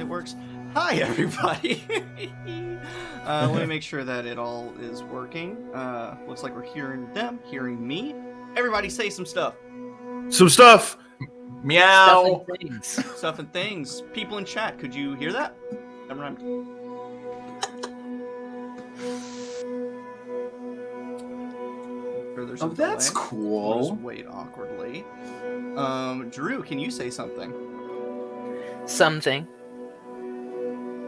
it works. Hi, everybody. Let me make sure that it all is working. Looks like we're hearing them, hearing me. Everybody say some stuff. Some stuff. Meow. Stuff and things. People in chat, could you hear that? That rhymed. Oh, that's cool. We'll just wait awkwardly. Drew, can you say something? Something.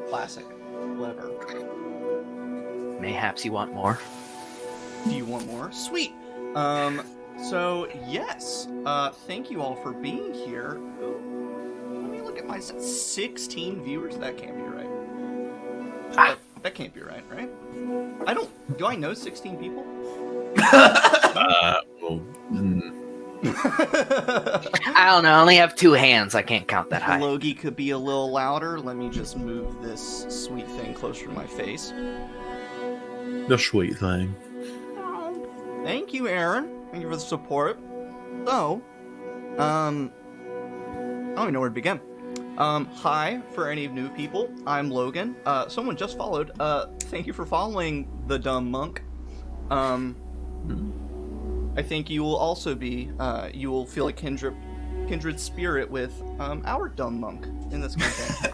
Classic. Clever. Mayhaps you want more. Do you want more? Sweet. So yes. Thank you all for being here. Ooh, let me look at my 16 viewers. That can't be right. That can't be right, right? Do I know 16 people? I don't know. I only have 2 hands. I can't count that high. Logie could be a little louder. Let me just move this sweet thing closer to my face. The sweet thing. Thank you, Aaron. Thank you for the support. So, I don't even know where to begin. Hi, for any new people, I'm Logan. Someone just followed. Thank you for following the dumb monk. I think you will also be, you will feel a kindred spirit with, our dumb monk in this campaign.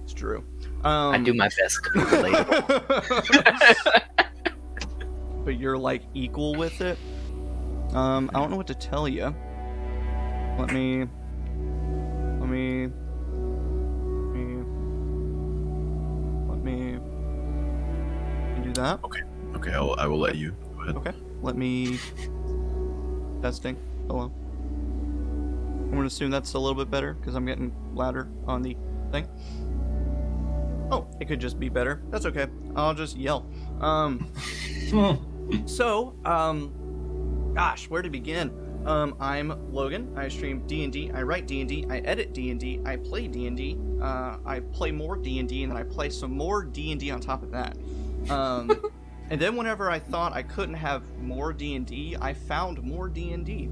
It's true. I do my best to be relatable. But you're, like, equal with it? I don't know what to tell you. Let me do that. Okay, I will let you. Go ahead. Okay, let me... Testing. Hello. I'm going to assume that's a little bit better, because I'm getting louder on the thing. Oh, it could just be better. That's okay. I'll just yell. So, gosh, where to begin? I'm Logan. I stream D&D. I write D&D. I edit D&D. I play D&D. I play more D&D, and then I play some more D&D on top of that. And then whenever I thought I couldn't have more D&D, I found more D&D.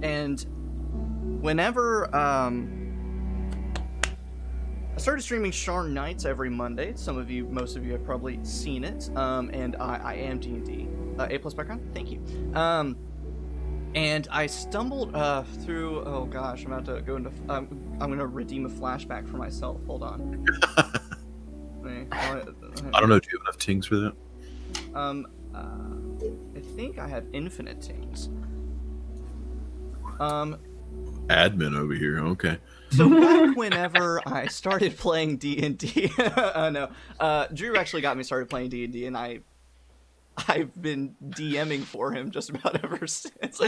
And whenever, I started streaming Sharn Nights every Monday. Most of you have probably seen it. And I am D&D. A+ background? Thank you. And I stumbled through, oh gosh, I'm about to go into, I'm going to redeem a flashback for myself. Hold on. I don't know. Do you have enough tings for that? I think I have infinite tings. Admin over here. Okay. So back whenever I started playing D&D, Drew actually got me started playing D&D, and I've been DMing for him just about ever since.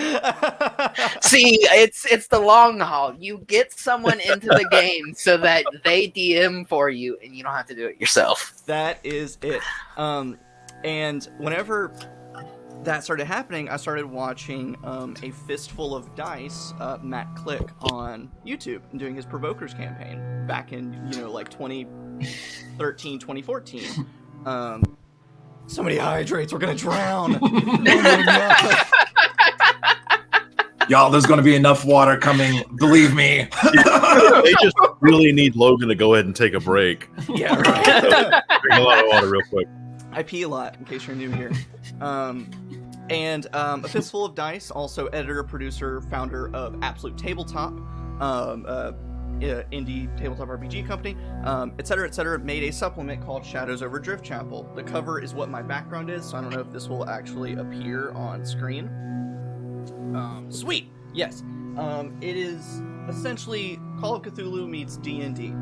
See, it's the long haul. You get someone into the game so that they DM for you, and you don't have to do it yourself. That is it. And whenever that started happening, I started watching A Fistful of Dice, Matt Click, on YouTube, and doing his Provokers campaign back in, like 2013, 2014. Somebody hydrates, we're gonna drown. Y'all, there's gonna be enough water coming, believe me. They just really need Logan to go ahead and take a break. Yeah, right. Drink a lot of water real quick. I pee a lot, in case you're new here. And A Fistful of Dice, also editor, producer, founder of Absolute Tabletop, indie tabletop RPG company, etc., made a supplement called Shadows Over Driftchapel. The cover is what my background is, so I don't know if this will actually appear on screen. Sweet! Yes. It is essentially Call of Cthulhu meets D&D.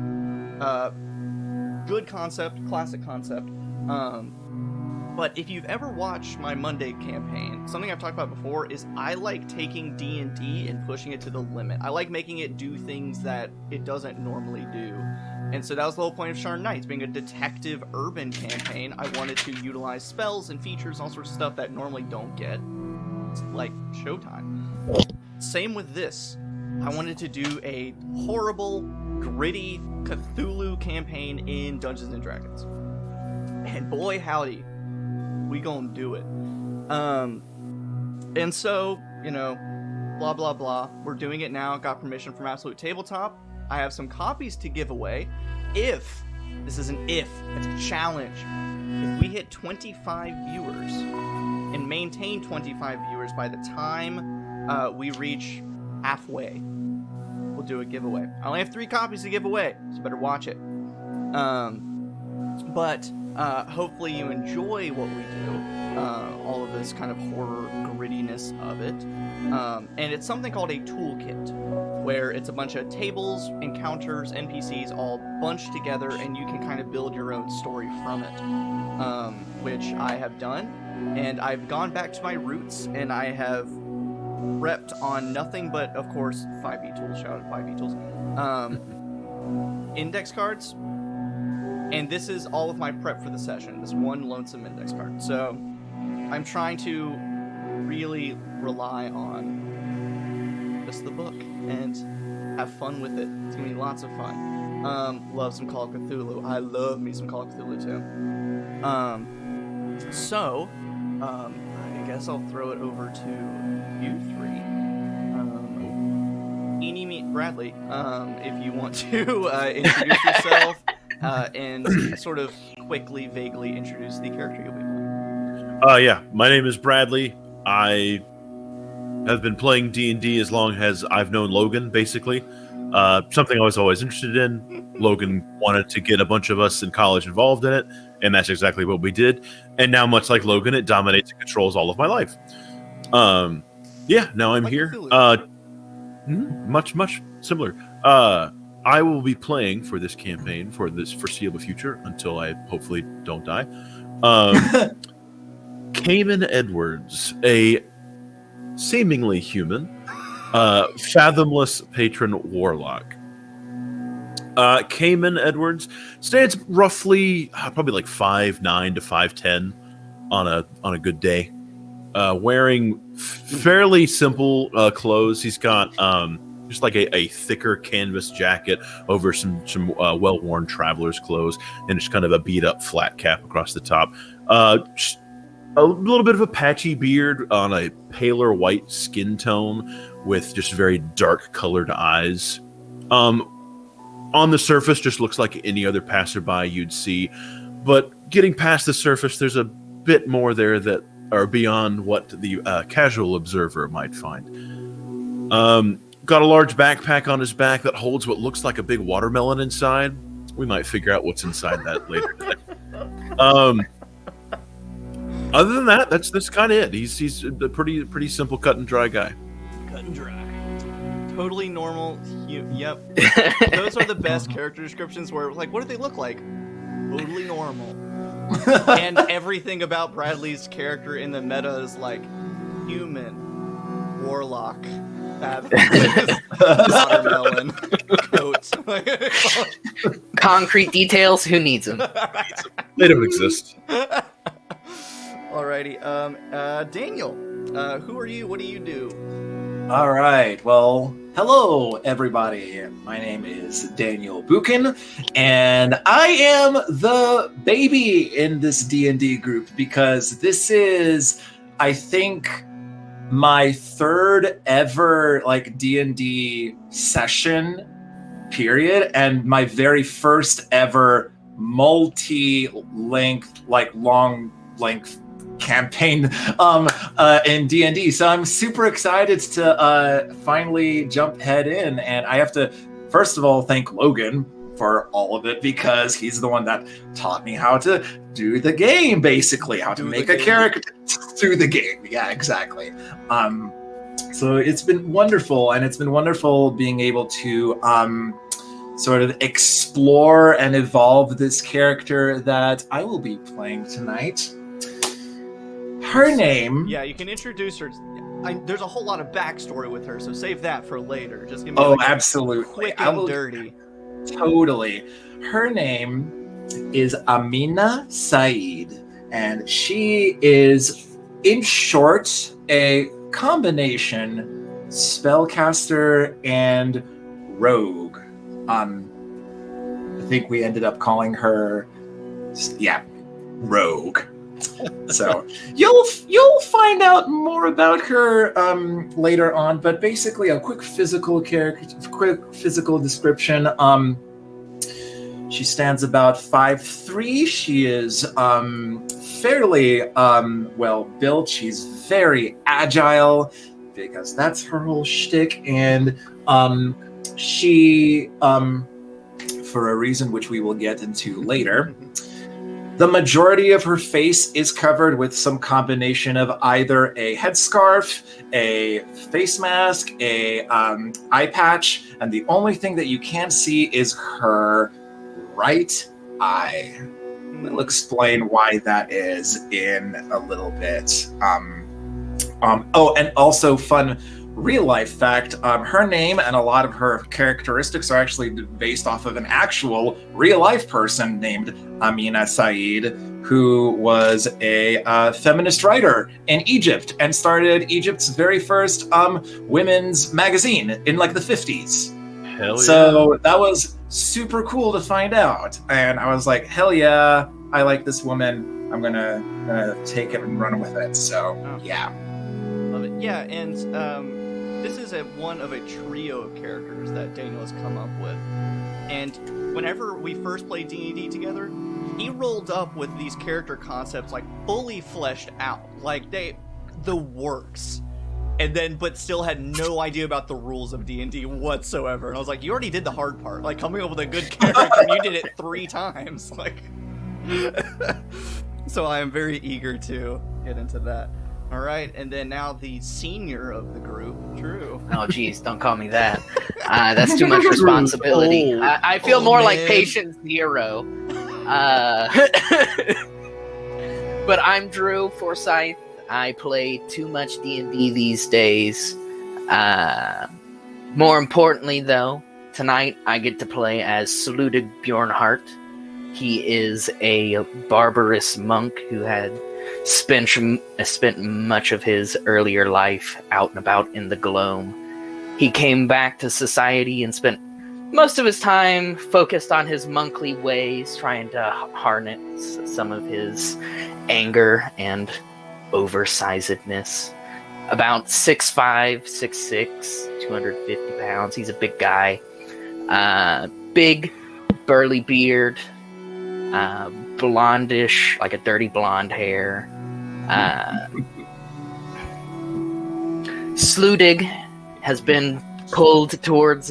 Good concept, classic concept. But if you've ever watched my Monday campaign, something I've talked about before is I like taking D&D and pushing it to the limit. I like making it do things that it doesn't normally do. And so that was the whole point of Sharn Nights, being a detective urban campaign. I wanted to utilize spells and features, all sorts of stuff that normally don't get, like Showtime. Same with this. I wanted to do a horrible, gritty Cthulhu campaign in Dungeons & Dragons. And boy howdy, we gonna do it. And so, blah, blah, blah. We're doing it now. Got permission from Absolute Tabletop. I have some copies to give away. If, this is an if, it's a challenge. If we hit 25 viewers and maintain 25 viewers by the time we reach halfway, we'll do a giveaway. I only have 3 copies to give away, so better watch it. But hopefully you enjoy what we do, all of this kind of horror grittiness of it. And it's something called a toolkit, where it's a bunch of tables, encounters, NPCs all bunched together, and you can kind of build your own story from it, which I have done. And I've gone back to my roots, and I have repped on nothing but, of course, 5e tools. Shout out to 5e tools. Index cards. And this is all of my prep for the session, this one lonesome index card. So I'm trying to really rely on just the book and have fun with it. It's going to be lots of fun. Love some Call of Cthulhu. I love me some Call of Cthulhu too. I guess I'll throw it over to you 3. Eenie me Bradley, if you want to introduce yourself and sort of quickly, vaguely introduce the character you'll be playing. Yeah, my name is Bradley. I have been playing D&D as long as I've known Logan, basically. Something I was always interested in. Logan wanted to get a bunch of us in college involved in it, and that's exactly what we did. And now, much like Logan, it dominates and controls all of my life. Yeah, now I'm like here. Much similar. I will be playing for this campaign for this foreseeable future until I hopefully don't die. Kamin Edwards, a seemingly human, fathomless patron warlock. Kamin Edwards stands roughly probably like 5'9" to 5'10" on a good day. Wearing fairly simple clothes. He's got just like a thicker canvas jacket over some well-worn traveler's clothes, and just kind of a beat-up flat cap across the top. Just a little bit of a patchy beard on a paler white skin tone with just very dark-colored eyes. On the surface, just looks like any other passerby you'd see, but getting past the surface, there's a bit more there that are beyond what the casual observer might find. Got a large backpack on his back that holds what looks like a big watermelon inside. We might figure out what's inside that later today. Other than that, that's kind of it. He's a pretty simple, cut and dry guy. Cut and dry. Totally normal. Yep. Those are the best character descriptions where, like, what do they look like? Totally normal. And everything about Bradley's character in the meta is like human, warlock, watermelon, coat. Concrete details, who needs them? They don't exist. Alrighty, Daniel, who are you? What do you do? All right. Well, hello, everybody. My name is Daniel Buchan, and I am the baby in this D&D group because this is, I think, my 3rd ever like D&D session, period, and my very first ever multi-length, like long-length campaign in D&D. So I'm super excited to finally jump head in, and I have to first of all thank Logan for all of it because he's the one that taught me how to do the game, basically how to make a character through the game. Yeah, exactly. So it's been wonderful, and it's been wonderful being able to sort of explore and evolve this character that I will be playing tonight. Her name... Yeah, you can introduce her. There's a whole lot of backstory with her, so save that for later. Just give me absolutely. Quick and dirty. Totally. Her name is Aminah Sa'id, and she is, in short, a combination spellcaster and rogue. I think we ended up calling her, rogue. So you'll find out more about her later on. But basically, a quick physical description. She stands about 5'3". She is fairly well built. She's very agile because that's her whole shtick, and she, for a reason which we will get into later. The majority of her face is covered with some combination of either a headscarf, a face mask, a eye patch, and the only thing that you can see is her right eye. We'll explain why that is in a little bit. Oh, and also fun real life fact, her name and a lot of her characteristics are actually based off of an actual real life person named Aminah Sa'id, who was a feminist writer in Egypt and started Egypt's very first women's magazine in like the 50s. Hell yeah. So that was super cool to find out. And I was like, hell yeah, I like this woman. I'm gonna take it and run with it. So yeah. Love it. Yeah, and this is one of a trio of characters that Daniel has come up with. And whenever we first played D&D together, he rolled up with these character concepts like fully fleshed out, like the works. And then, but still had no idea about the rules of D&D whatsoever. And I was like, you already did the hard part, like coming up with a good character, and you did it 3 times. Like, so I am very eager to get into that. All right, and then now the senior of the group, Drew. Oh, geez, don't call me that. That's too much responsibility. I feel more like patient 0. But I'm Drew Forsyth. I play too much D&D these days. More importantly, though, tonight I get to play as Saluted Bjornhart. He is a barbarous monk who had spent much of his earlier life out and about in the Gloam. He came back to society and spent most of his time focused on his monkly ways, trying to harness some of his anger and oversizedness. About 6'5", 6'6", 250 pounds. He's a big guy. Big, burly beard. Blondish, like a dirty blonde hair. Sludig has been pulled towards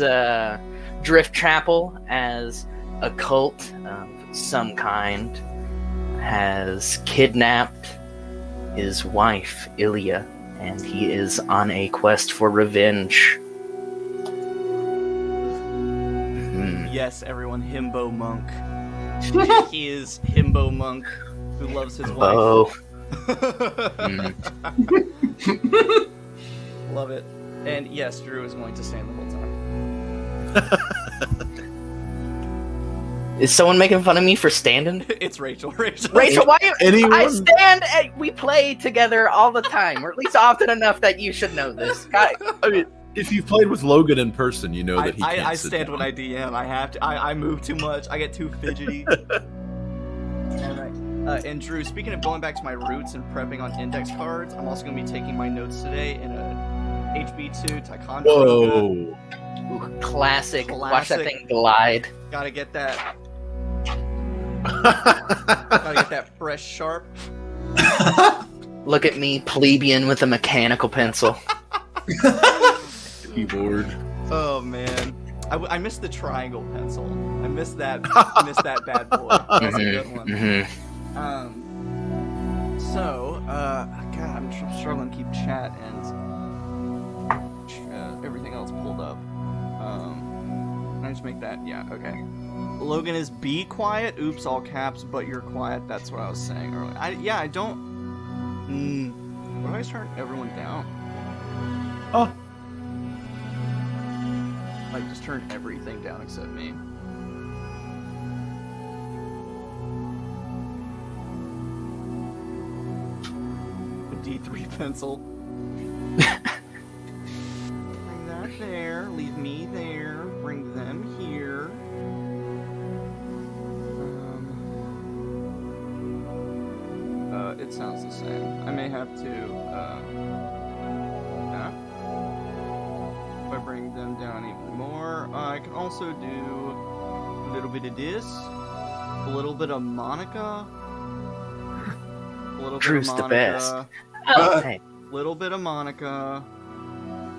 Driftchapel as a cult of some kind. Has kidnapped his wife, Ilya, and he is on a quest for revenge. Yes, everyone, Himbo Monk. He is Himbo Monk who loves his wife. Love it. And yes, Drew is going to stand the whole time. Is someone making fun of me for standing? It's Rachel. Rachel, why? I stand and we play together all the time, or at least often enough that you should know this. I mean, if you've played with Logan in person, you know that he can't I sit stand down. when I DM. I have to. I move too much. I get too fidgety. And Drew, speaking of going back to my roots and prepping on index cards, I'm also going to be taking my notes today in a HB2 Taekwondo. Whoa. Ooh, classic. Watch that thing glide. Gotta get that. Gotta get that fresh sharp. Look at me, plebeian with a mechanical pencil. Keyboard. Oh man, I missed the triangle pencil. I missed that. That bad boy. That's a good one. So, God, I'm struggling to keep chat and everything else pulled up. Can I just make that? Yeah, okay. Logan is be quiet. Oops, all caps, but you're quiet. That's what I was saying earlier. I don't. What do I turn everyone down? Oh. Like, just turn everything down except me. The D3 pencil. Bring that there. Leave me there. Bring them here. it sounds the same. I may have to, if I bring them down even more, I can also do a little bit of this, a little bit of Monica, a little Drew's bit the of best. Monica, Oh, hey. little bit of Monica,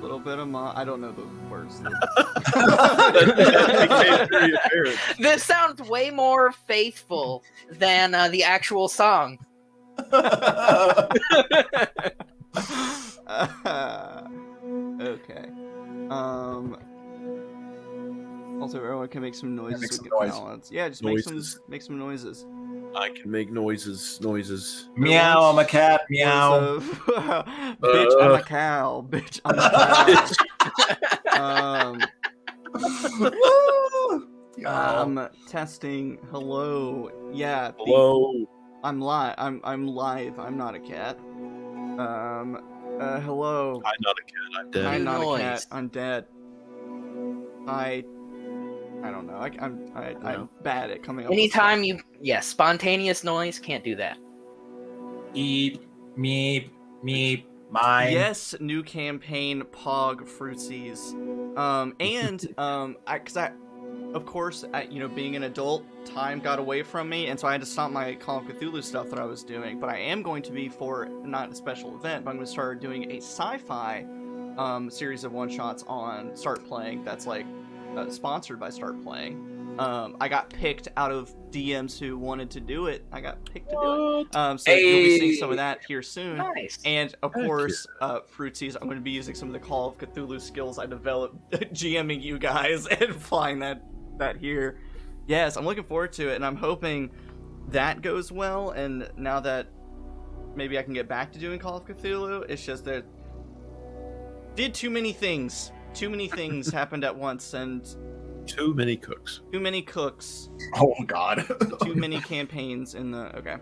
little bit of I don't know the words. This sounds way more faithful than the actual song. Okay. Also, everyone can make some noises Make with some the noise. balance. Yeah, just Noises. make some noises. I can make noises. Meow, I'm a cat. Meow. Words of, bitch, I'm a cow. Bitch, I'm a cow. Testing. Hello. Yeah. Hello. I'm live. I'm live. I'm not a cat. Hello. I'm not a cat. I'm dead. I'm not a Noise. cat. I'm dead. I don't know. I'm bad at coming up. Anytime spontaneous noise, can't do that. Eep, meep, meep, mine. Yes, new campaign, Pog Fruitsies. Of course, being an adult, time got away from me, and so I had to stop my Call of Cthulhu stuff that I was doing. But I am going to be, for not a special event, but I'm going to start doing a sci-fi series of one-shots on Start Playing that's like sponsored by Start Playing. I got picked out of DMs who wanted to do it. I got picked to do it. So you'll be seeing some of that here soon. Nice. And of course, Fruitsies, I'm going to be using some of the Call of Cthulhu skills I developed GMing you guys and flying that here. Yes, I'm looking forward to it, and I'm hoping that goes well. And now that maybe I can get back to doing Call of Cthulhu, it's just that did too many things. Too many things happened at once, and Too many cooks. too many cooks. Oh God. Too many campaigns in the okay.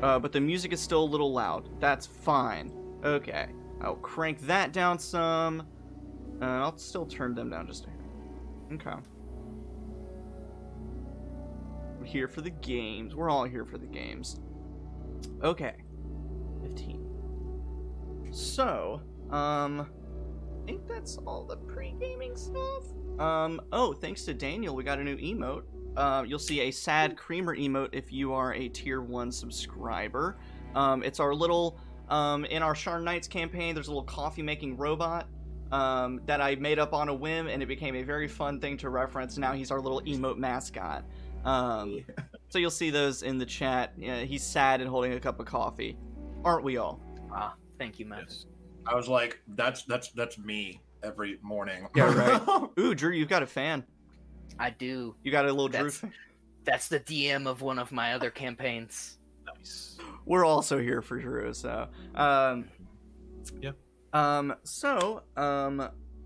But the music is still a little loud. That's fine. Okay, I'll crank that down some. I'll still turn them down just a hair. Okay. We're here for the games. We're all here for the games. Okay. 15. So, I think that's all the pre-gaming stuff. Oh, thanks to Daniel, we got a new emote. You'll see a sad creamer emote if you are a tier 1 subscriber. It's our little, in our Sharn Knights campaign, there's a little coffee making robot that I made up on a whim, and it became a very fun thing to reference. Now he's our little emote mascot. So you'll see those in the chat. He's sad and holding a cup of coffee. Aren't we all? Thank you, man. Yes. I was like, that's me every morning. Yeah, right. Ooh, Drew, you've got a fan. I do. You got a little Drew That's- fan? That's the DM of one of my other campaigns. Nice. We're also here for Drew, so. Yeah.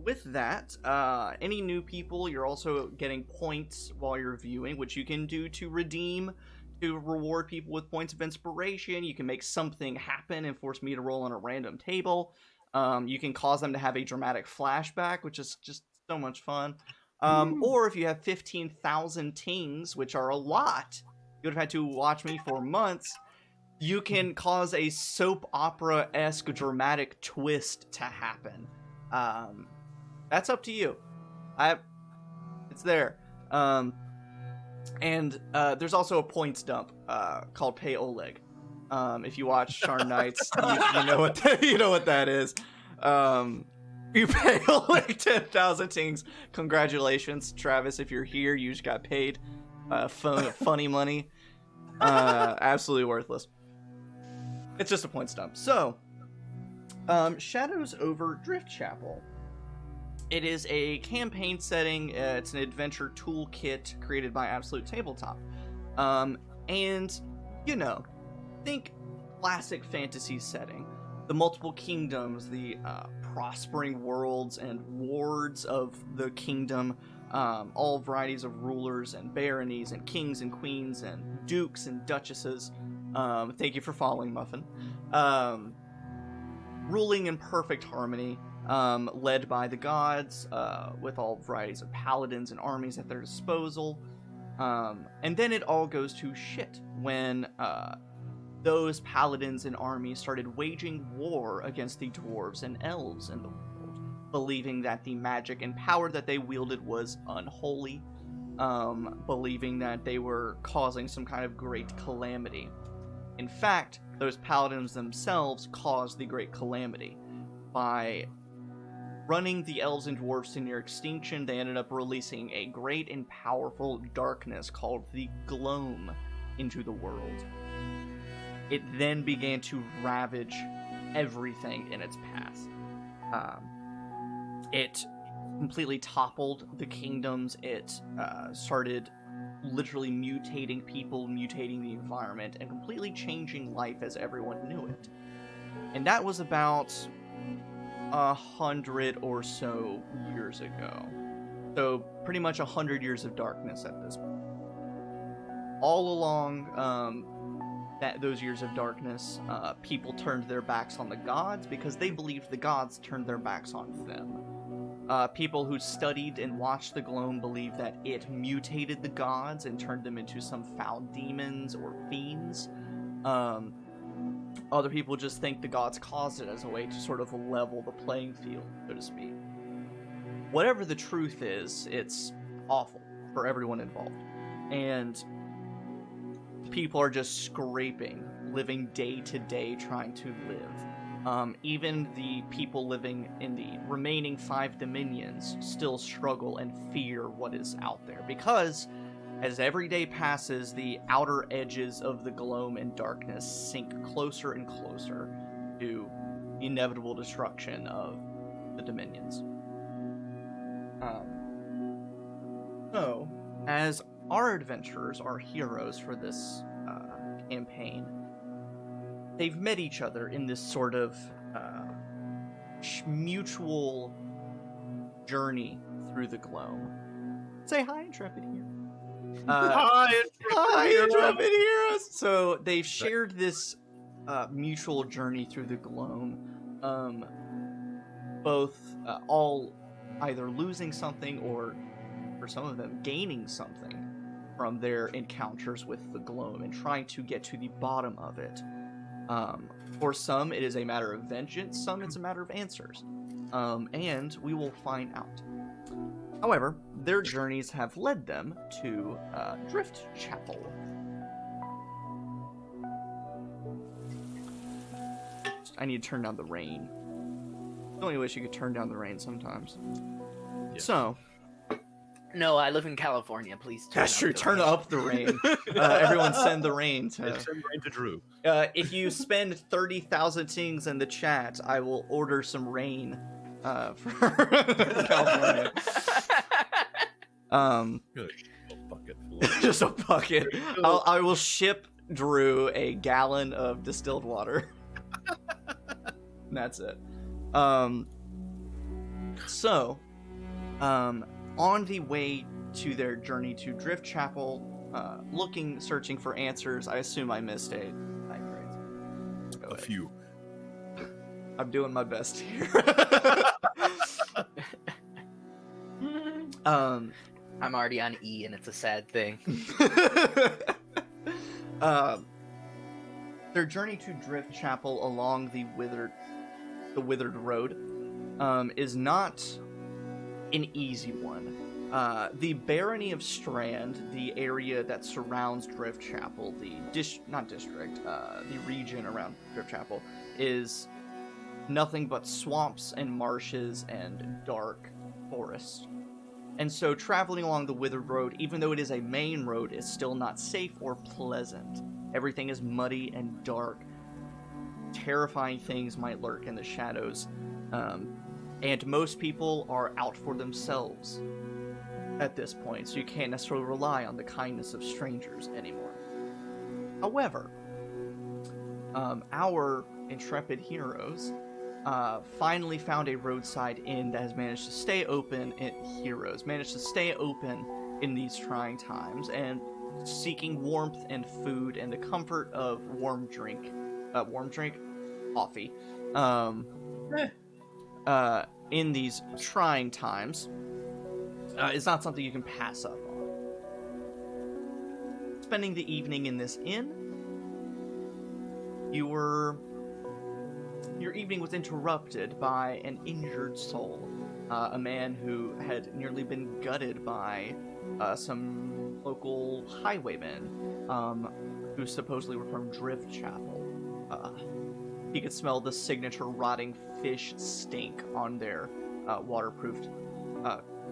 With that, any new people, you're also getting points while you're viewing, which you can do to redeem, to reward people with points of inspiration. You can make something happen and force me to roll on a random table. You can cause them to have a dramatic flashback, which is just so much fun. Or if you have 15,000 tings, which are a lot, you would have had to watch me for months, you can cause a soap opera-esque dramatic twist to happen. That's up to you. It's there. And there's also a points dump called Pay Oleg. If you watch Sharn Knights, you know what that is. You pay Oleg 10,000 tings. Congratulations, Travis. If you're here, you just got paid funny money. Absolutely worthless. It's just a points dump. So, Shadows Over Driftchapel. It is a campaign setting. It's an adventure toolkit created by Absolute Tabletop. And, think classic fantasy setting. The multiple kingdoms, the prospering worlds and wards of the kingdom, all varieties of rulers and baronies and kings and queens and dukes and duchesses. Thank you for following, Muffin. Ruling in perfect harmony. Led by the gods, with all varieties of paladins and armies at their disposal. And then it all goes to shit when those paladins and armies started waging war against the dwarves and elves in the world, believing that the magic and power that they wielded was unholy, believing that they were causing some kind of great calamity. In fact, those paladins themselves caused the great calamity. By running the elves and dwarves to near extinction, they ended up releasing a great and powerful darkness called the Gloam into the world. It then began to ravage everything in its path. It completely toppled the kingdoms. It started literally mutating people, mutating the environment, and completely changing life as everyone knew it. And that was about 100 or so years ago. So pretty much 100 years of darkness at this point. All along those years of darkness, people turned their backs on the gods because they believed the gods turned their backs on them. People who studied and watched the Gloam believed that it mutated the gods and turned them into some foul demons or fiends. Other people just think the gods caused it as a way to sort of level the playing field, so to speak. Whatever the truth is, it's awful for everyone involved. And people are just scraping, living day to day, trying to live. Even the people living in the remaining 5 dominions still struggle and fear what is out there, because as every day passes, the outer edges of the Gloam and darkness sink closer and closer to the inevitable destruction of the dominions. So, as our adventurers, our heroes for this campaign, they've met each other in this sort of mutual journey through the Gloam. Say hi, Intrepid here. Hi, Intrepid heroes! So they've shared this mutual journey through the Gloam, both all either losing something or, for some of them, gaining something from their encounters with the Gloam and trying to get to the bottom of it. For some, it is a matter of vengeance, some it's a matter of answers. And we will find out. However, their journeys have led them to Driftchapel. I need to turn down the rain. I only wish you could turn down the rain sometimes. Yeah. So... No, I live in California. Please turn That's up true. the Turn rain. up the rain. Everyone send the rain to... Send rain to Drew. if you spend 30,000 tings in the chat, I will order some rain for California. Good. A bucket full Just a bucket. I will ship Drew a gallon of distilled water. And that's it. On the way to their journey to Driftchapel, searching for answers, I assume I missed a night grade. a few. I'm doing my best here. I'm already on E, and it's a sad thing. Their journey to Driftchapel along the withered road is not an easy one. The barony of Strand, the area that surrounds Driftchapel, the region around Driftchapel, is nothing but swamps and marshes and dark forest. And so traveling along the withered road, even though it is a main road, is still not safe or pleasant. Everything is muddy and dark. Terrifying things might lurk in the shadows. And most people are out for themselves at this point, so you can't necessarily rely on the kindness of strangers anymore. However, our intrepid heroes finally found a roadside inn that has managed to stay open. Managed to stay open in these trying times, and seeking warmth and food and the comfort of warm drink, coffee. In these trying times, is not something you can pass up on. Spending the evening in this inn, your evening was interrupted by an injured soul, a man who had nearly been gutted by some local highwaymen who supposedly were from Driftchapel. He could smell the signature rotting fish stink on their waterproofed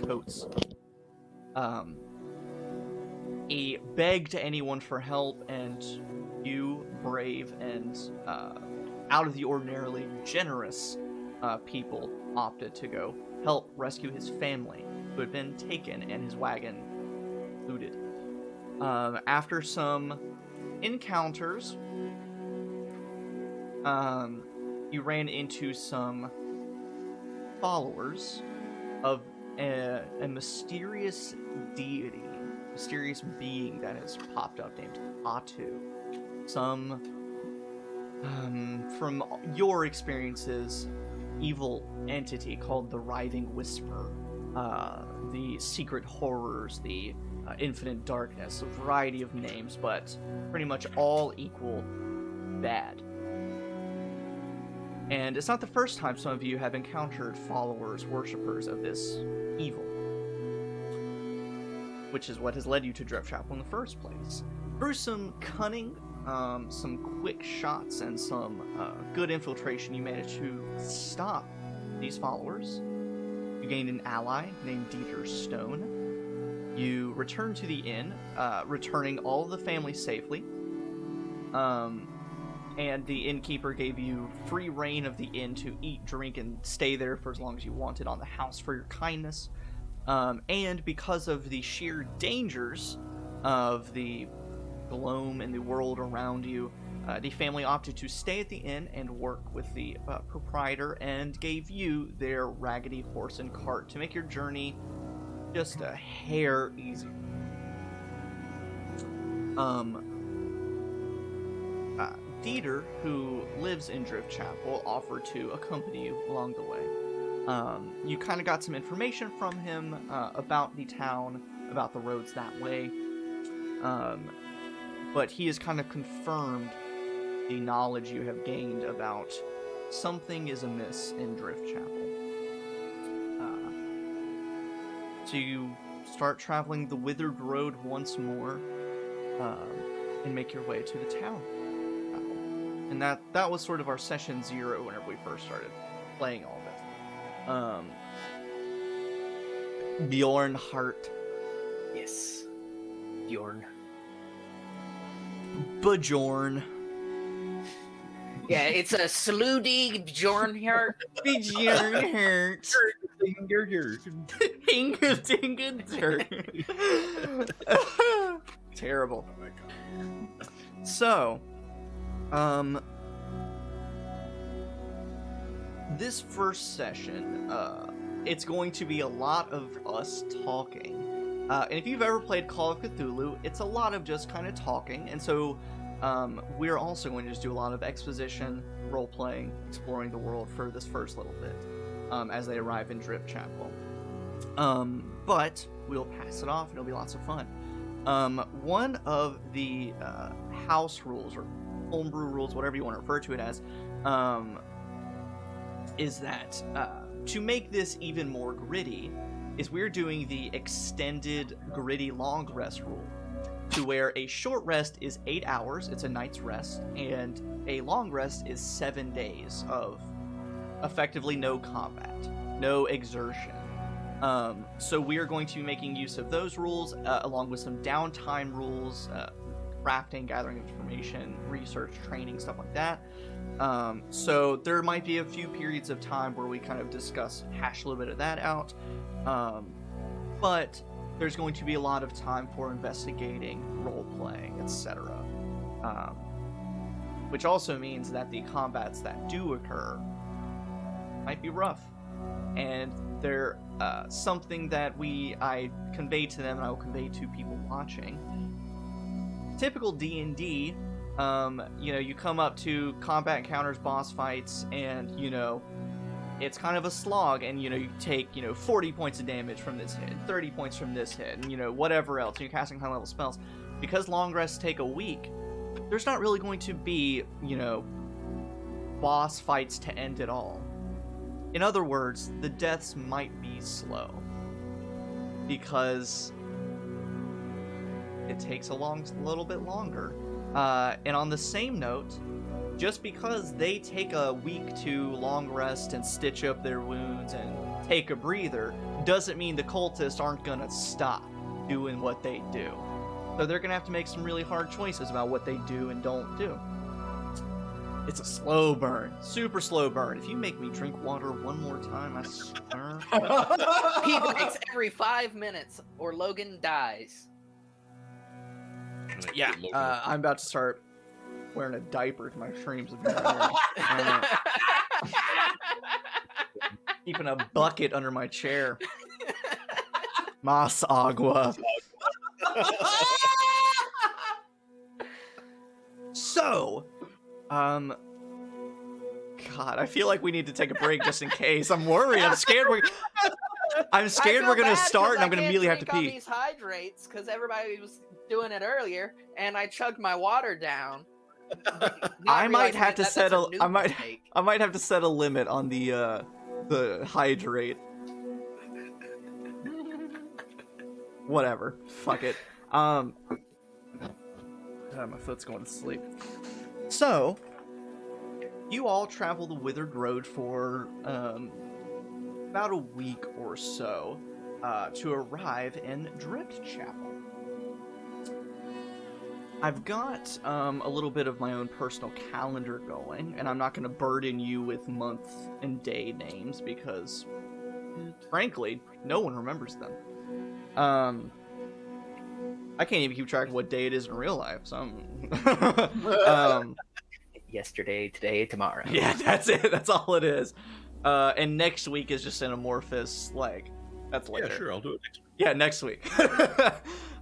coats. He begged anyone for help, and you, brave and out of the ordinarily generous people, opted to go help rescue his family, who had been taken and his wagon looted. After some encounters, you ran into some followers of a mysterious deity, mysterious being that has popped up named Atu. Some, from your experiences, evil entity called the Writhing Whisper, the Secret Horrors, the Infinite Darkness, a variety of names, but pretty much all equal bad. And it's not the first time some of you have encountered followers, worshippers of this evil, which is what has led you to Driftchapel in the first place. Through some cunning, some quick shots, and some good infiltration, you managed to stop these followers. You gained an ally named Dieter Stone. You returned to the inn, returning all of the family safely. And the innkeeper gave you free reign of the inn to eat, drink, and stay there for as long as you wanted on the house for your kindness. And because of the sheer dangers of the Gloam and the world around you, the family opted to stay at the inn and work with the proprietor, and gave you their raggedy horse and cart to make your journey just a hair easier. Dieter, who lives in Driftchapel, offered to accompany you along the way. You kind of got some information from him about the town, about the roads that way, but he has kind of confirmed the knowledge you have gained about something is amiss in Driftchapel. So you start traveling the withered road once more, and make your way to the town. And that was sort of our session 0 whenever we first started playing all this. Bjorn Hart. Yes. Bjorn. Bjorn. Yeah, it's a saluting Bjorn Hart. Bjorn Hart. Terrible. Oh my god. So, this first session, it's going to be a lot of us talking. And if you've ever played Call of Cthulhu, it's a lot of just kind of talking. And so, we're also going to just do a lot of exposition, role-playing, exploring the world for this first little bit, as they arrive in Driftchapel. But we'll pass it off, and it'll be lots of fun. One of the house rules, or homebrew rules, whatever you want to refer to it as, is that to make this even more gritty, is we're doing the extended gritty long rest rule, to where a short rest is 8 hours, it's a night's rest, and a long rest is 7 days of effectively no combat, no exertion. So we are going to be making use of those rules, along with some downtime rules, crafting, gathering information, research, training, stuff like that. So there might be a few periods of time where we kind of hash a little bit of that out. But there's going to be a lot of time for investigating, role-playing, etc. Which also means that the combats that do occur might be rough. And they're something that I convey to them, and I will convey to people watching. Typical D&D, you come up to combat encounters, boss fights, and, it's kind of a slog, and, you take, 40 points of damage from this hit, 30 points from this hit, and, whatever else, and you're casting high-level spells. Because long rests take a week, there's not really going to be, boss fights to end it all. In other words, the deaths might be slow. Because it takes a little bit longer. And on the same note, just because they take a week to long rest and stitch up their wounds and take a breather, doesn't mean the cultists aren't gonna stop doing what they do. So they're gonna have to make some really hard choices about what they do and don't do. It's a slow burn, super slow burn. If you make me drink water one more time, I swear. He drinks every 5 minutes, or Logan dies. Yeah, I'm about to start wearing a diaper to my streams. Keeping a bucket under my chair. Mas agua. So, God, I feel like we need to take a break just in case. I'm worried. I'm scared. We're gonna start, and I'm gonna immediately have to pee. These hydrates because everybody was doing it earlier, and I chugged my water down. I might have to set a limit on the hydrate. Whatever. Fuck it. God, my foot's going to sleep. So, you all travel the Withered Road for about a week or so to arrive in Driftchapel. I've got a little bit of my own personal calendar going, and I'm not going to burden you with month and day names because, frankly, no one remembers them. I can't even keep track of what day it is in real life, so yesterday, today, tomorrow. Yeah, that's it. That's all it is. And next week is just an amorphous, that's later. Yeah, sure, I'll do it next week. Yeah, next week.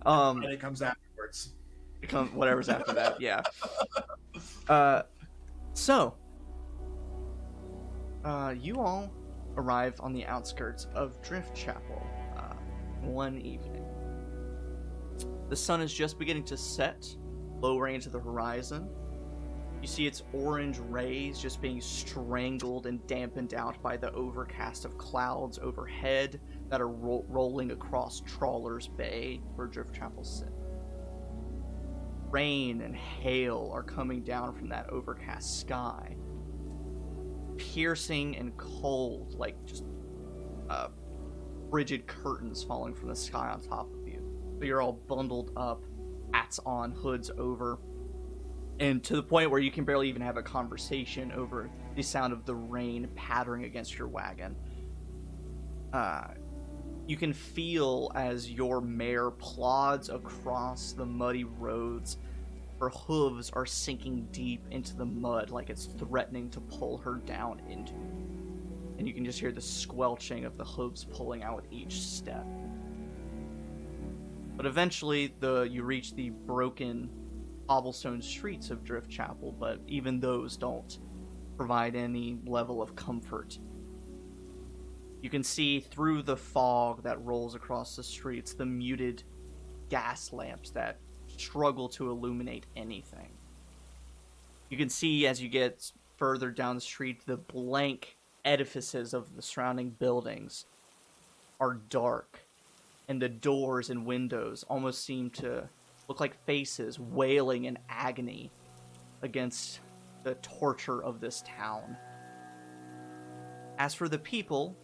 And it comes afterwards. Whatever's after that, yeah. So, you all arrive on the outskirts of Driftchapel one evening. The sun is just beginning to set, lowering into the horizon. You see its orange rays just being strangled and dampened out by the overcast of clouds overhead that are rolling across Trawler's Bay, where Driftchapel sits. Rain and hail are coming down from that overcast sky, piercing and cold, like just frigid curtains falling from the sky on top of you. So you're all bundled up, hats on, hoods over, and to the point where you can barely even have a conversation over the sound of the rain pattering against your wagon. You can feel as your mare plods across the muddy roads, her hooves are sinking deep into the mud like it's threatening to pull her down into it. And you can just hear the squelching of the hooves pulling out with each step. But eventually, you reach the broken cobblestone streets of Driftchapel, but even those don't provide any level of comfort. You can see through the fog that rolls across the streets the muted gas lamps that struggle to illuminate anything. You can see as you get further down the street the blank edifices of the surrounding buildings are dark, and the doors and windows almost seem to look like faces wailing in agony against the torture of this town. As for the people,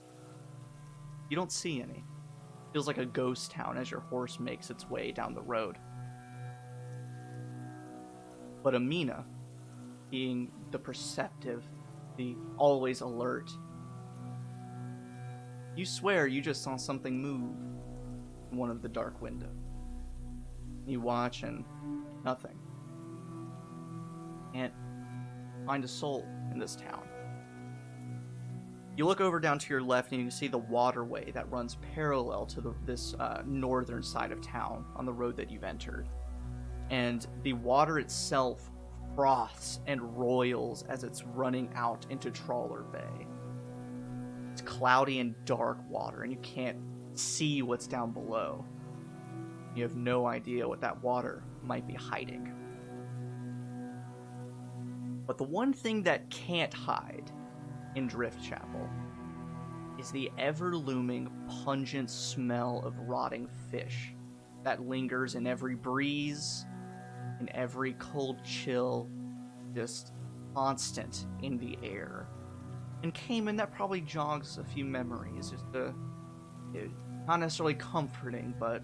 you don't see any. It feels like a ghost town as your horse makes its way down the road. But Aminah, being the perceptive, the always alert, you swear you just saw something move in one of the dark windows. You watch and nothing. Can't find a soul in this town. You look over down to your left and you can see the waterway that runs parallel to this northern side of town on the road that you've entered. And the water itself froths and roils as it's running out into Trawler Bay. It's cloudy and dark water, and you can't see what's down below. You have no idea what that water might be hiding. But the one thing that can't hide in Driftchapel is the ever-looming, pungent smell of rotting fish that lingers in every breeze, in every cold chill, just constant in the air. And Kamin, that probably jogs a few memories, not necessarily comforting, but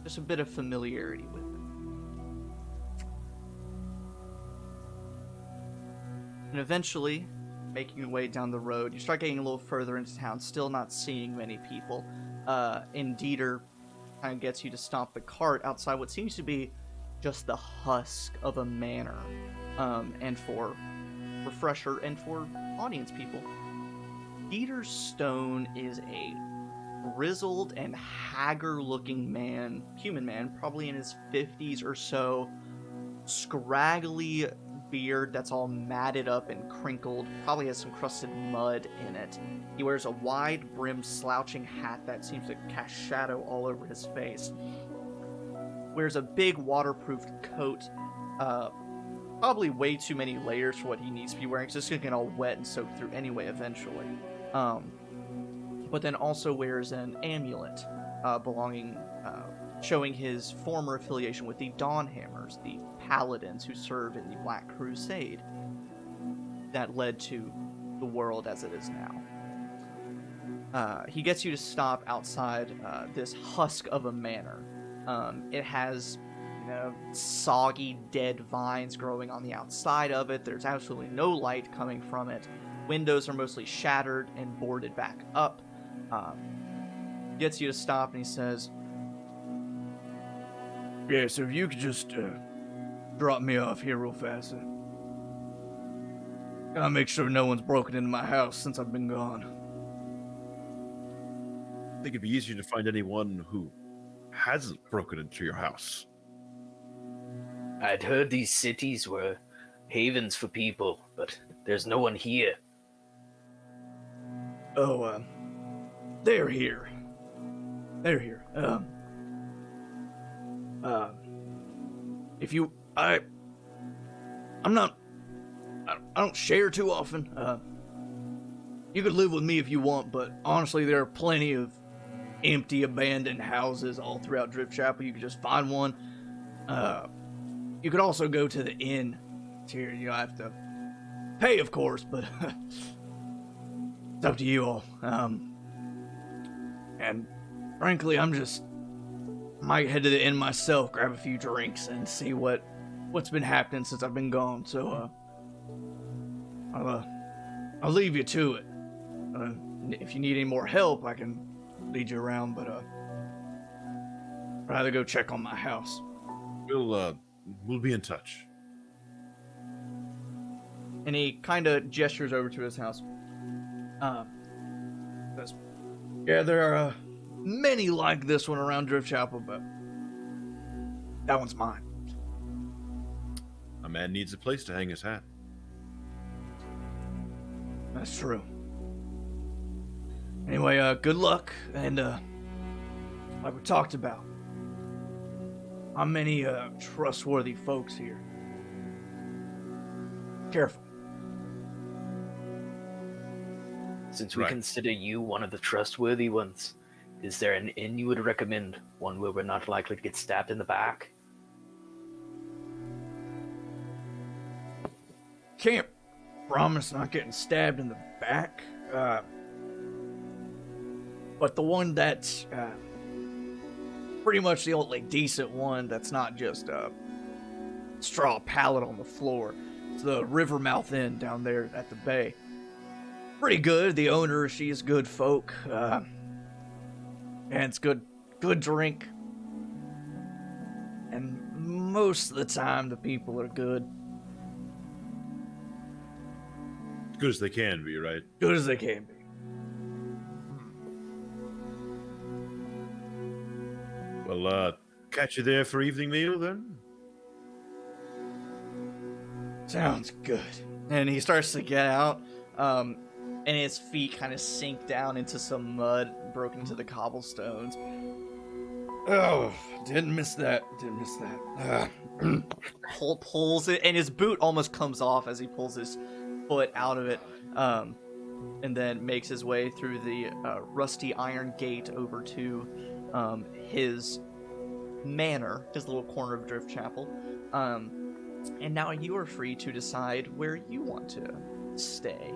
just a bit of familiarity with it. And eventually, making your way down the road, you start getting a little further into town, still not seeing many people. And Dieter kind of gets you to stop the cart outside what seems to be just the husk of a manor. And for refresher and for audience people, Dieter Stone is a grizzled and haggard-looking man, human man, probably in his 50s or so, scraggly beard that's all matted up and crinkled, probably has some crusted mud in it. He wears a wide-brimmed slouching hat that seems to cast shadow all over his face. Wears a big waterproof coat, probably way too many layers for what he needs to be wearing, so it's gonna get all wet and soaked through anyway eventually. But then also wears an amulet showing his former affiliation with the Dawnhammers, the paladins who serve in the Black Crusade that led to the world as it is now. He gets you to stop outside this husk of a manor. It has soggy, dead vines growing on the outside of it. There's absolutely no light coming from it. Windows are mostly shattered and boarded back up. Gets you to stop, and he says, "Yeah, so if you could just drop me off here real fast. Gotta make sure no one's broken into my house since I've been gone." I think it'd be easier to find anyone who hasn't broken into your house. I'd heard these cities were havens for people, but there's no one here. Oh, they're here. They're here. If you, I don't share too often. You could live with me if you want, but honestly, there are plenty of empty, abandoned houses all throughout Driftchapel. You could just find one. You could also go to the inn. It's here. You don't have to pay, of course, but it's up to you all. And frankly, might head to the inn myself, grab a few drinks, and see what's been happening since I've been gone. So, I'll leave you to it. If you need any more help, I can lead you around, but I'd rather go check on my house. We'll be in touch. And he kind of gestures over to his house. Says, "Yeah, there are many like this one around Driftchapel, but that one's mine." A man needs a place to hang his hat. That's true. Anyway, good luck, and like we talked about, how many trustworthy folks here. Careful. Since we Right. consider you one of the trustworthy ones, is there an inn you would recommend? One where we're not likely to get stabbed in the back? Can't promise not getting stabbed in the back, but the one that's pretty much the only decent one that's not just a straw pallet on the floor. It's the Rivermouth Inn down there at the bay. Pretty good. The owner, she's good folk, and it's good drink. And most of the time, the people are good. As good as they can be, right? Good as they can be. Well, catch you there for evening meal then? Sounds good. And he starts to get out, and his feet kind of sink down into some mud broken into the cobblestones. Oh, didn't miss that. Pulls it, and his boot almost comes off as he pulls his foot out of it, and then makes his way through the rusty iron gate over to his manor, his little corner of Driftchapel. And now you are free to decide where you want to stay.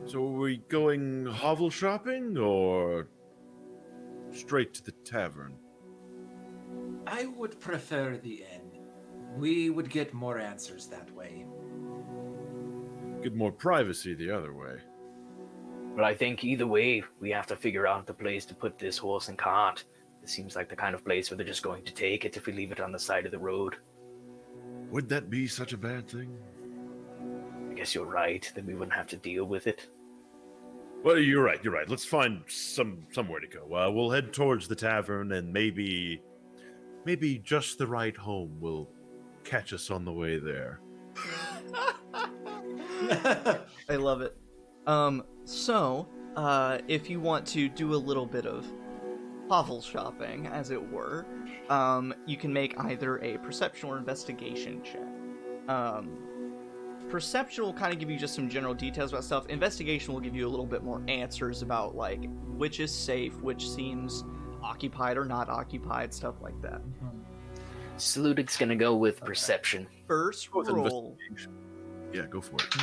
So are we going hovel shopping or straight to the tavern? I would prefer the inn. We would get more answers that way. Get more privacy the other way. But I think either way, we have to figure out the place to put this horse and cart. It seems like the kind of place where they're just going to take it if we leave it on the side of the road. Would that be such a bad thing? I guess you're right, then we wouldn't have to deal with it. Well, you're right. Let's find somewhere to go. We'll head towards the tavern, and maybe just the right home will catch us on the way there. I love it. So, if you want to do a little bit of hovel shopping, as it were, you can make either a perception or investigation check. Perception will kind of give you just some general details about stuff. Investigation will give you a little bit more answers about, like, which is safe, which seems occupied or not occupied, stuff like that. Saludig's gonna go with perception. First Go with roll. Yeah, go for it.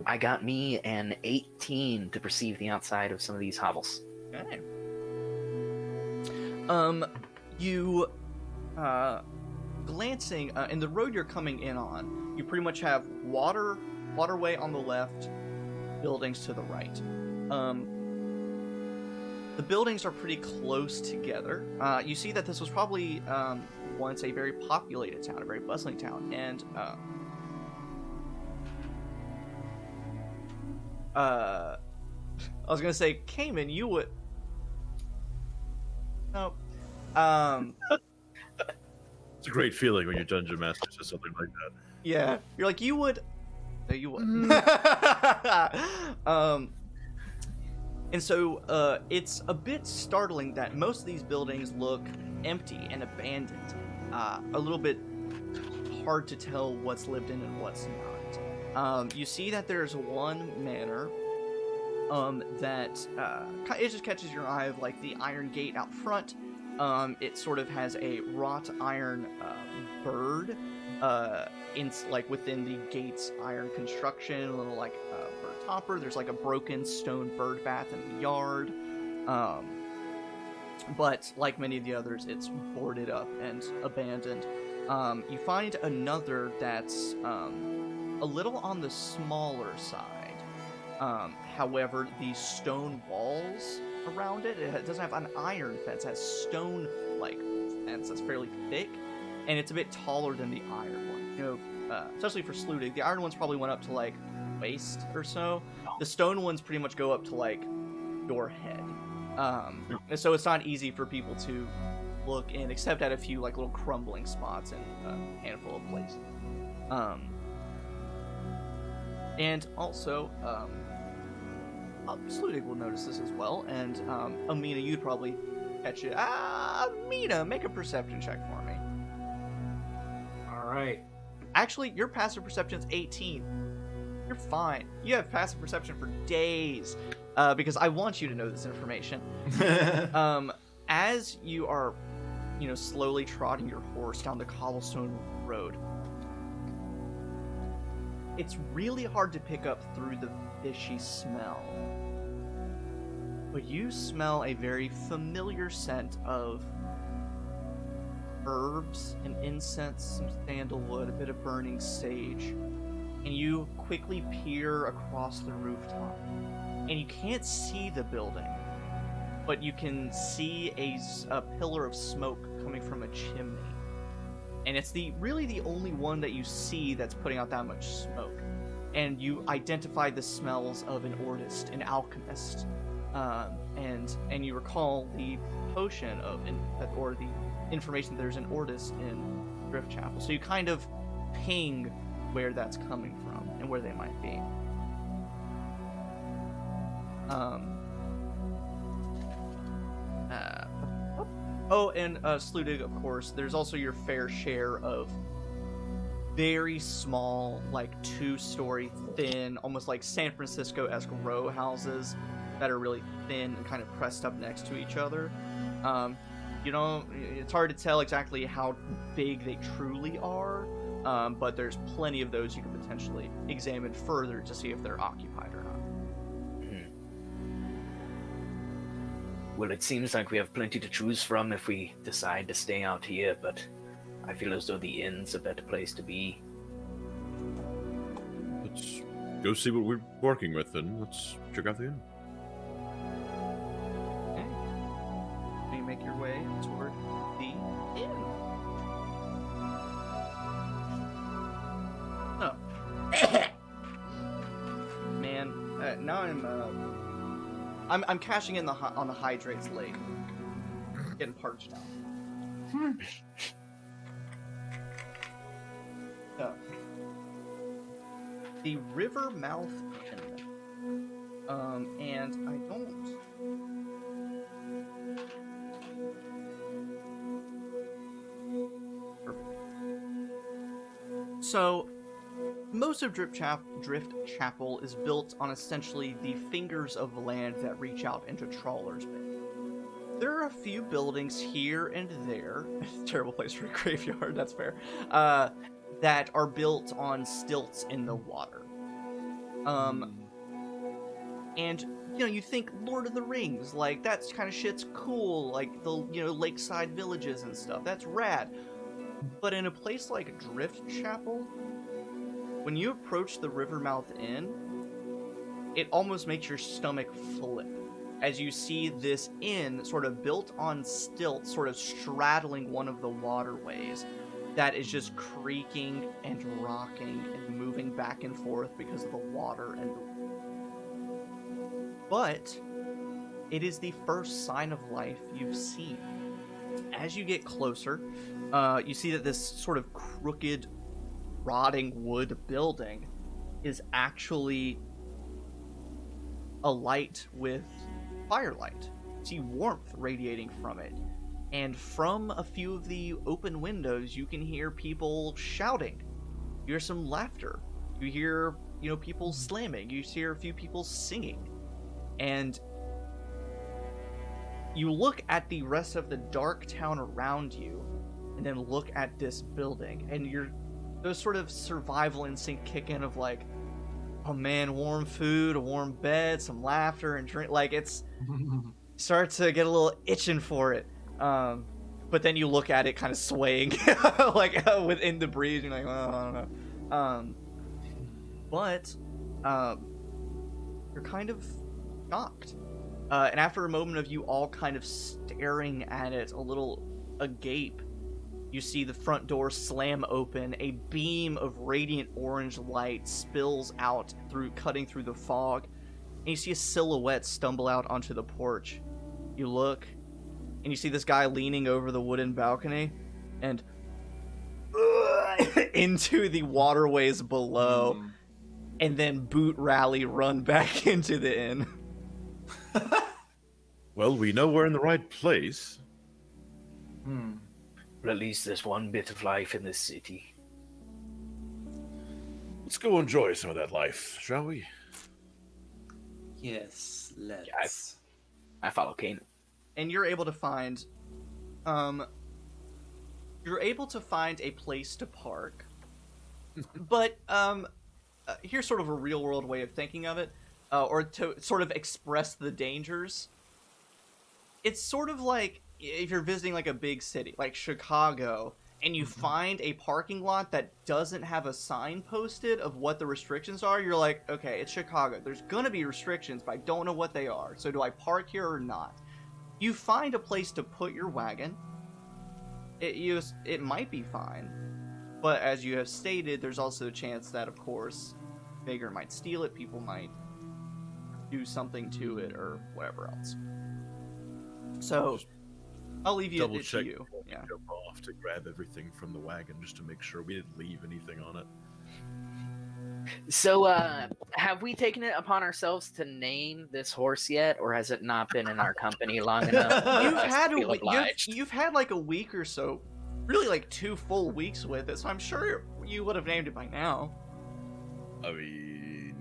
I got me an 18 to perceive the outside of some of these hovels. Okay. You, glancing, in the road you're coming in on, you pretty much have waterway on the left, buildings to the right. The buildings are pretty close together. You see that this was probably, once a very populated town, a very bustling town, and, I was gonna say, Kamin, you would... No. It's a great feeling when your dungeon master says something like that. Yeah, you're like, you would. No, you wouldn't. And so it's a bit startling that most of these buildings look empty and abandoned. A little bit hard to tell what's lived in and what's not. You see that there's one manor that it just catches your eye of, like, the iron gate out front. It sort of has a wrought iron bird within the gate's iron construction, a little like bird topper. There's like a broken stone bird bath in the yard. But like many of the others, it's boarded up and abandoned. You find another that's a little on the smaller side. However, the stone walls around it doesn't have an iron fence. It has stone fence that's fairly thick, and it's a bit taller than the iron one. You know, especially for Sludig, the iron ones probably went up to like waist or so. The stone ones pretty much go up to like your head. And so it's not easy for people to look in, except at a few like little crumbling spots in a handful of places. And also, Sludig will notice this as well, and Aminah, you'd probably catch it. Aminah, make a perception check for me. All right. Actually, your passive perception's 18. You're fine. You have passive perception for days, because I want you to know this information. As you are, slowly trotting your horse down the cobblestone road, it's really hard to pick up through the fishy smell. But you smell a very familiar scent of herbs and incense, some sandalwood, a bit of burning sage. And you quickly peer across the rooftop. And you can't see the building, but you can see a pillar of smoke coming from a chimney. And it's really the only one that you see that's putting out that much smoke. And you identify the smells of an artist, an alchemist. And you recall the potion or the information that there's an artist in Driftchapel. So you kind of ping where that's coming from and where they might be. Oh, and Sludig, of course. There's also your fair share of very small, like 2-story, thin, almost like San Francisco-esque row houses that are really thin and kind of pressed up next to each other. It's hard to tell exactly how big they truly are, but there's plenty of those you can potentially examine further to see if they're occupied or not. Well, it seems like we have plenty to choose from if we decide to stay out here, but I feel as though the inn's a better place to be. Let's go see what we're working with, and let's check out the inn. You make your way toward the inn. Oh. Man, now I'm cashing in on the hydrates late. Getting parched out. So, the river mouth inn. And I don't. So, most of Driftchapel is built on essentially the fingers of land that reach out into Trawler's Bay. There are a few buildings here and there, terrible place for a graveyard, that's fair, that are built on stilts in the water. And, you think Lord of the Rings, like, that kind of shit's cool, like the, lakeside villages and stuff, that's rad. But in a place like Driftchapel, when you approach the Rivermouth Inn, it almost makes your stomach flip as you see this inn sort of built on stilts, sort of straddling one of the waterways that is just creaking and rocking and moving back and forth because of the water and the wind. But it is the first sign of life you've seen. As you get closer, you see that this sort of crooked, rotting wood building is actually a light with firelight. You see warmth radiating from it. And from a few of the open windows, you can hear people shouting. You hear some laughter. You hear, people slamming. You hear a few people singing. And you look at the rest of the dark town around you, and then look at this building, and those sort of survival instinct kick in of like, oh man, warm food, a warm bed, some laughter and drink. Like, it's start to get a little itching for it. But then you look at it kind of swaying, like within the breeze. You're like, oh, I don't know. But you're kind of shocked. And after a moment of you all kind of staring at it, a little agape, you see the front door slam open. A beam of radiant orange light spills out cutting through the fog. And you see a silhouette stumble out onto the porch. You look, and you see this guy leaning over the wooden balcony, and into the waterways below, and then boot rally run back into the inn. Well, we know we're in the right place. But at least there's one bit of life in this city. Let's go enjoy some of that life, shall we? Yes, let's. Yeah, I follow Kamin. And you're able to find a place to park. But here's sort of a real world way of thinking of it, or to sort of express the dangers. It's sort of like if you're visiting like a big city, like Chicago, and you find a parking lot that doesn't have a sign posted of what the restrictions are, you're like, okay, it's Chicago. There's gonna be restrictions, but I don't know what they are. So do I park here or not? You find a place to put your wagon. It might be fine, but as you have stated, there's also a chance that, of course, Vagrant might steal it, people might do something to it, or whatever else. So I'll leave it to you. Yeah. Jump off to grab everything from the wagon just to make sure we didn't leave anything on it. So, have we taken it upon ourselves to name this horse yet, or has it not been in our company long enough? You've had like a week or so, really like 2 full weeks with it, so I'm sure you would have named it by now. I mean,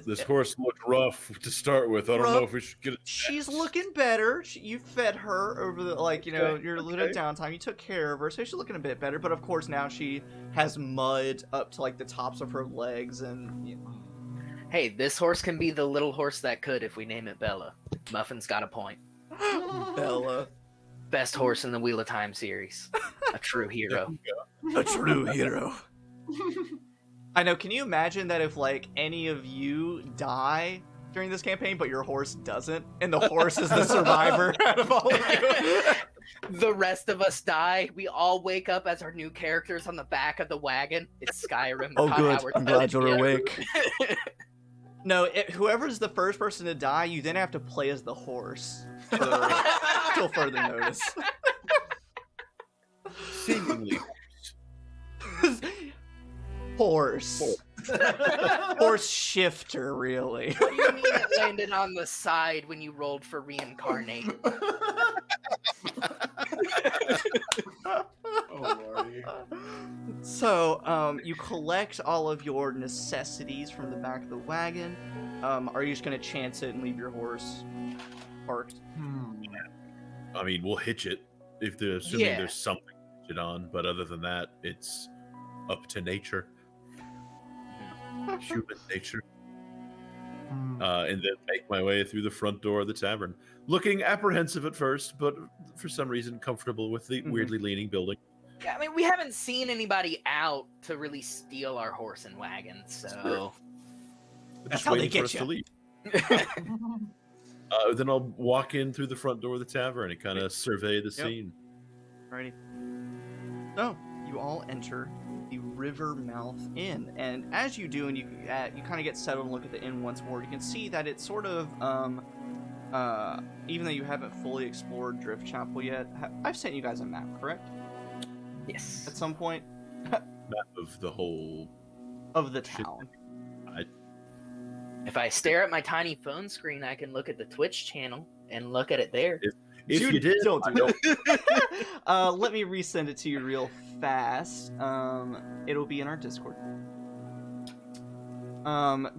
this horse looked rough to start with. I don't know if we should get it. She's looking better. You fed her over the your little downtime. You took care of her, so she's looking a bit better. But of course, now she has mud up to like the tops of her legs, and Hey, this horse can be the little horse that could if we name it Bella. Muffin's got a point. Bella, best horse in the Wheel of Time series. A true hero. a true hero. I know. Can you imagine that if like any of you die during this campaign, but your horse doesn't, and the horse is the survivor out of all of you? The rest of us die. We all wake up as our new characters on the back of the wagon. It's Skyrim. Oh, good. I'm glad you're awake. No, whoever's the first person to die, you then have to play as the horse till further notice. Seemingly. Horse. Horse shifter, really. What do you mean it landed on the side when you rolled for reincarnate? Oh, Lordy. So, you collect all of your necessities from the back of the wagon. Are you just going to chance it and leave your horse parked? I mean, we'll hitch it assuming there's something to hitch it on, but other than that, it's up to nature. Human nature. And then make my way through the front door of the tavern, looking apprehensive at first, but for some reason comfortable with the weirdly leaning building. Yeah, I mean, we haven't seen anybody out to really steal our horse and wagon, so... That's how they get you. Then I'll walk in through the front door of the tavern and kind of survey the scene. Alrighty. So, you all enter the Rivermouth Inn, and as you do, and you kind of get settled and look at the inn once more, you can see that it's sort of, even though you haven't fully explored Driftchapel yet, I've sent you guys a map, correct? Yes. At some point? Map of the whole... Of the town. If I stare at my tiny phone screen, I can look at the Twitch channel and look at it there. If you did, don't do it. Let me resend it to you real fast. It'll be in our Discord.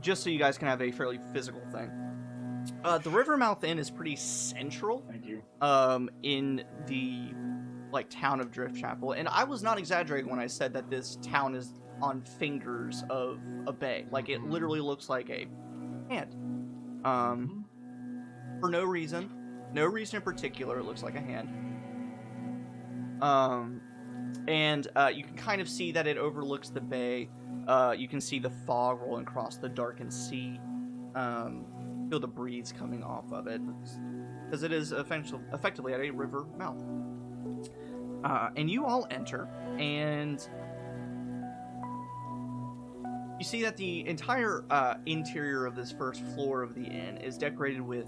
Just so you guys can have a fairly physical thing. The Rivermouth Inn is pretty central. Thank you. In the town of Driftchapel, and I was not exaggerating when I said that this town is on fingers of a bay. Like, it literally looks like a hand. For no reason in particular, it looks like a hand. And you can kind of see that it overlooks the bay. You can see the fog rolling across the darkened sea. Feel the breeze coming off of it, because it is effectively at a river mouth. And you all enter, and you see that the entire interior of this first floor of the inn is decorated with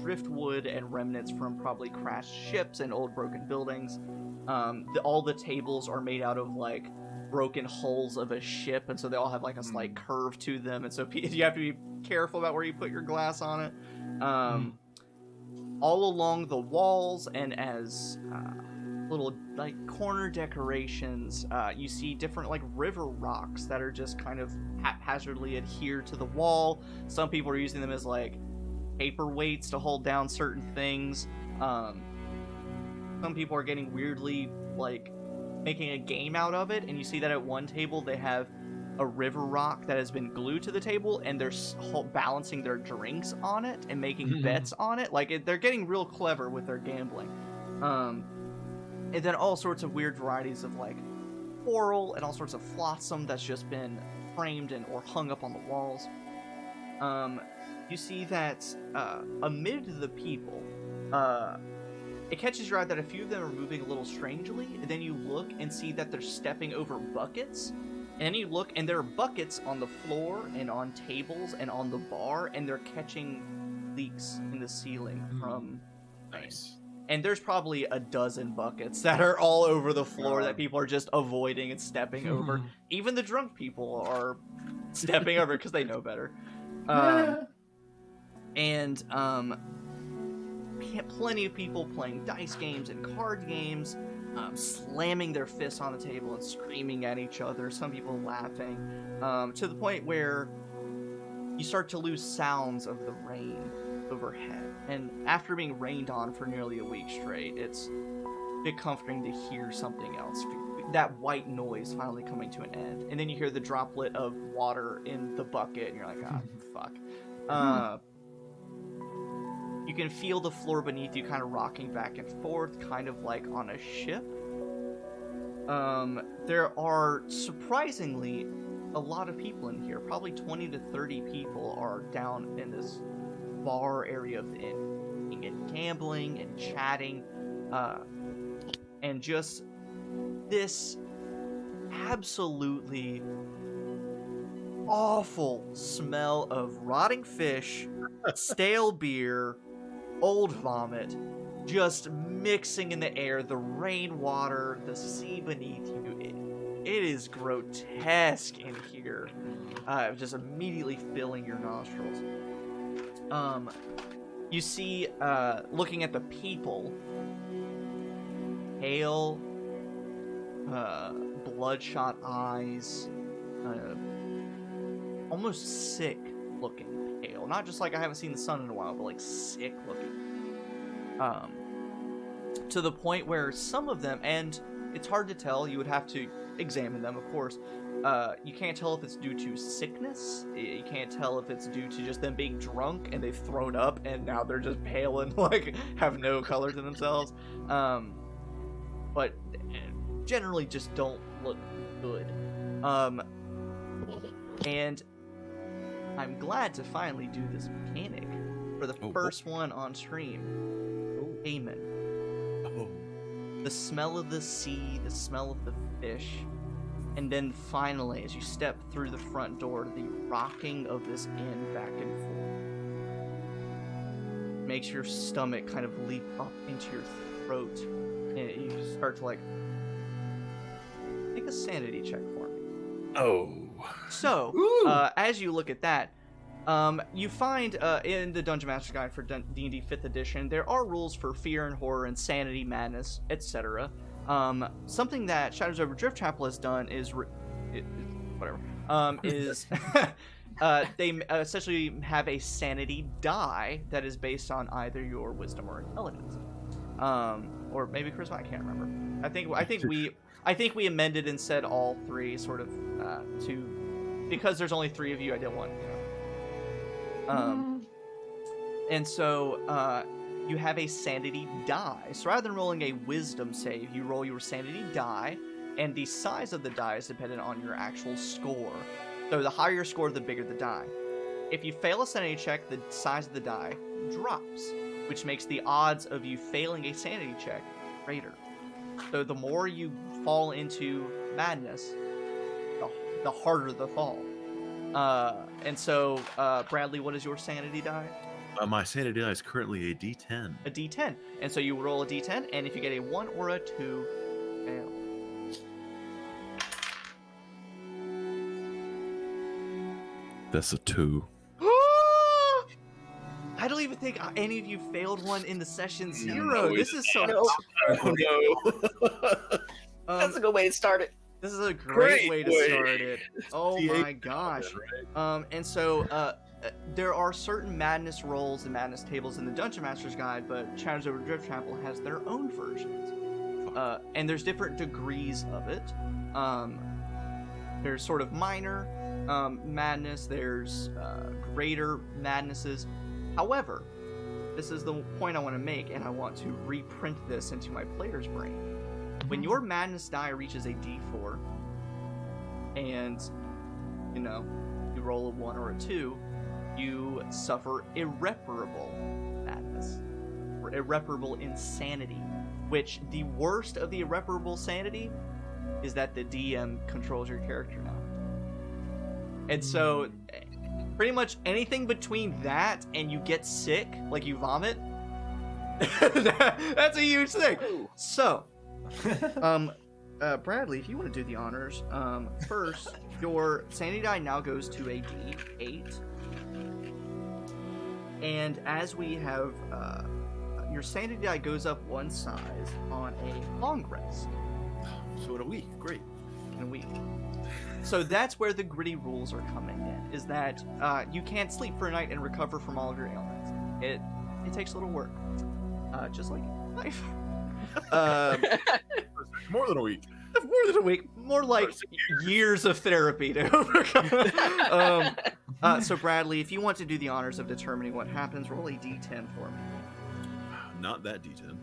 driftwood and remnants from probably crashed ships and old broken buildings. All the tables are made out of broken hulls of a ship, and so they all have a slight curve to them, and so you have to be careful about where you put your glass on it. All along the walls and as little corner decorations, you see different river rocks that are just kind of haphazardly adhered to the wall. Some people are using them as paperweights to hold down certain things. Some people are getting weirdly making a game out of it, and you see that at one table they have a river rock that has been glued to the table, and they're balancing their drinks on it and making bets on it. They're getting real clever with their gambling. And then all sorts of weird varieties of coral and all sorts of flotsam that's just been framed or hung up on the walls. You see that amid the people, it catches your eye that a few of them are moving a little strangely, and then you look and see that they're stepping over buckets. And then you look, and there are buckets on the floor and on tables and on the bar, and they're catching leaks in the ceiling from... Nice. And there's probably a dozen buckets that are all over the floor that people are just avoiding and stepping over. Even the drunk people are stepping over because they know better. And plenty of people playing dice games and card games, slamming their fists on the table and screaming at each other. Some people laughing, to the point where you start to lose sounds of the rain overhead. And after being rained on for nearly a week straight, it's a bit comforting to hear something else. That white noise finally coming to an end. And then you hear the droplet of water in the bucket, and you're like, ah, fuck. You can feel the floor beneath you kind of rocking back and forth, kind of like on a ship. There are surprisingly a lot of people in here. Probably 20 to 30 people are down in this bar area of the inn, and gambling and chatting, and just this absolutely awful smell of rotting fish, stale beer, old vomit, just mixing in the air, the rainwater, the sea beneath you. It is grotesque in here, just immediately filling your nostrils. You see, looking at the people, pale, bloodshot eyes, almost sick looking pale. Not just like I haven't seen the sun in a while, but like sick looking. To the point where some of them, and it's hard to tell, you would have to examine them, of course. You can't tell if it's due to sickness. You can't tell if it's due to just them being drunk and they've thrown up and now they're just pale and like have no color to themselves. But generally just don't look good. And I'm glad to finally do this mechanic for the first one on stream. Kamin. The smell of the sea, the smell of the fish, and then finally, as you step through the front door, the rocking of this inn back and forth makes your stomach kind of leap up into your throat, and you start to like, make a sanity check for me. Oh. So, as you look at that, you find in the Dungeon Master's Guide for D&D 5th edition, there are rules for fear and horror, insanity, madness, etc. Something that Shadows Over Driftchapel has done is they essentially have a sanity die that is based on either your wisdom or intelligence, or maybe charisma. I can't remember. I think we amended and said all three, sort of, because there's only 3 of you. I didn't want, and so you have a sanity die. So rather than rolling a wisdom save, you roll your sanity die, and the size of the die is dependent on your actual score. So the higher your score, the bigger the die. If you fail a sanity check, the size of the die drops, which makes the odds of you failing a sanity check greater. So the more you fall into madness, the harder the fall. And so, Bradley, what is your sanity die? My sanity die is currently a D10. A D10. And so you roll a D10, and if you get a 1 or a 2, fail. That's a 2. I don't even think any of you failed one in the session 0. This is so... Oh, no. That's a good way to start it. This is a great way to start it. Oh my gosh. And so there are certain madness rolls and madness tables in the Dungeon Master's Guide, but Shadows Over Driftchapel has their own versions. And there's different degrees of it. There's sort of minor madness, there's greater madnesses. However, this is the point I want to make, and I want to reprint this into my player's brain. When your madness die reaches a D4, and, you roll a 1 or a 2, you suffer irreparable madness, or irreparable insanity, which the worst of the irreparable sanity is that the DM controls your character now. And so, pretty much anything between that and you get sick, like you vomit, that's a huge thing. So... Bradley, if you want to do the honors, first, Your sanity die now goes to a D8. And as we have, your sanity die goes up one size on a long rest. So in a week, great. In a week. So that's where the gritty rules are coming in, is that you can't sleep for a night and recover from all of your ailments. It takes a little work. Just like life. More than a week. More than a week. More like years of therapy to overcome. So Bradley, if you want to do the honors of determining what happens, roll a d10 for me. Not that D10.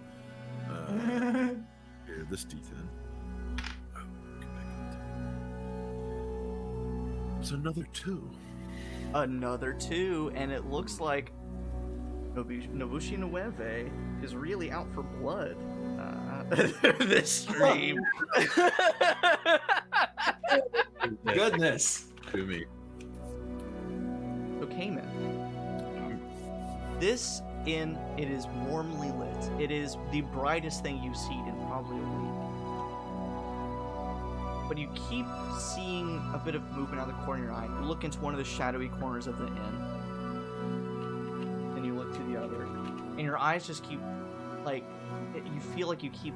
Here, this D10. It's another 2. Another 2, and it looks like Nobushi Nueve is really out for blood this stream. Goodness. To me. So Kamin, this inn, it is warmly lit. It is the brightest thing you've seen in probably a week. But you keep seeing a bit of movement out of the corner of your eye. You look into one of the shadowy corners of the inn. Then you look to the other. And your eyes just keep, like, you feel like you keep...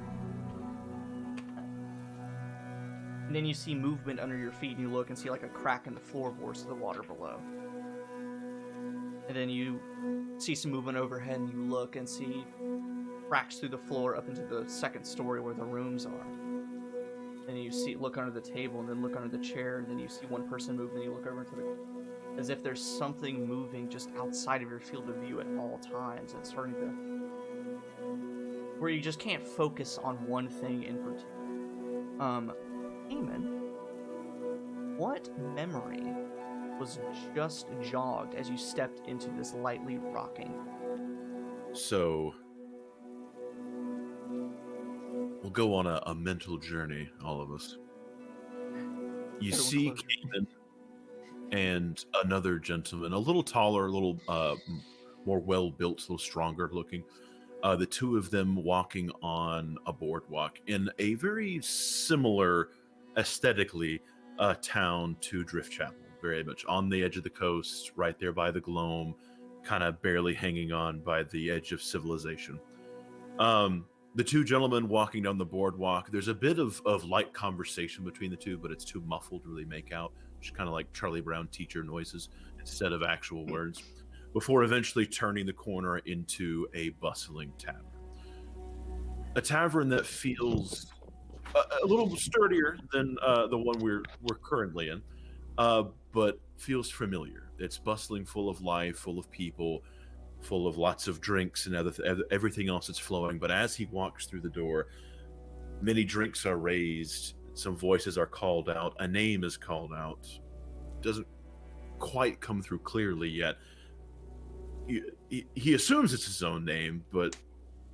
And then you see movement under your feet, and you look and see, like, a crack in the floorboards of the water below. And then you see some movement overhead, and you look and see cracks through the floor up into the second story where the rooms are. And you look under the table, and then look under the chair, and then you see one person move, and you look over into the... As if there's something moving just outside of your field of view at all times. It's starting to... Where you just can't focus on one thing in particular. Kamin, what memory was just jogged as you stepped into this lightly rocking? So... We'll go on a mental journey, all of us. You see Kamin and another gentleman, a little taller, a little more well-built, a little stronger looking. The two of them walking on a boardwalk in a very similar, aesthetically, town to Driftchapel. Very much on the edge of the coast, right there by the Gloam, kind of barely hanging on by the edge of civilization. The two gentlemen walking down the boardwalk, there's a bit of light conversation between the two, but it's too muffled to really make out. Just kind of like Charlie Brown teacher noises instead of actual words, before eventually turning the corner into a bustling tavern. A tavern that feels a little sturdier than the one we're currently in, but feels familiar. It's bustling, full of life, full of people, full of lots of drinks and everything else that's flowing. But as he walks through the door, many drinks are raised, some voices are called out, a name is called out. Doesn't quite come through clearly yet. He assumes it's his own name, but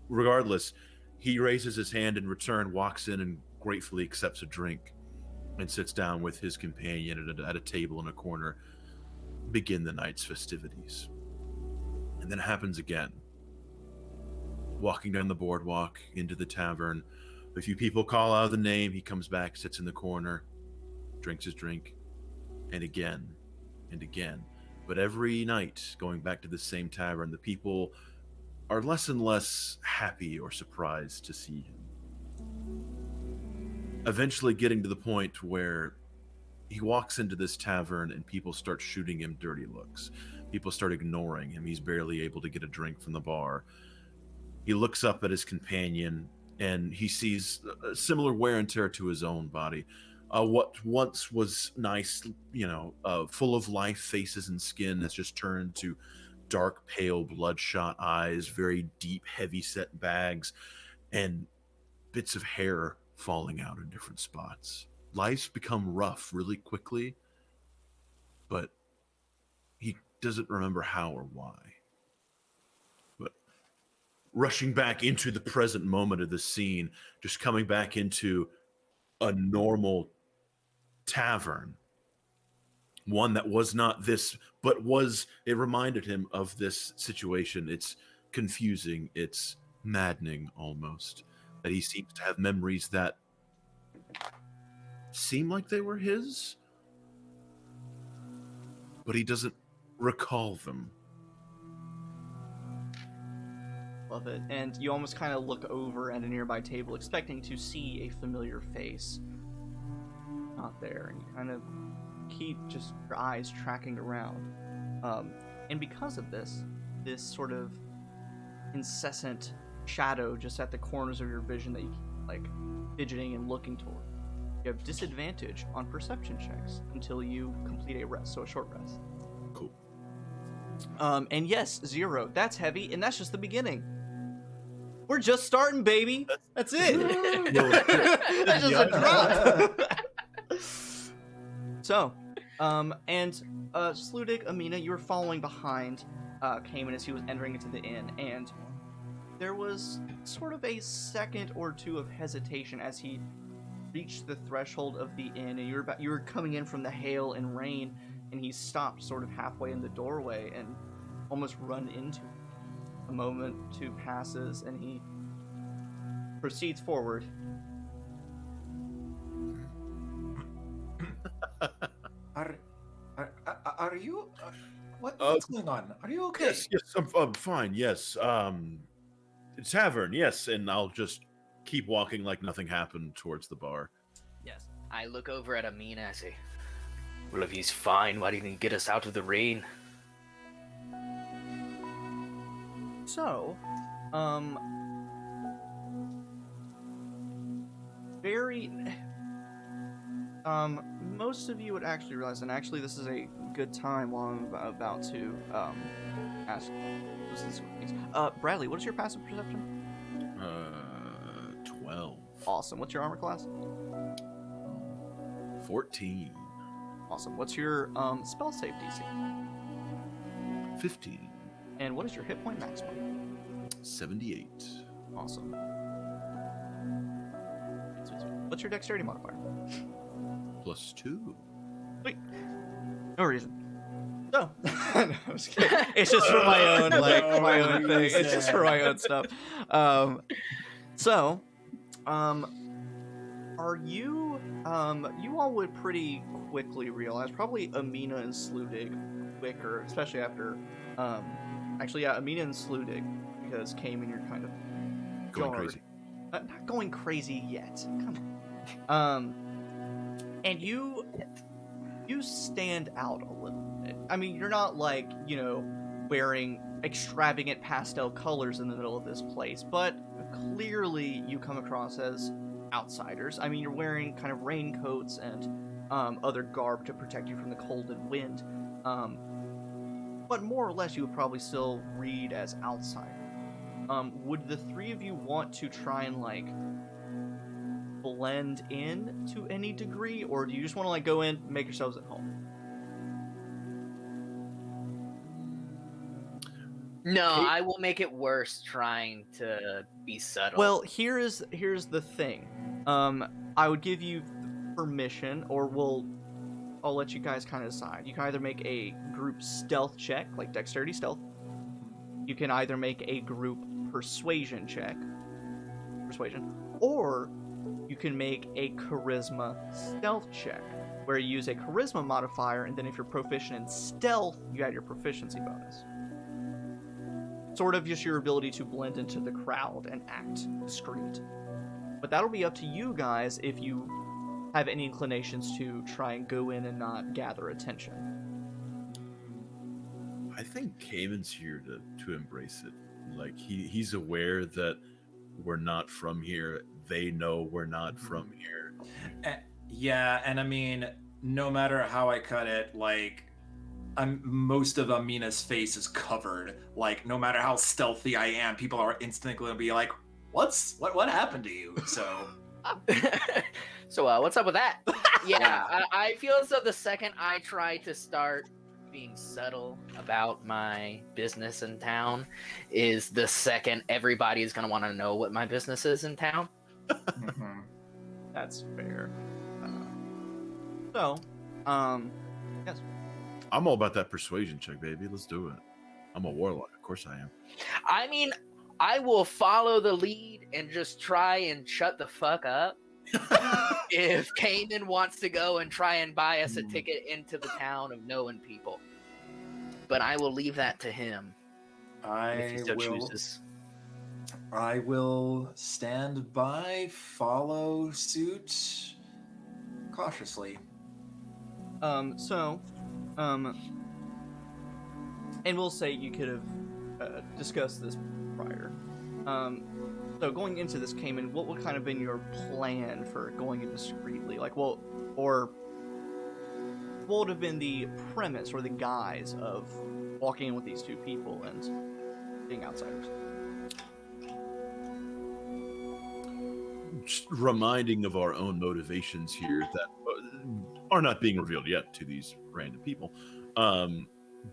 regardless, he raises his hand in return, walks in and gratefully accepts a drink and sits down with his companion at a table in a corner, begin the night's festivities. And then it happens again. Walking down the boardwalk into the tavern, a few people call out the name, he comes back, sits in the corner, drinks his drink, and again, and again. But every night, going back to the same tavern, the people are less and less happy or surprised to see him. Eventually getting to the point where he walks into this tavern and people start shooting him dirty looks. People start ignoring him. He's barely able to get a drink from the bar. He looks up at his companion and he sees a similar wear and tear to his own body. What once was nice, full of life, faces and skin has just turned to dark, pale, bloodshot eyes, very deep, heavy-set bags, and bits of hair falling out in different spots. Life's become rough really quickly, but he doesn't remember how or why. But rushing back into the present moment of the scene, just coming back into a normal tavern, one that was not this, but it reminded him of this situation. It's confusing, it's maddening almost, that he seems to have memories that seem like they were his, but he doesn't recall them. Love it. And you almost kind of look over at a nearby table, expecting to see a familiar face. Not there, and you kind of keep just your eyes tracking around. And because of this sort of incessant shadow just at the corners of your vision that you keep, like, fidgeting and looking toward, you have disadvantage on perception checks until you complete a rest, so a short rest. Cool. And yes, 0. That's heavy, and that's just the beginning. We're just starting, baby. That's it. That's just a drop. So, and Sludig, Aminah, you were following behind Kamin as he was entering into the inn, and there was sort of a second or two of hesitation as he reached the threshold of the inn, and you were coming in from the hail and rain, and he stopped sort of halfway in the doorway and almost run into it. A moment, 2 passes, and he proceeds forward. Are you? What's going on? Are you okay? Yes, I'm fine. Yes, tavern. Yes, and I'll just keep walking like nothing happened towards the bar. Yes. I look over at Aminah. I say, "Well, if he's fine, why didn't he get us out of the rain?" So, most of you would actually realize, and actually this is a good time while I'm about to, ask these things. Bradley, what is your passive perception? 12. Awesome. What's your armor class? 14. Awesome. What's your, spell save DC? 15. And what is your hit point maximum? 78. Awesome. What's your dexterity modifier? +2. Wait. No reason. No. No, I'm just kidding. It's just for my own, my own thing. It's just for my own stuff. Are you, you all would pretty quickly realize, probably Aminah and Sludig quicker, especially after, Aminah and Sludig, because Kamin, you're kind of Going jarred. crazy. Not going crazy yet. Come on. And you stand out a little bit. I mean, you're not like, wearing extravagant pastel colors in the middle of this place, but clearly you come across as outsiders. I mean, you're wearing kind of raincoats and other garb to protect you from the cold and wind. But more or less, you would probably still read as outsider. Would the 3 of you want to try and, blend in to any degree, or do you just want to, go in, make yourselves at home? No, I will make it worse trying to be subtle. Well, here's the thing. I would give you permission, or I'll let you guys kind of decide. You can either make a group stealth check, like dexterity stealth. You can either make a group persuasion check, or you can make a charisma stealth check, where you use a charisma modifier, and then if you're proficient in stealth, you add your proficiency bonus. Sort of just your ability to blend into the crowd and act discreet. But that'll be up to you guys if you have any inclinations to try and go in and not gather attention. I think Kamin's here to embrace it. He's aware that we're not from here. They know we're not from here. Yeah, and I mean, no matter how I cut it, most of Aminah's face is covered. No matter how stealthy I am, people are instantly going to be like, what happened to you? So... So, what's up with that? Yeah, I feel as though the second I try to start being subtle about my business in town is the second everybody is going to want to know what my business is in town. That's fair. Yes. I'm all about that persuasion check, baby. Let's do it. I'm a warlock. Of course I am. I mean, I will follow the lead and just try and shut the fuck up. if Kamin wants to go and try and buy us a ticket into the town of knowing people. But I will leave that to him if he so chooses. I will stand by, follow suit cautiously. And we'll say you could have discussed this prior. So going into this, Kamin, what would kind of been your plan for going in discreetly? Like, what would have been the premise or the guise of walking in with these two people and being outsiders? Just reminding of our own motivations here that are not being revealed yet to these random people.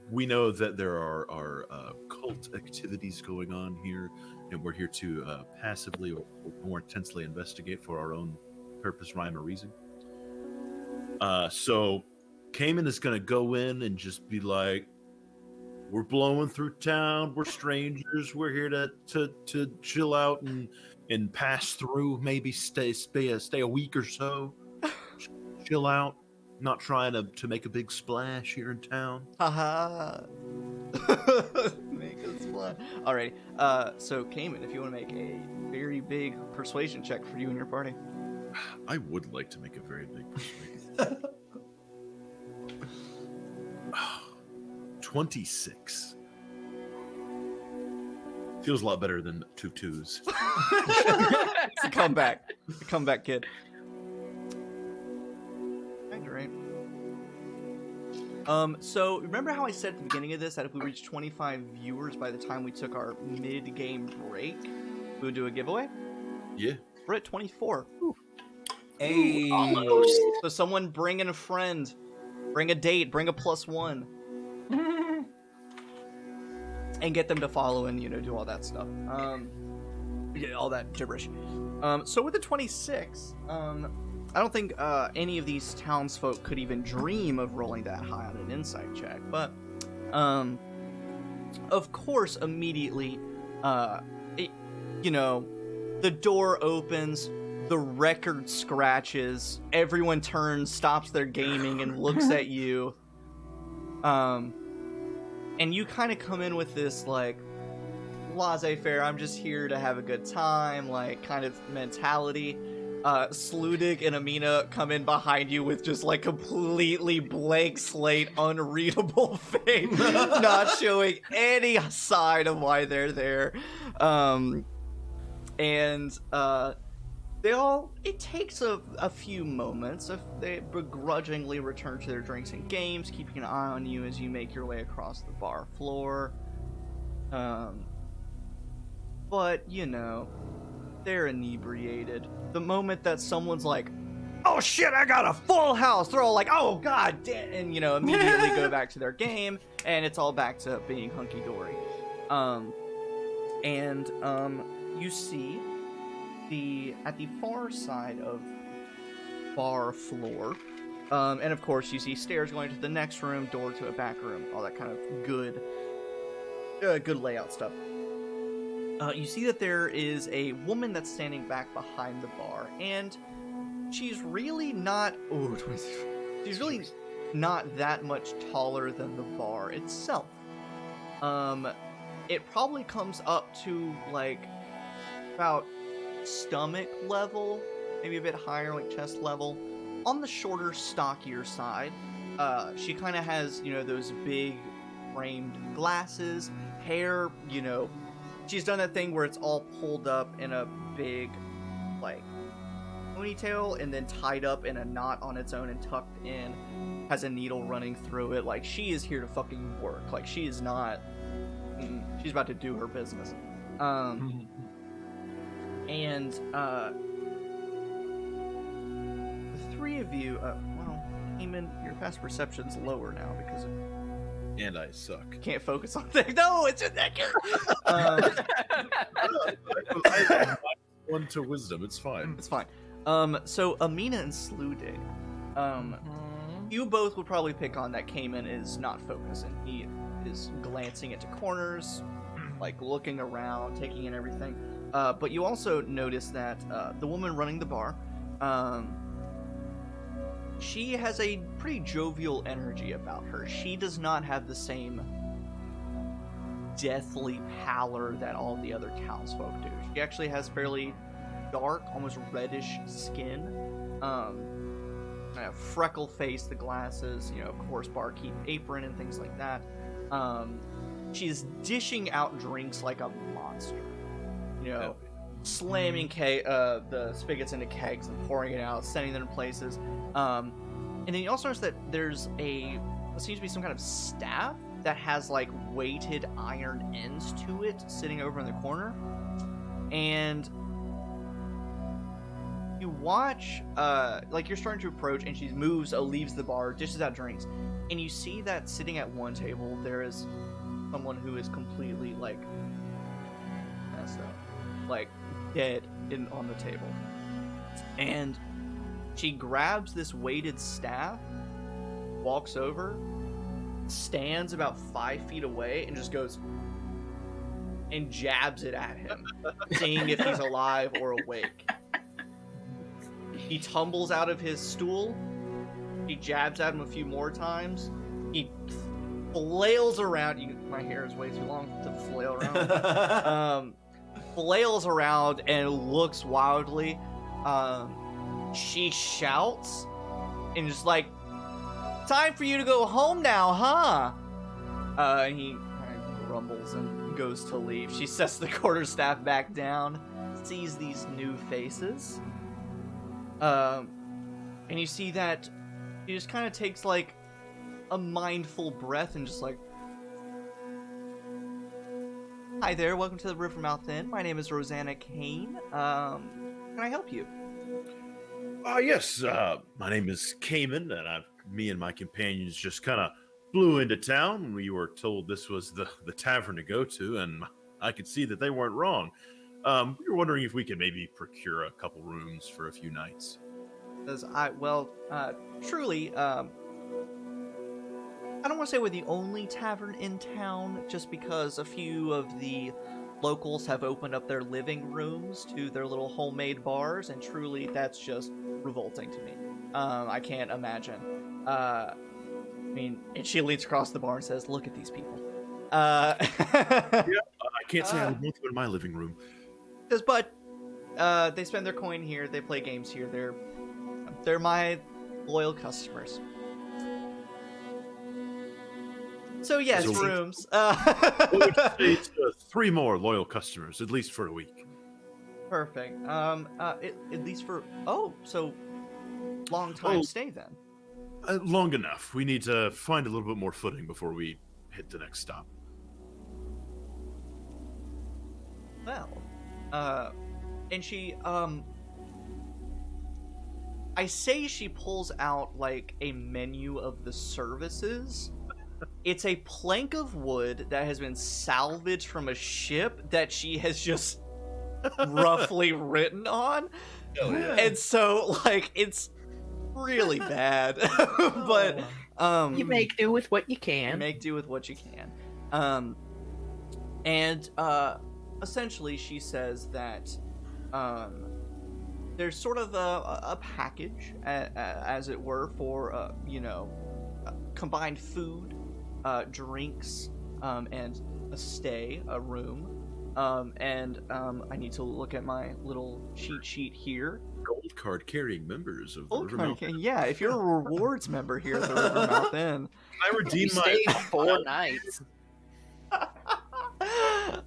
We know that there are cult activities going on here, and we're here to passively or more intensely investigate for our own purpose, rhyme, or reason. So Kamin is going to go in and just be like, we're blowing through town, we're strangers, we're here to chill out and pass through, maybe stay a week or so, chill out. Not trying to make a big splash here in town. Haha. Make a splash. Alrighty. So Kamin, if you want to make a very big persuasion check for you and your party. I would like to make a very big persuasion. 26. Feels a lot better than 2 2s. It's a comeback. A comeback kid. Right. So remember how I said at the beginning of this that if we reached 25 viewers by the time we took our mid-game break, we would do a giveaway? Yeah. We're at 24. Hey. Almost. So someone bring in a friend, bring a date, bring a +1, and get them to follow and do all that stuff. Yeah, all that gibberish. So with the 26, I don't think any of these townsfolk could even dream of rolling that high on an insight check, but of course, immediately, the door opens, the record scratches, everyone turns, stops their gaming, and looks at you, and you kind of come in with this, like, laissez-faire, I'm just here to have a good time, like, kind of mentality. Sludig and Aminah come in behind you with just like completely blank slate, unreadable face, not showing any side of why they're there. It takes a few moments if they begrudgingly return to their drinks and games, keeping an eye on you as you make your way across the bar floor. But they're inebriated. The moment that someone's like, oh shit, I got a full house, they're all like, oh god damn, and immediately go back to their game, and it's all back to being hunky-dory. You see at the far side of bar floor, and of course you see stairs going to the next room, door to a back room, all that kind of good layout stuff. You see that there is a woman that's standing back behind the bar, and she's really not... Oh, 26. She's really not that much taller than the bar itself. It probably comes up to, like, about stomach level, maybe a bit higher, like chest level. On the shorter, stockier side, she kind of has, those big framed glasses, hair, she's done that thing where it's all pulled up in a big, like, ponytail and then tied up in a knot on its own and tucked in. Has a needle running through it. Like, she is here to fucking work. Like, she is not... she's about to do her business. The three of you... Kamin, your past perception's lower now because of... And I suck. Can't focus on things. No, it's in that character. One to wisdom. It's fine. It's fine. So Aminah and Sludig, you both would probably pick on that Kamin is not focused, and he is glancing into corners, like looking around, taking in everything. But you also notice that the woman running the bar She has a pretty jovial energy about her. She does not have the same deathly pallor that all the other townsfolk do. She actually has fairly dark, almost reddish skin. A freckle face, the glasses, of course, barkeep apron and things like that. She is dishing out drinks like a monster. Slamming the spigots into kegs and pouring it out, sending them to places. And then you also notice that there's what seems to be some kind of staff that has like weighted iron ends to it sitting over in the corner. And you watch, you're starting to approach, and she leaves the bar, dishes out drinks, and you see that sitting at one table there is someone who is completely messed up, dead on the table. And she grabs this weighted staff, walks over, stands about 5 feet away, and just goes and jabs it at him, seeing if he's alive or awake. He tumbles out of his stool. He jabs at him a few more times. He flails around. My hair is way too long to flail around. Flails around and looks wildly. She shouts and just time for you to go home now, huh? And he kind of grumbles and goes to leave. She sets the quarterstaff back down, sees these new faces. And you see that he just kind of takes a mindful breath and just hi there, welcome to the Rivermouth Inn. My name is Rosanna Kane. Can I help you? Yes, my name is Kamin, and me and my companions just kind of flew into town. We were told this was the tavern to go to, and I could see that they weren't wrong. We were wondering if we could maybe procure a couple rooms for a few nights. Truly, I don't want to say we're the only tavern in town, just because a few of the locals have opened up their living rooms to their little homemade bars, and truly, that's just revolting to me. I can't imagine. And she leans across the bar and says, "Look at these people." I can't say I would want to go to my living room. But they spend their coin here. They play games here. They're my loyal customers. So yes, rooms. What would you say to 3 more loyal customers, at least for a week? Perfect. At least for so long time stay then. Long enough. We need to find a little bit more footing before we hit the next stop. Well, and she I say she pulls out a menu of the services. It's a plank of wood that has been salvaged from a ship that she has just roughly written on. Oh, yeah. And so it's really bad. But you make do with what you can. And essentially she says that there's sort of a package, as it were, for combined food, drinks, and a room. And I need to look at my little cheat sheet here. Gold card carrying members of the Rivermouth Inn. Yeah, if you're a rewards member here at the Rivermouth Inn. I redeem stayed 4 nights.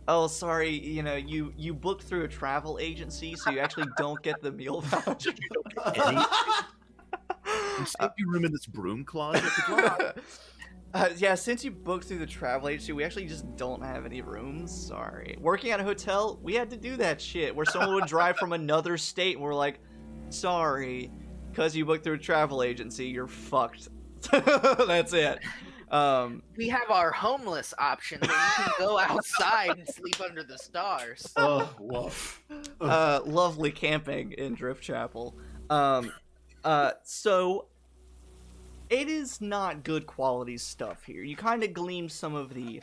Oh, sorry. You booked through a travel agency, so you actually don't get the meal voucher. You don't get any. You saved your room in this broom closet. Yeah, since you booked through the travel agency, we actually just don't have any rooms. Sorry. Working at a hotel, we had to do that shit where someone would drive from another state and we're like, sorry, because you booked through a travel agency, you're fucked. That's it. We have our homeless option where you can go outside and sleep under the stars. Oh, woof. Lovely camping in Driftchapel. So it is not good quality stuff here. You kind of glean some of the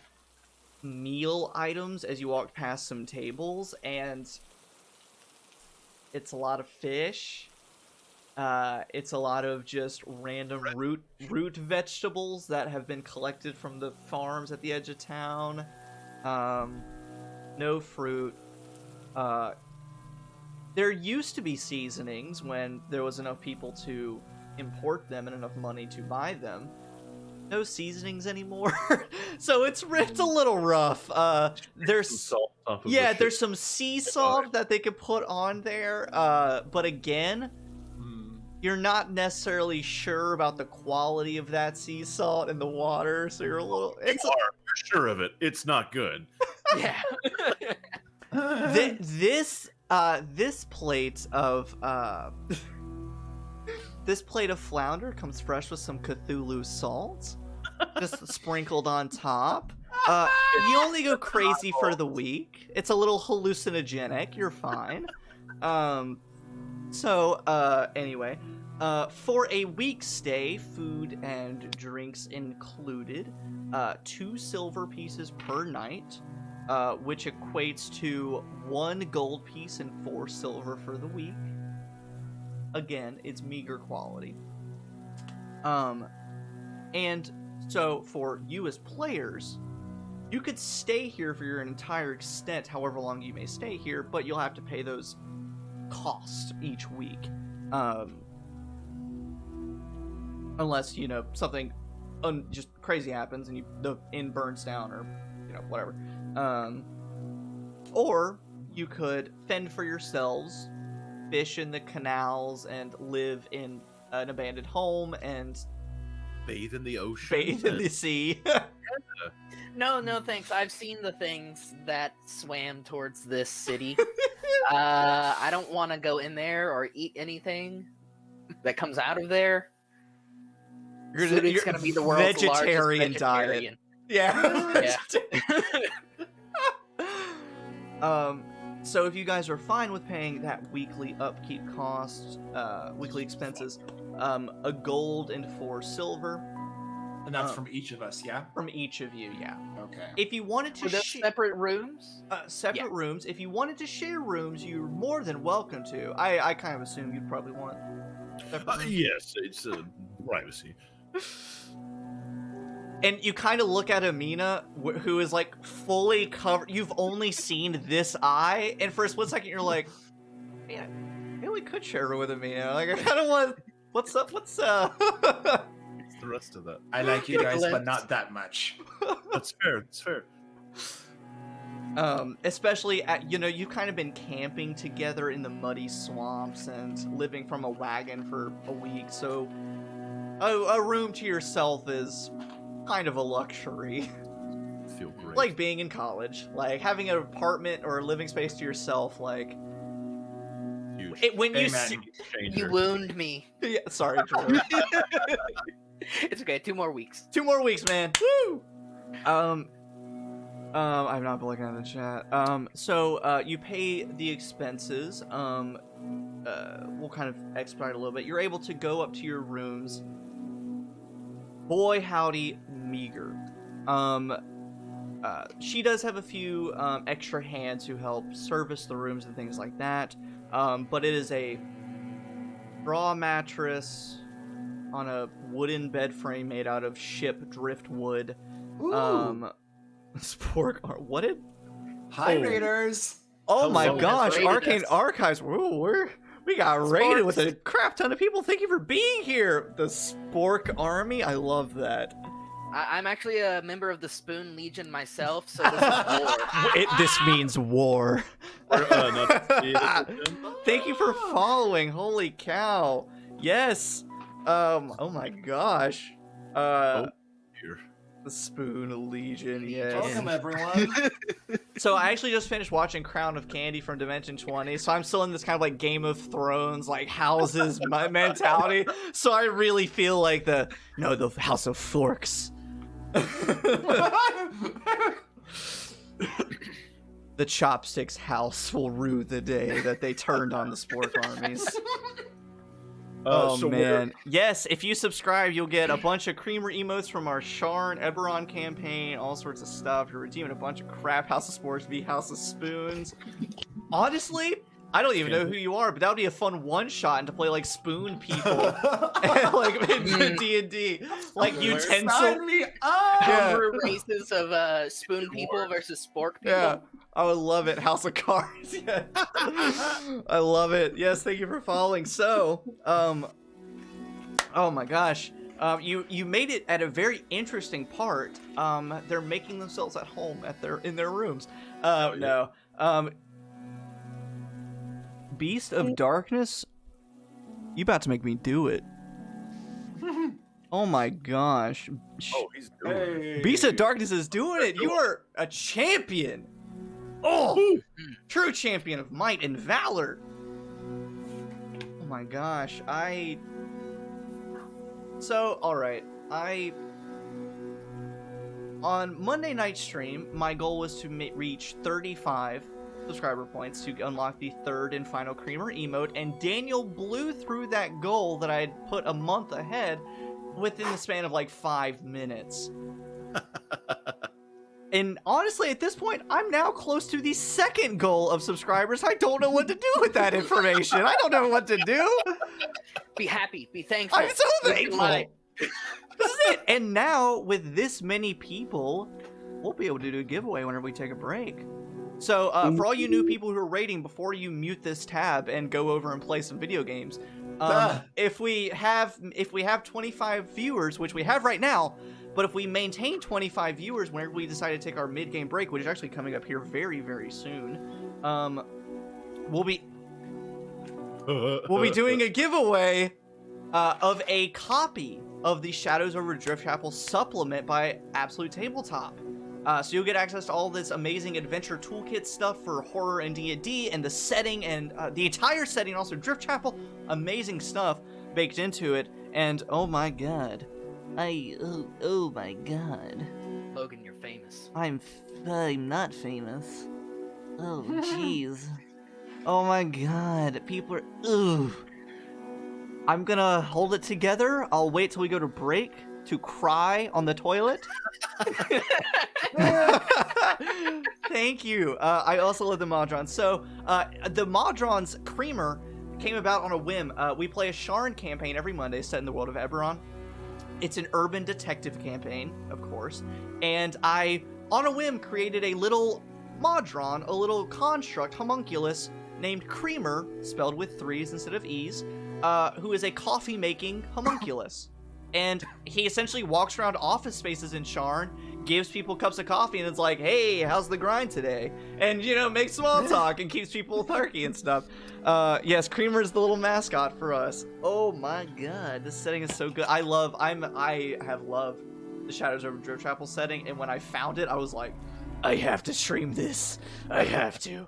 meal items as you walk past some tables, and it's a lot of fish, It's a lot of just random root vegetables that have been collected from the farms at the edge of town. No fruit. There used to be seasonings when there was enough people to import them and enough money to buy them. No seasonings anymore. So it's a little rough. There's Some salt on top of yeah, the there's shit. some sea salt that they could put on there. But again, you're not necessarily sure about the quality of that sea salt in the water, so you're a little. You're sure of it. It's not good. Yeah. This plate of this plate of flounder comes fresh with some Cthulhu salt, just sprinkled on top. You only go crazy for the week. It's a little hallucinogenic. You're fine. Anyway, for a week stay, food and drinks included, 2 silver pieces per night, which equates to 1 gold piece and 4 silver for the week. Again, it's meager quality. And so for you as players, you could stay here for your entire extent, however long you may stay here, but you'll have to pay those costs each week. Unless, something just crazy happens and the inn burns down or, whatever. Or you could fend for yourselves, fish in the canals, and live in an abandoned home and Bathe in the ocean. bathe in the sea. No, thanks. I've seen the things that swam towards this city. I don't want to go in there or eat anything that comes out of there. It's going to be the world's vegetarian largest diet. vegetarian. Yeah. So if you guys are fine with paying that weekly upkeep cost, weekly expenses, a gold and 4 silver. And that's from each of us, yeah? From each of you, yeah. Okay. If you wanted to Were those separate rooms? separate rooms. If you wanted to share rooms, you're more than welcome to. I kind of assume you'd probably want separate rooms. Yes, it's privacy. And you kind of look at Aminah, who is like fully covered. You've only seen this eye, and for a split second, you're like, "Man, maybe we could share a room with Aminah." Like, I kind of want. What's up? What's What's the rest of that? I like you guys, but not that much. That's fair. That's fair. Especially at you've kind of been camping together in the muddy swamps and living from a wagon for a week, so a room to yourself is kind of a luxury. Feel great. Like being in college, like having an apartment or a living space to yourself, like huge. when you Amen. see, You wound me. yeah, sorry, Drew. It's okay. 2 more weeks. 2 more weeks, man. Woo! I've not been looking at the chat. So you pay the expenses. We'll kind of expedite a little bit. You're able to go up to your rooms. Boy, howdy, meager. She does have a few extra hands who help service the rooms and things like that. But it is a straw mattress on a wooden bed frame made out of ship driftwood. Ooh. Spork. What did? Hi, Oh. Raiders. Oh my Someone gosh! has raided Arcane us. Archives. We got raided with a crap ton of people. Thank you for being here. The Spork Army. I love that. I'm actually a member of the Spoon Legion myself, so this is war. This means war. Not- Thank you for following. Holy cow! Yes. Oh my gosh. Here. The Spoon Legion. Yes. Welcome, everyone. So I actually just finished watching Crown of Candy from Dimension 20, so I'm still in this kind of like Game of Thrones, like houses mentality. So I really feel like the House of Forks. The Chopsticks house will rue the day that they turned on the Spork armies. Oh so man. Yes, if you subscribe, you'll get a bunch of creamer emotes from our Sharn Eberron campaign, all sorts of stuff. You're redeeming a bunch of crap, House of Sporks v House of Spoons. Honestly, I don't even know who you are, but that would be a fun one-shot and to play like spoon people and like in D&D, like utensil. Sign me up! Homebrew races of spoon people versus spork people. Yeah, I would love it. House of Cards. Yeah. I love it. Yes, thank you for following. So, oh my gosh. You made it at a very interesting part. They're making themselves at home in their rooms. No. Beast of Darkness, you about to make me do it. Oh my gosh. Oh, he's doing it. Hey. Beast of Darkness is doing it. You are a champion. Oh, true champion of might and valor. Oh my gosh. Alright. On Monday night stream, my goal was to reach 35 subscriber points to unlock the third and final Creamer emote, and Daniel blew through that goal that I had put a month ahead within the span of like 5 minutes. And honestly, at this point, I'm now close to the second goal of subscribers. I don't know what to do with that information. I don't know what to do. Be happy. Be thankful. I'm so thankful. Lie. This is it. And now, with this many people, we'll be able to do a giveaway whenever we take a break. So, for all you new people who are raiding, before you mute this tab and go over and play some video games, if we have 25 viewers, which we have right now, but if we maintain 25 viewers whenever we decide to take our mid-game break, which is actually coming up here very, very soon, we'll be doing a giveaway of a copy of the Shadows Over Driftchapel supplement by Absolute Tabletop. So you'll get access to all this amazing adventure toolkit stuff for horror and D&D, and the setting and the entire setting, also Driftchapel, amazing stuff baked into it. And oh my god, oh my god, Logan, you're famous. I'm not famous. Oh jeez. Oh my god, people are I'm gonna hold it together. I'll wait till we go to break to cry on the toilet. Thank you. I also love the Modrons. So, the Modrons Creamer came about on a whim. We play a Sharn campaign every Monday set in the world of Eberron. It's an urban detective campaign, of course. And I, on a whim, created a little Modron, a little construct, homunculus, named Creamer, spelled with 3s instead of E's, who is a coffee-making homunculus. And he essentially walks around office spaces in Sharn, gives people cups of coffee, and it's like, hey, how's the grind today? And, makes small talk and keeps people thirsty and stuff. Yes, Creamer's the little mascot for us. Oh my god, this setting is so good. I have loved the Shadows Over Driftchapel setting, and when I found it, I was like, I have to stream this. I have to.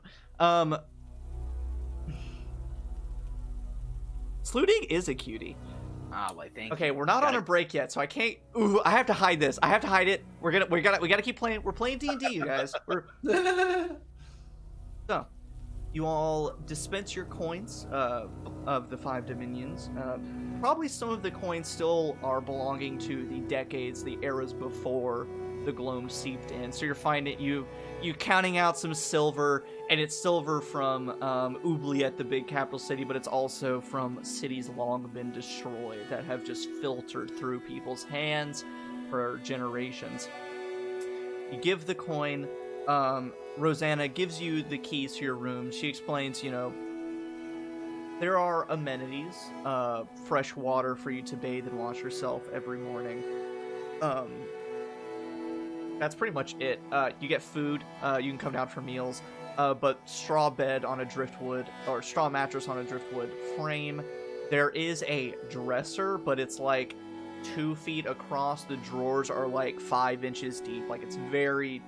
Sluting is a cutie. I think. Okay, we're not on a break yet, so I can't. Ooh, I have to hide this. I have to hide it. We gotta keep playing. We're playing D&D, you guys. So, you all dispense your coins of the 5 dominions. Probably some of the coins still are belonging to the decades, the eras before the Gloam seeped in. So you're finding you counting out some silver, and it's silver from Oubliette, the big capital city, but it's also from cities long been destroyed that have just filtered through people's hands for generations. You give the coin. Rosanna gives you the keys to your room. She explains, there are amenities, fresh water for you to bathe and wash yourself every morning. That's pretty much it. You get food. You can come down for meals. But straw bed on a driftwood, or straw mattress on a driftwood frame. There is a dresser, but it's like 2 feet across. The drawers are like 5 inches deep. Like, it's very,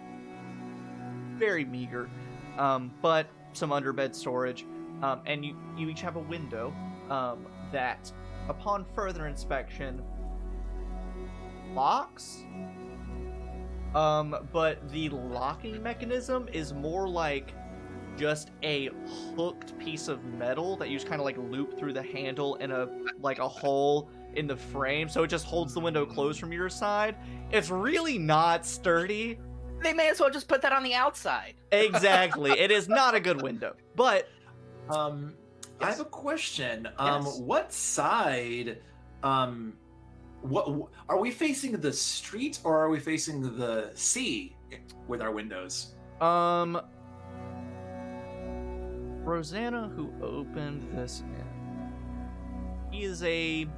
very meager. But some underbed storage. And you each have a window that, upon further inspection, locks. But the locking mechanism is more like just a hooked piece of metal that you just kind of like loop through the handle in a hole in the frame, so it just holds the window closed from your side. It's really not sturdy. They may as well just put that on the outside. Exactly. It is not a good window. But I have a question. Yes. What side? What are we facing, the street or are we facing the sea with our windows? Rosanna, who opened this inn,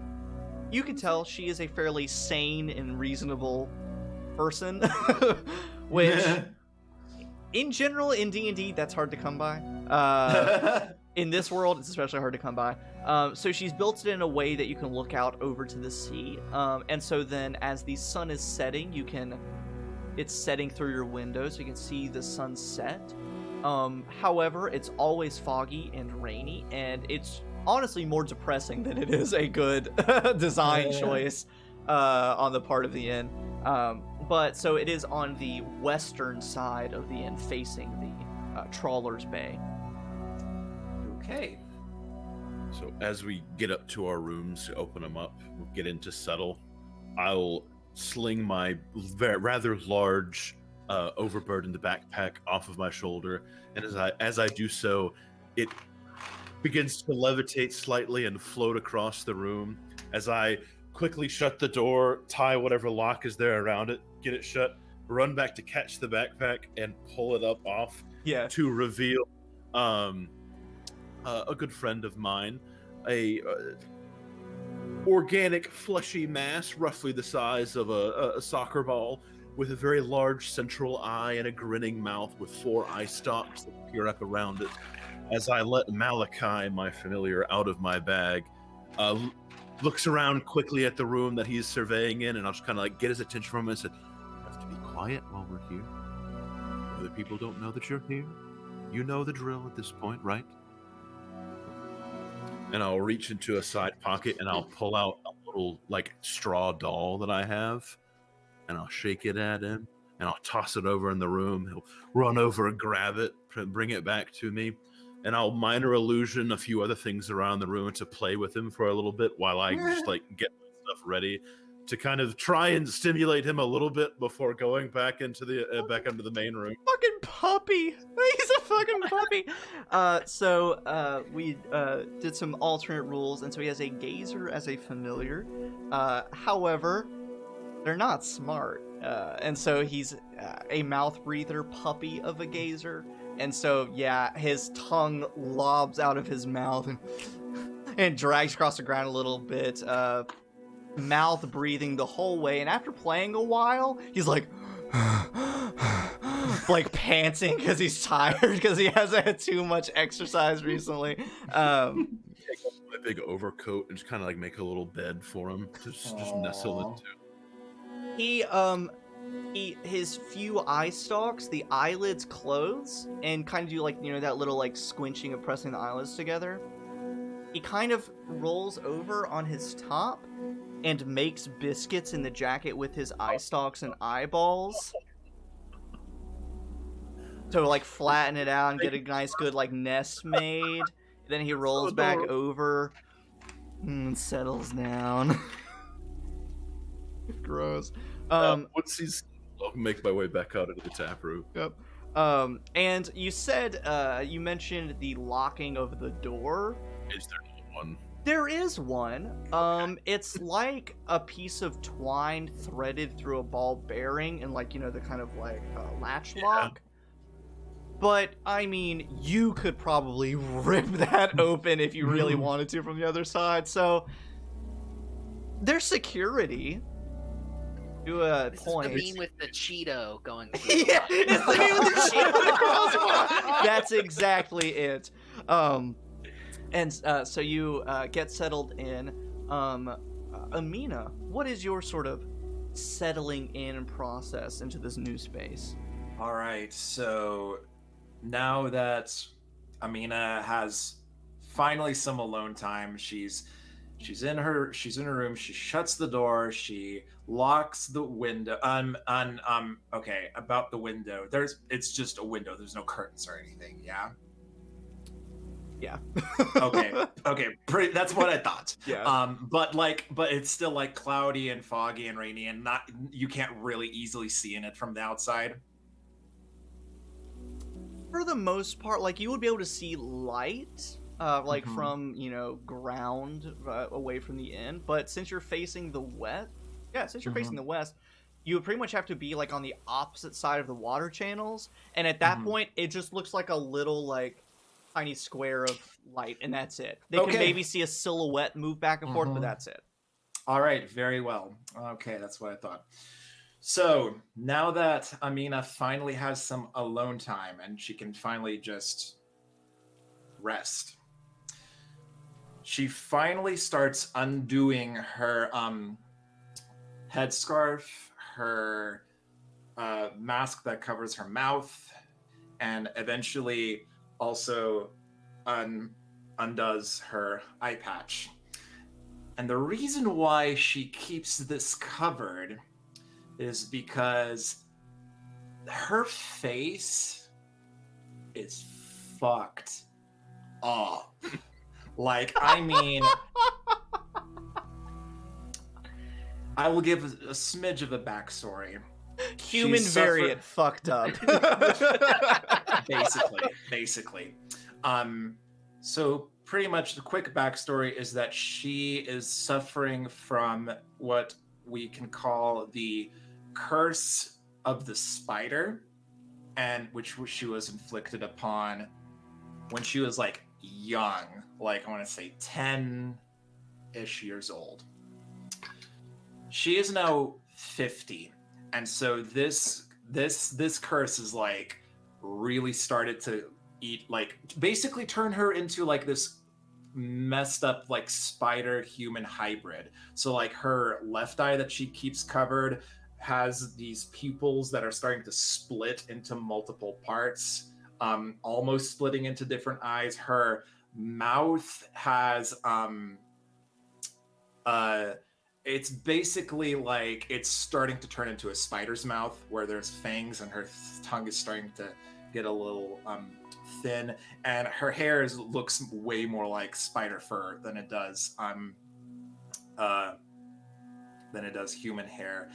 you can tell she is a fairly sane and reasonable person, which, in general, in D&D, that's hard to come by. In this world, it's especially hard to come by. So she's built it in a way that you can look out over to the sea. And so then as the sun is setting, it's setting through your window, so you can see the sun set. However, it's always foggy and rainy, and it's honestly more depressing than it is a good design choice on the part of the inn. But so it is on the western side of the inn, facing the Trawler's Bay. Okay. So as we get up to our rooms, open them up, we'll get into settle, I'll sling my rather large overburdened backpack off of my shoulder, and as I do so, it begins to levitate slightly and float across the room. As I quickly shut the door, tie whatever lock is there around it, get it shut, run back to catch the backpack and pull it up off to reveal a good friend of mine, a organic fleshy mass roughly the size of a soccer ball, with a very large central eye and a grinning mouth with 4 eye stalks that peer up around it. As I let Malachi, my familiar, out of my bag, looks around quickly at the room that he's surveying in, and I'll just kind of like get his attention from him and say, "You have to be quiet while we're here. Other people don't know that you're here. You know the drill at this point, right?" And I'll reach into a side pocket and I'll pull out a little like straw doll that I have, and I'll shake it at him, and I'll toss it over in the room. He'll run over and grab it, bring it back to me, and I'll minor illusion a few other things around the room to play with him for a little bit while I just like get my stuff ready to kind of try and stimulate him a little bit before going back into the back into the main room. Fucking puppy! He's a fucking puppy! So we did some alternate rules, and so he has a gazer as a familiar. However, they're not smart. And so he's a mouth breather puppy of a gazer. And so, yeah, his tongue lobs out of his mouth and drags across the ground a little bit, mouth breathing the whole way. And after playing a while, he's like, like panting because he's tired because he hasn't had too much exercise recently. Take off my big overcoat and just kind of like make a little bed for him to just nestle into. His few eye stalks, the eyelids close and kind of do like, you know, that little like squinching of pressing the eyelids together. He kind of rolls over on his top and makes biscuits in the jacket with his eye stalks and eyeballs to like flatten it out and get a nice good like nest made. Then he rolls back over and settles down. Gross. Once he's, I'll make my way back out into the tap room. Yep. And you said, you mentioned the locking of the door. Is there one? There is one. It's like a piece of twine threaded through a ball bearing and like, you know, the kind of like latch lock. But, I mean, you could probably rip that open if you really wanted to from the other side. So, there's security. To a point. It's the meme with the Cheeto going through. Yeah, it's the meme with the Cheeto with the crossbow. That's exactly it. And so you get settled in. Aminah, what is your sort of settling in process into this new space? All right, so now that Aminah has finally some alone time, she's in her room, she shuts the door, she locks the window. Okay, about the window. It's just a window. There's no curtains or anything, yeah? Yeah. Okay. That's what I thought. Yeah. But it's still like cloudy and foggy and rainy, and you can't really easily see in it from the outside. For the most part, like, you would be able to see light, from, ground away from the inn. But since you're facing the west, facing the west, you would pretty much have to be, like, on the opposite side of the water channels. And at that point, it just looks like a little, like, tiny square of light, and that's it. They can maybe see a silhouette move back and forth, but that's it. All right, very well. Okay, that's what I thought. So now that Aminah finally has some alone time and she can finally just rest, she finally starts undoing her headscarf, her mask that covers her mouth, and eventually also undoes her eye patch. And the reason why she keeps this covered is because her face is fucked up. Like, I mean, I will give a smidge of a backstory. Human variant fucked up. Basically. So pretty much the quick backstory is that she is suffering from what we can call the curse of the spider, and which she was inflicted upon when she was like young, like I want to say 10-ish years old. She is now 50, and so this curse is like really started to eat, like basically turn her into like this messed up like spider human hybrid. So like her left eye that she keeps covered has these pupils that are starting to split into multiple parts, almost splitting into different eyes. Her mouth has it's basically like it's starting to turn into a spider's mouth where there's fangs, and her tongue is starting to get a little thin, and her hair looks way more like spider fur than it does human hair.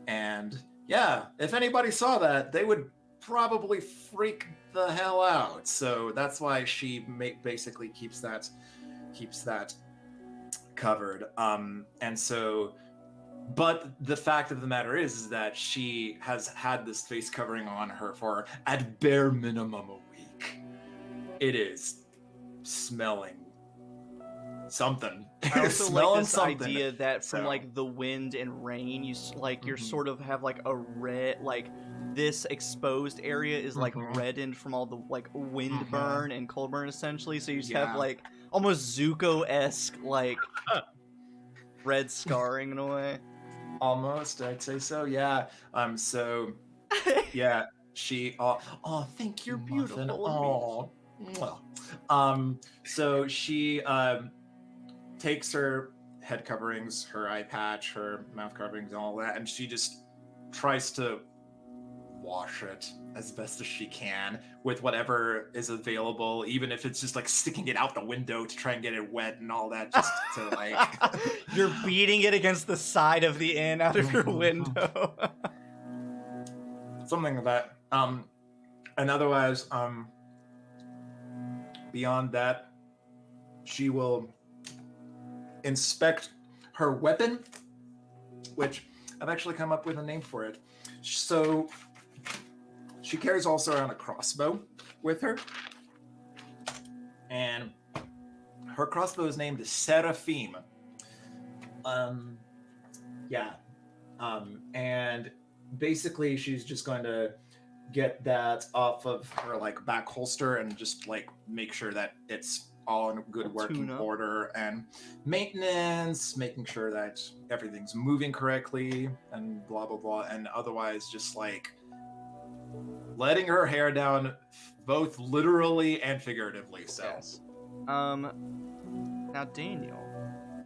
And yeah, if anybody saw that, they would probably freak the hell out. So that's why she basically keeps that covered. And so, but the fact of the matter is that she has had this face covering on her for at bare minimum a week. It is smelling something. I also like this idea that from like the wind and rain, you like you're sort of have like a red, like this exposed area is like reddened from all the like wind burn and cold burn essentially. So you just have like almost Zuko-esque like red scarring in a way. Almost, I'd say so. Yeah. So yeah, she. Oh, thank you, you're beautiful. Oh, so she takes her head coverings, her eye patch, her mouth coverings, and all that, and she just tries to wash it as best as she can with whatever is available, even if it's just like sticking it out the window to try and get it wet and all that, just to like you're beating it against the side of the inn out of your window. Something like that. And otherwise, beyond that, she will inspect her weapon, which I've actually come up with a name for it. So she carries also around a crossbow with her, and her crossbow is named Seraphim. And basically she's just going to get that off of her like back holster and just like make sure that it's all in good working order, and maintenance, making sure that everything's moving correctly and blah blah blah, and otherwise just like letting her hair down both literally and figuratively. So yes. Now Daniel,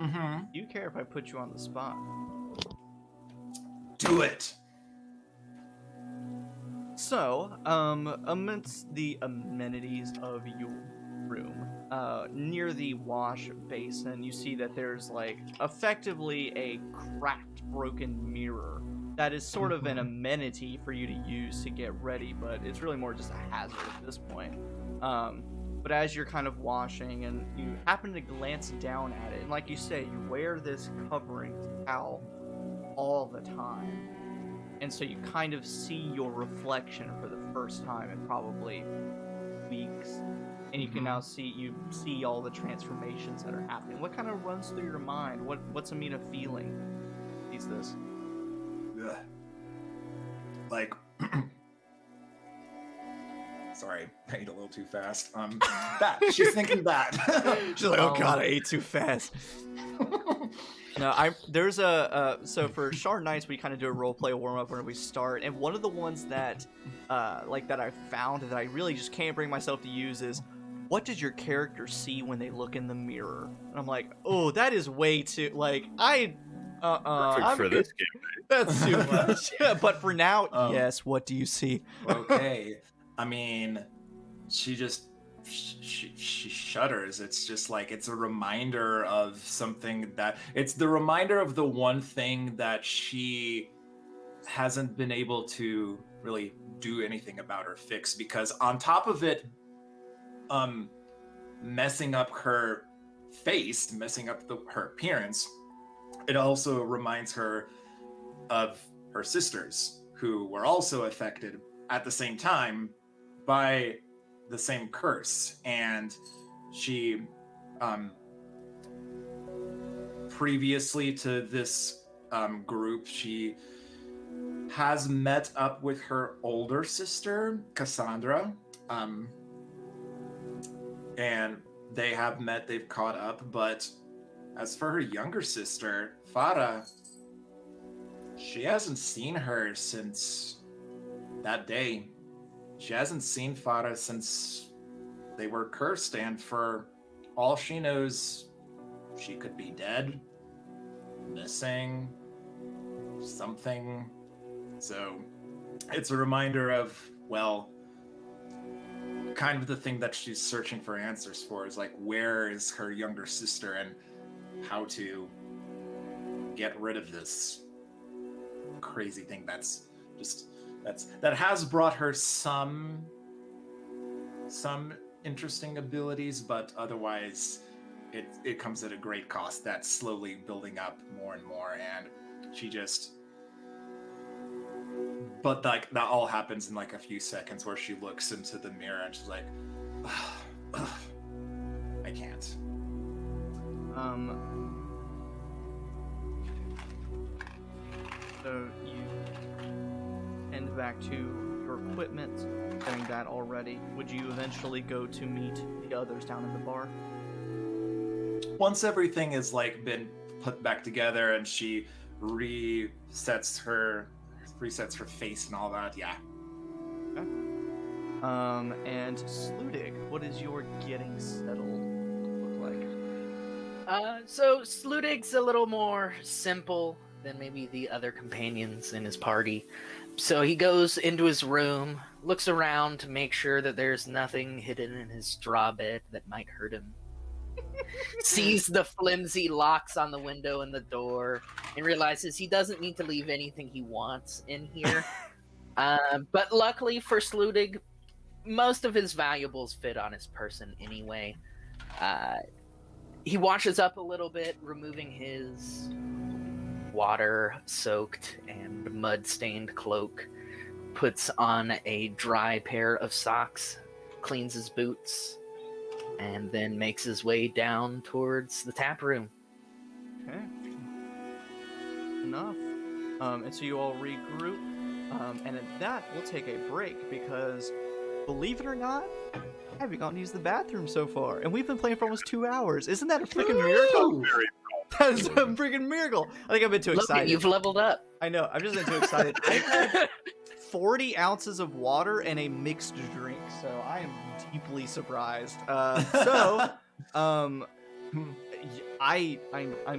do you care if I put you on the spot? Do it. So, amidst the amenities of your room, near the wash basin, you see that there's like effectively a cracked, broken mirror that is sort of an amenity for you to use to get ready, but it's really more just a hazard at this point. But as you're kind of washing and you happen to glance down at it, and like you say, you wear this covering towel all the time. And so you kind of see your reflection for the first time in probably weeks. And you can now see all the transformations that are happening. What kind of runs through your mind? What's Aminah feeling? Sees this. Ugh. Like, sorry, I ate a little too fast. That she's thinking that. She's like, oh god, I ate too fast. No, there's so for Shard Nights we kind of do a roleplay warm up when we start, and one of the ones that that I found that I really just can't bring myself to use is, what does your character see when they look in the mirror? And I'm like, oh, that is way too Perfect for this game. That's too much. Yeah, but for now, yes. What do you see? Okay, I mean, she shudders. It's just like, it's a reminder of something it's the reminder of the one thing that she hasn't been able to really do anything about or fix, because on top of it, messing up her face, messing up her appearance, it also reminds her of her sisters, who were also affected at the same time by the same curse. And she, previously to this group, she has met up with her older sister, Cassandra, and they've caught up. But as for her younger sister, Farah, she hasn't seen her since that day. She hasn't seen Farah since they were cursed, and for all she knows, she could be dead, missing, something. So it's a reminder of, well, kind of the thing that she's searching for answers for is like, where is her younger sister and how to get rid of this crazy thing that has brought her some interesting abilities, but otherwise it comes at a great cost that's slowly building up more and more. And she just, but like that all happens in like a few seconds, where she looks into the mirror and she's like, I can't. So you end back to your equipment, doing that already. Would you eventually go to meet the others down in the bar? Once everything has like been put back together and she resets her face and all that, yeah. Okay. And Sludig, what is your getting settled look like? So Sludig's a little more simple than maybe the other companions in his party. So he goes into his room, looks around to make sure that there's nothing hidden in his straw bed that might hurt him. Sees the flimsy locks on the window and the door, and realizes he doesn't need to leave anything he wants in here. But luckily for Sludig, most of his valuables fit on his person anyway. He washes up a little bit, removing his water-soaked and mud-stained cloak, puts on a dry pair of socks, cleans his boots, and then makes his way down towards the tap room. Okay. Enough. And so you all regroup, and at that, we'll take a break, because, believe it or not, I haven't gotten to use the bathroom so far, and we've been playing for almost 2 hours. Isn't that a freaking miracle? That is a freaking miracle. I think I've been too excited. Look, you've leveled up. I know. I've just been too excited. I've had 40 ounces of water and a mixed drink, so I am deeply surprised. I'm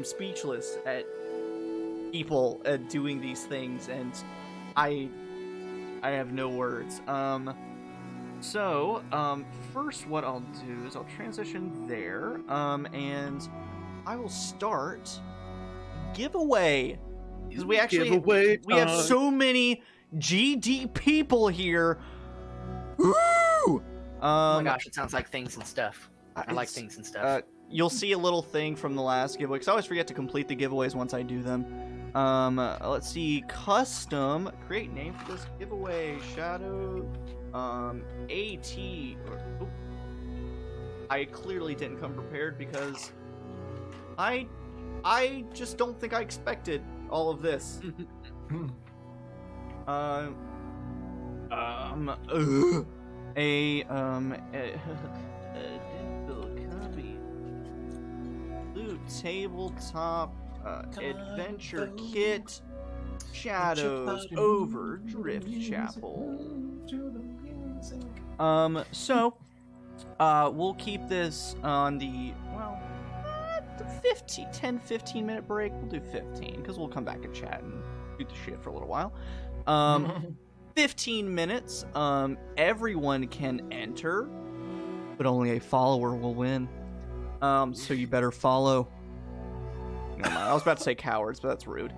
speechless at people doing these things, and I have no words. First what I'll do is I'll transition there, and I will start giveaway because we actually Giveaway we have time. so many GD people here. Woo! Oh my gosh, it sounds like things and stuff. I like things and stuff. You'll see a little thing from the last giveaway, because I always forget to complete the giveaways once I do them. Let's see, custom, create name for this giveaway, Shadow, AT, I clearly didn't come prepared because I just don't think I expected all of this. Absolute Tabletop, Adventure Kit, Shadows, Over Driftchapel. So, we'll keep this on the, 10-15 minute break. We'll do 15, because we'll come back and chat and shoot the shit for a little while. 15 minutes. Everyone can enter, but only a follower will win. So you better follow. Never mind. I was about to say cowards, but that's rude.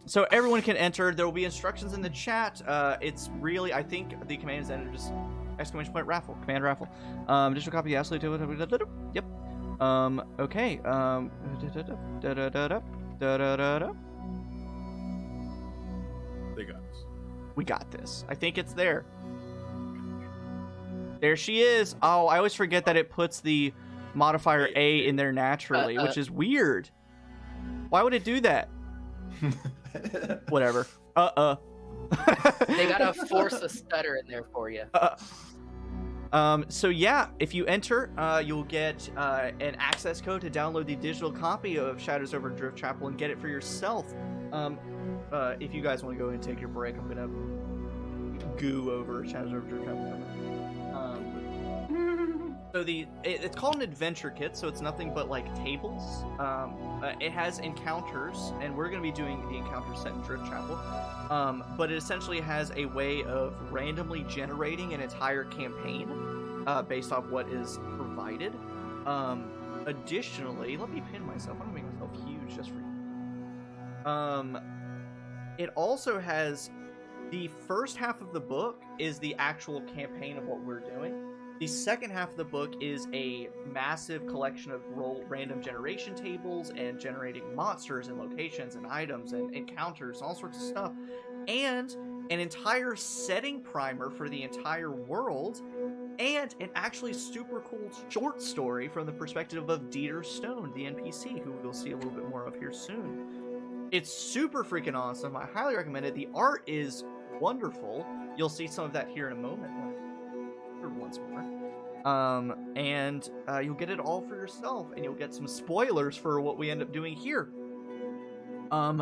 So everyone can enter. There will be instructions in the chat. It's really, I think the command is entered just ! Raffle, command raffle. Digital copy, Absolute. Yep. Okay. They got us. We got this. I think it's there. There she is. Oh, I always forget that it puts the modifier A in there naturally, which is weird. Why would it do that? Whatever. They gotta force a stutter in there for you. So yeah, if you enter, you'll get an access code to download the digital copy of Shadows Over Driftchapel and get it for yourself. If you guys want to go and take your break, I'm gonna goo over Shadows Over Driftchapel. So it's called an adventure kit, so it's nothing but like tables. It has encounters, and we're going to be doing the encounter set in Driftchapel. But it essentially has a way of randomly generating an entire campaign based off what is provided. Additionally, let me pin myself. I'm going to make myself huge just for you. It also has the first half of the book is the actual campaign of what we're doing. The second half of the book is a massive collection of random generation tables and generating monsters and locations and items and encounters and all sorts of stuff, and an entire setting primer for the entire world, and an actually super cool short story from the perspective of Dieter Stone, the NPC, who we'll see a little bit more of here soon. It's super freaking awesome. I highly recommend it. The art is wonderful. You'll see some of that here in a moment. Once more. And you'll get it all for yourself, and you'll get some spoilers for what we end up doing here.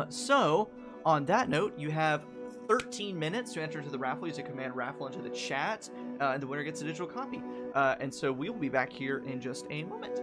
So, on that note, you have 13 minutes to enter into the raffle. Use a command raffle into the chat, and the winner gets a digital copy. And so we will be back here in just a moment.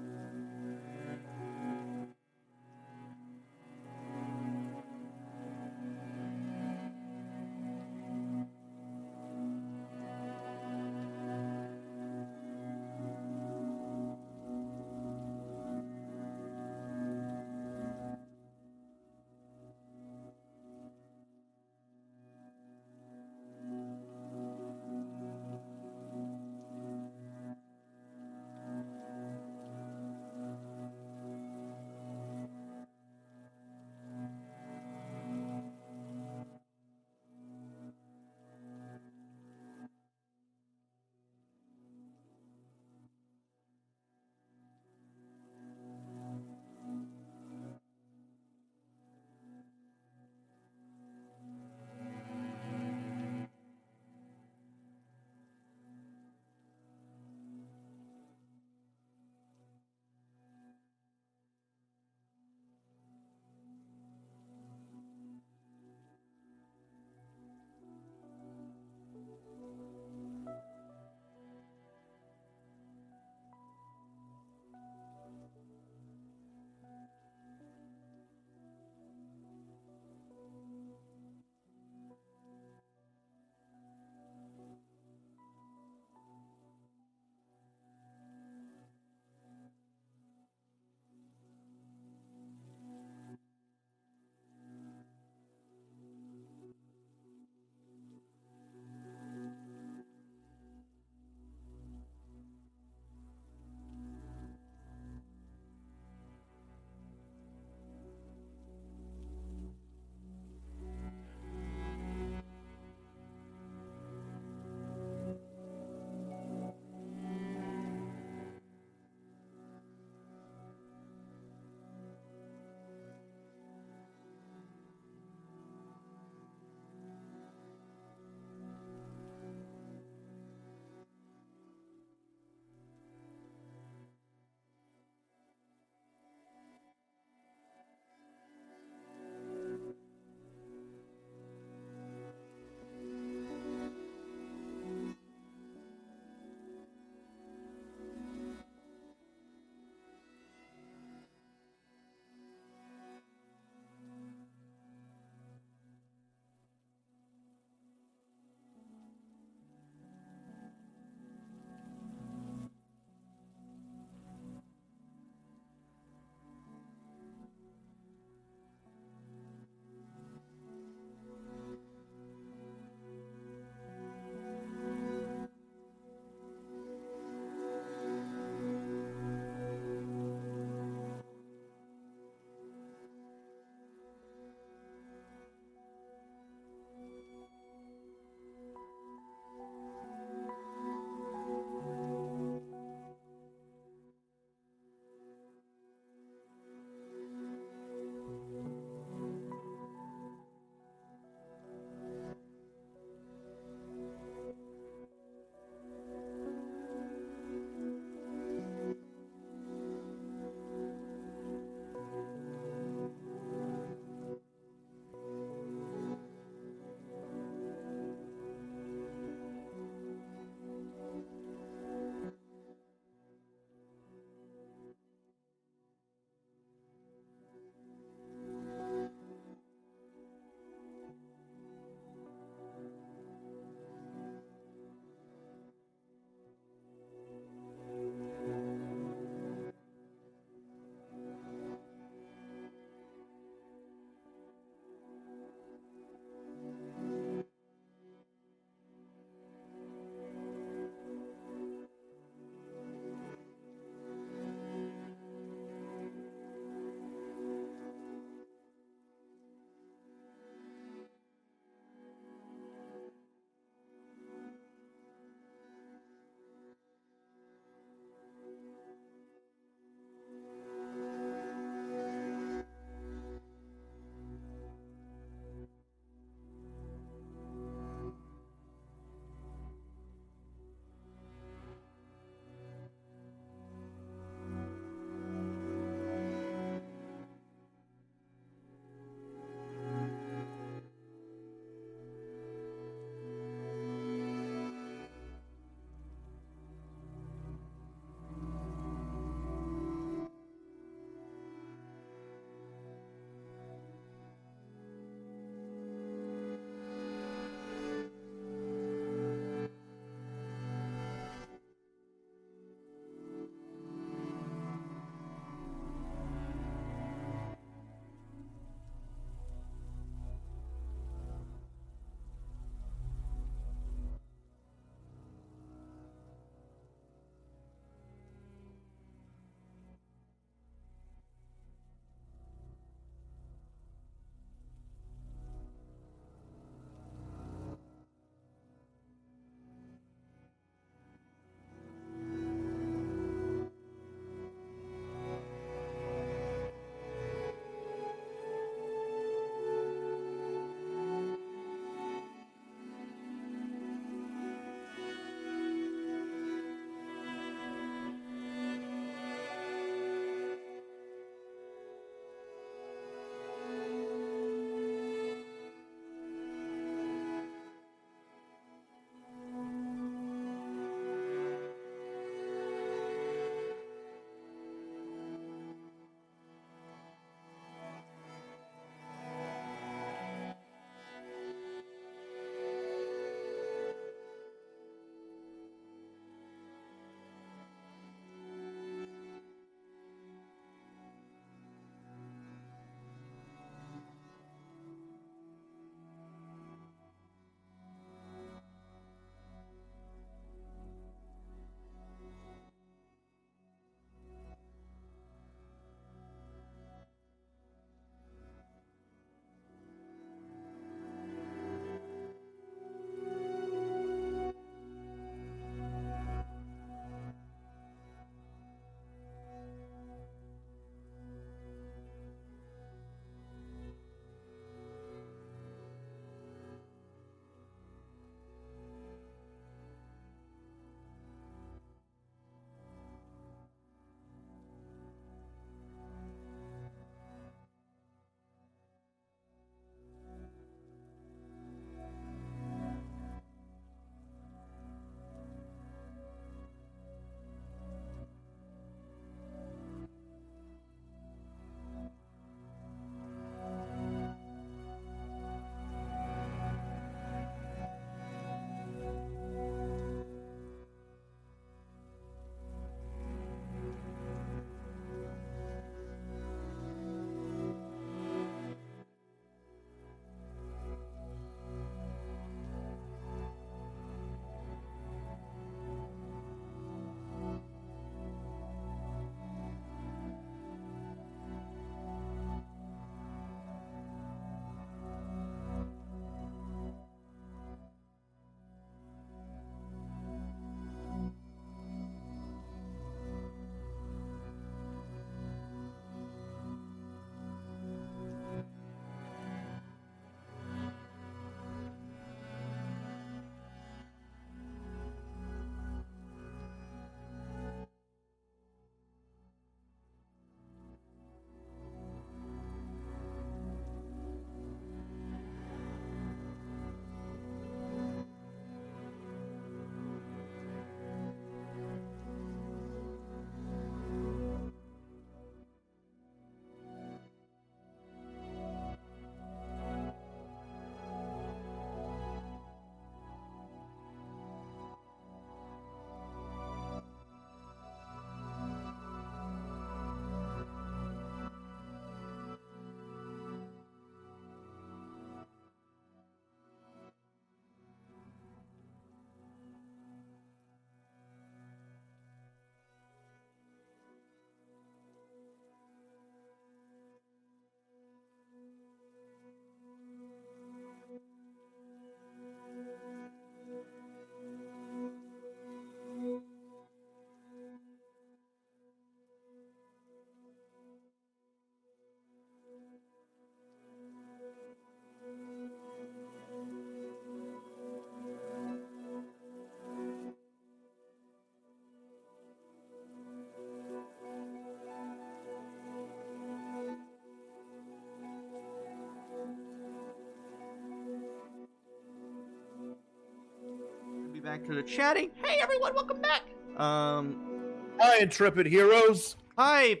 be back to the chatting. Hey everyone, welcome back. Hi, intrepid heroes. Hi,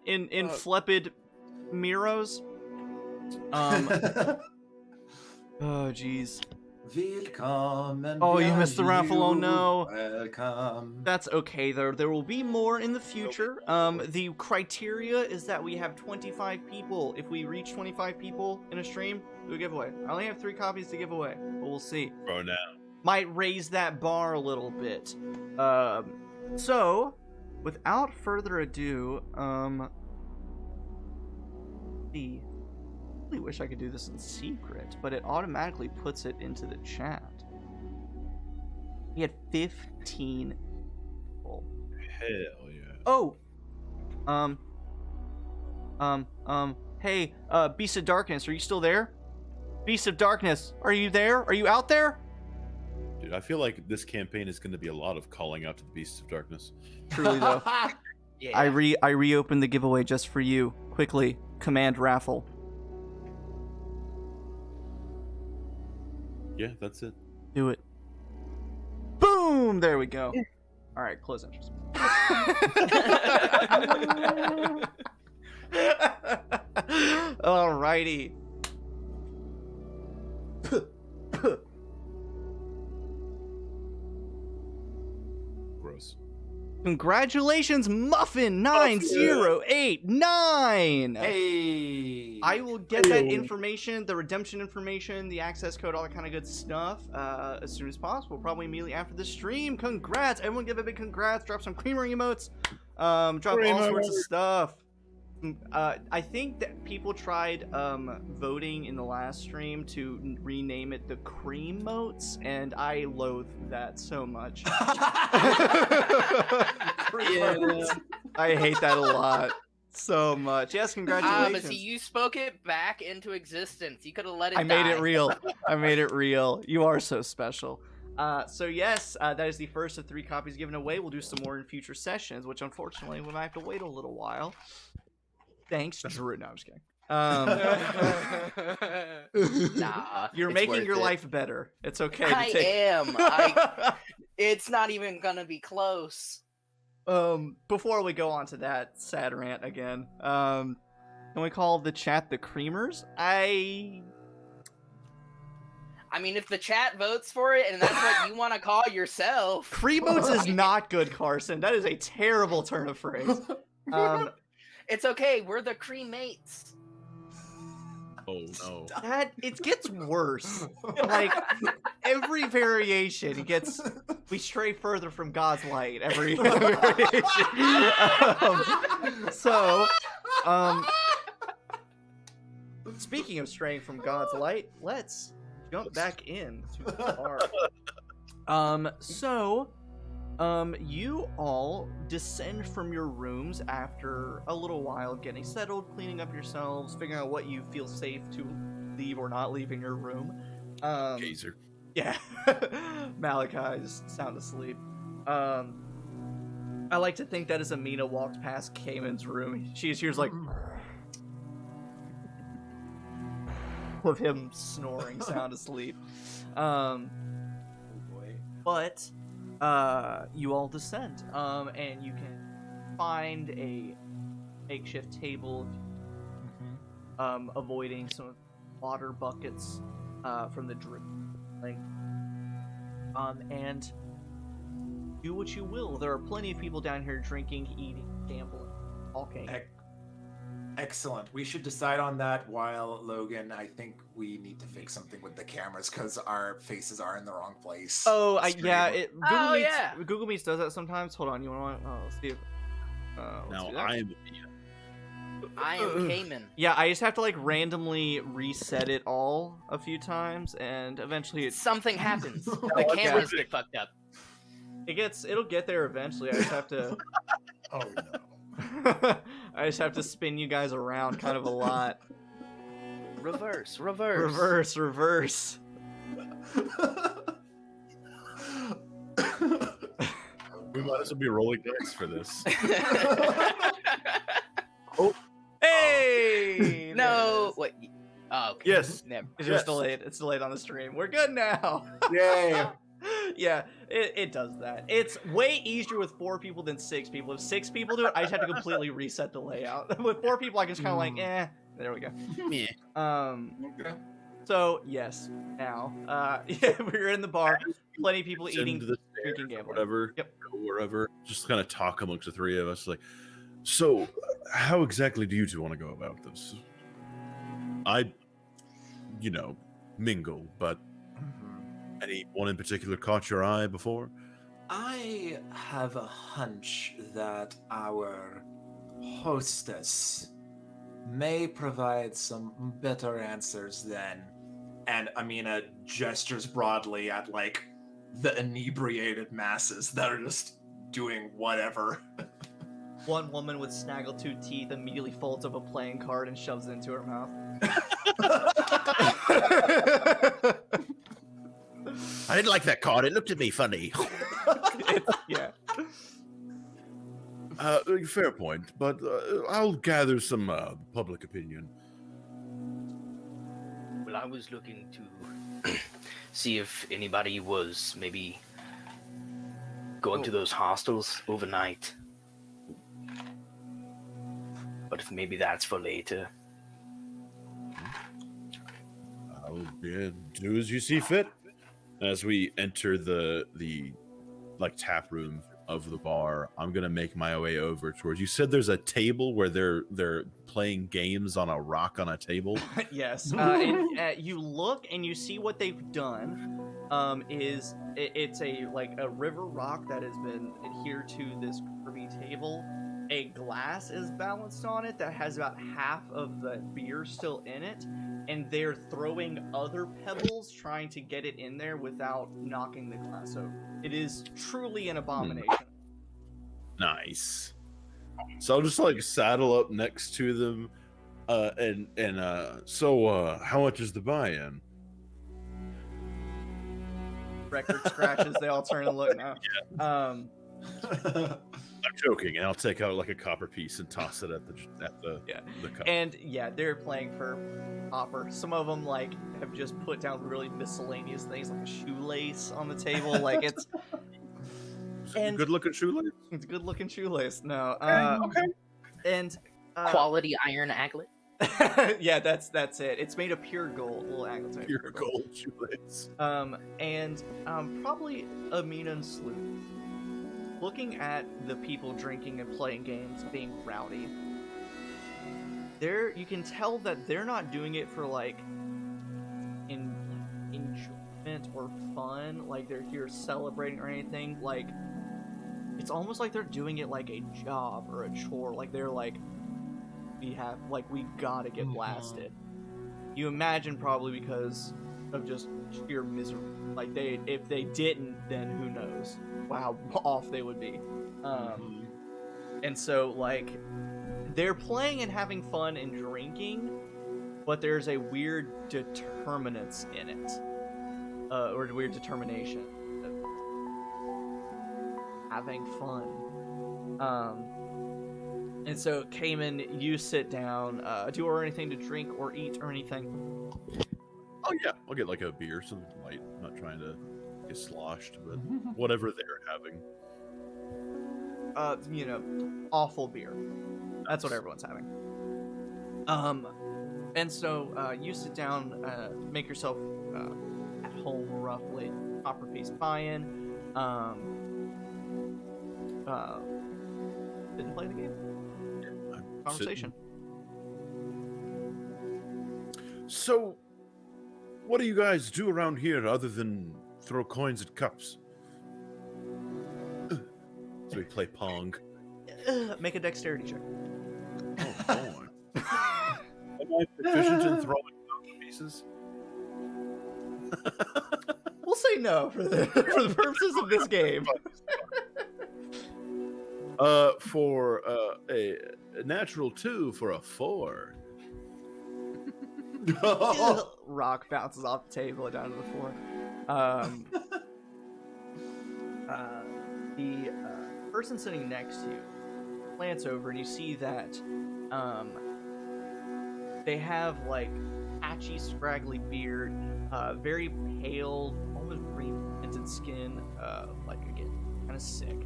in flippid Miros. Oh jeez. Willkommen. Oh, you missed the raffle. Oh no. Welcome. That's okay. There will be more in the future. The criteria is that we have 25 people. If we reach 25 people in a stream, do a giveaway. I only have 3 copies to give away, but we'll see. Oh no. Might raise that bar a little bit. So, without further ado, I really wish I could do this in secret, but it automatically puts it into the chat. We had 15 people. Hell yeah. Oh! Hey, Beast of Darkness, are you still there? Beast of Darkness, are you there? Are you out there? Dude, I feel like this campaign is going to be a lot of calling out to the Beasts of Darkness. Truly, though. Yeah. I reopened the giveaway just for you. Quickly, command raffle. Yeah, that's it. Do it. Boom! There we go. All right, close interest. Alrighty. Gross. Congratulations, Muffin9089! Hey. I will get that information, the redemption information, the access code, all that kind of good stuff, as soon as possible, probably immediately after the stream. Congrats! Everyone give a big congrats, drop some creamer emotes, drop all sorts of stuff. I think that people tried voting in the last stream to rename it the Cream Motes, and I loathe that so much. I hate that a lot. So much. Yes, congratulations. But see, you spoke it back into existence. You could have let it I made die. it real. I made it real. You are so special. So yes, that is the first of 3 copies given away. We'll do some more in future sessions, which unfortunately we might have to wait a little while. Thanks, Drew. No, I'm just kidding. Nah, You're it's making worth your it. life better. It's okay. I am. It's not even gonna be close. Before we go on to that sad rant again, can we call the chat the Creamers? I mean, if the chat votes for it and that's what you want to call yourself. Creamboats is not good, Carson. That is a terrible turn of phrase. It's okay. We're the cremates. Oh no. That it gets worse. Like every variation, we stray further from God's light. Every variation. Speaking of straying from God's light, let's jump back in to the art. You all descend from your rooms after a little while getting settled, cleaning up yourselves, figuring out what you feel safe to leave or not leave in your room. Gazer. Yeah. Malachi is sound asleep. I like to think that as Aminah walked past Kamin's room, she hears like of him snoring sound asleep. But you all descend, and you can find a makeshift table, avoiding some water buckets from the drip, and do what you will. There are plenty of people down here drinking, eating, gambling, talking. Excellent. We should decide on that while Logan, I think we need to fix something with the cameras because our faces are in the wrong place. Oh, Stream. Google Meets does that sometimes. Hold on, you want to? Let's see if. Now I am Kamin. Yeah, I just have to like randomly reset it all a few times, and eventually Something happens. The cameras get fucked up. it'll get there eventually. I just have to. Oh no. I just have to spin you guys around kind of a lot. Reverse. Reverse. We might as well be rolling dice for this. Hey! No. Wait. Oh, okay. Yes. Never. It's just delayed. It's delayed on the stream. We're good now. Yay. Yeah, it does that. It's way easier with 4 people than 6 people. If 6 people do it, I just have to completely reset the layout. With 4 people, I can just kind of like, there we go. Yeah. Okay. So yes, now, yeah, we're in the bar. Plenty of people Send eating, to the drinking, stairs or gambling. whatever. Yep. Go wherever. Just kind of talk amongst the three of us. Like, so how exactly do you two want to go about this? I, mingle, but anyone in particular caught your eye before? I have a hunch that our hostess may provide some better answers than. And Aminah gestures broadly at like the inebriated masses that are just doing whatever. One woman with snaggletooth teeth immediately folds up a playing card and shoves it into her mouth. I didn't like that card. It looked at me funny. Yeah. Fair point, but I'll gather some public opinion. Well, I was looking to see if anybody was maybe going to those hostels overnight. But if maybe that's for later. I'll do as you see fit. As we enter the tap room of the bar, I'm gonna make my way over towards. You said there's a table where they're playing games on a rock on a table. Yes. And you look and you see what they've done. It's a river rock that has been adhered to this curvy table. A glass is balanced on it that has about half of the beer still in it, and they're throwing other pebbles trying to get it in there without knocking the glass over. It is truly an abomination. Nice. So I'll just saddle up next to them, so how much is the buy-in? Record scratches. They all turn and look now. I'm joking, and I'll take out a copper piece and toss it at the cup. And yeah, they're playing for copper. Some of them have just put down really miscellaneous things like a shoelace on the table. It's and good looking shoelace. It's a good looking shoelace. No. Okay. And Quality iron aglet. yeah, that's it. It's made of pure gold. Little aglets made of Pure gold shoelace. And probably Aminah and Salute. Looking at the people drinking and playing games, being rowdy, you can tell that they're not doing it for enjoyment or fun. They're here celebrating or anything. It's almost like they're doing it like a job or a chore. They're we gotta get blasted. You imagine probably because of just sheer misery. If they didn't, then who knows how off they would be. And so they're playing and having fun and drinking, but there's a weird determinants in it, or weird determination of having fun. And so Kamin, you sit down. Do you order anything to drink or eat or anything? Oh yeah, I'll get a beer, something light. I'm not trying to get sloshed, but whatever they're having. Awful beer. That's what everyone's having. And so you sit down, make yourself at home roughly. Copper piece buy-in. Didn't play the game. Conversation. So, what do you guys do around here other than throw coins at cups? So we play Pong. Make a dexterity check. Oh, boy. Am I proficient in throwing copper pieces? We'll say no for the purposes of this game. For a natural 2 for a 4. Rock bounces off the table down to the floor. The person sitting next to you glance over and you see that they have patchy, scraggly beard, very pale, almost green in tinted skin, like again, kind of sick.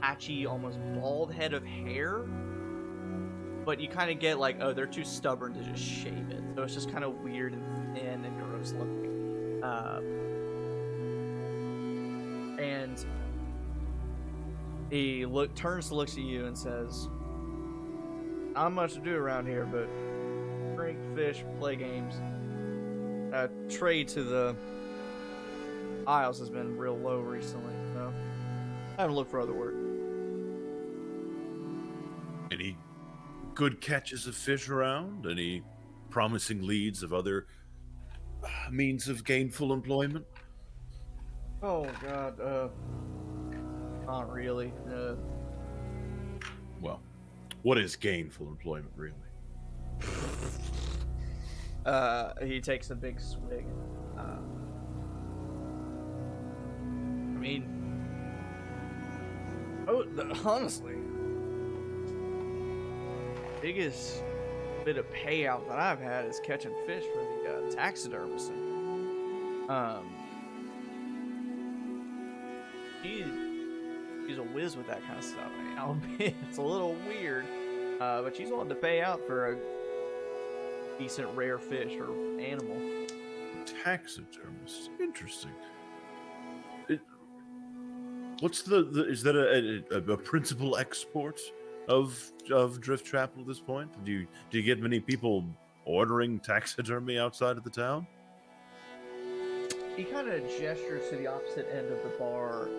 Patchy, almost bald head of hair, but you kind of get like, oh, they're too stubborn to just shave it, so it's just kind of weird and thin and gross looking. And he turns to look at you and says, "Not much to do around here, but drink, fish, play games. Trade to the Isles has been real low recently, so I haven't looked for other work." Any good catches of fish around? Any promising leads of other means of gainful employment? Oh God, not really. Well, what is gainful employment really? He takes a big swig. I mean, honestly, biggest bit of payout that I've had is catching fish for the taxidermist. She's a whiz with that kind of stuff. I mean, I'll admit it's a little weird, but she's willing to pay out for a decent rare fish or animal. Taxidermist. Interesting. What's is that a principal export of Driftchapel at this point? Do you get many people ordering taxidermy outside of the town? He kind of gestures to the opposite end of the bar,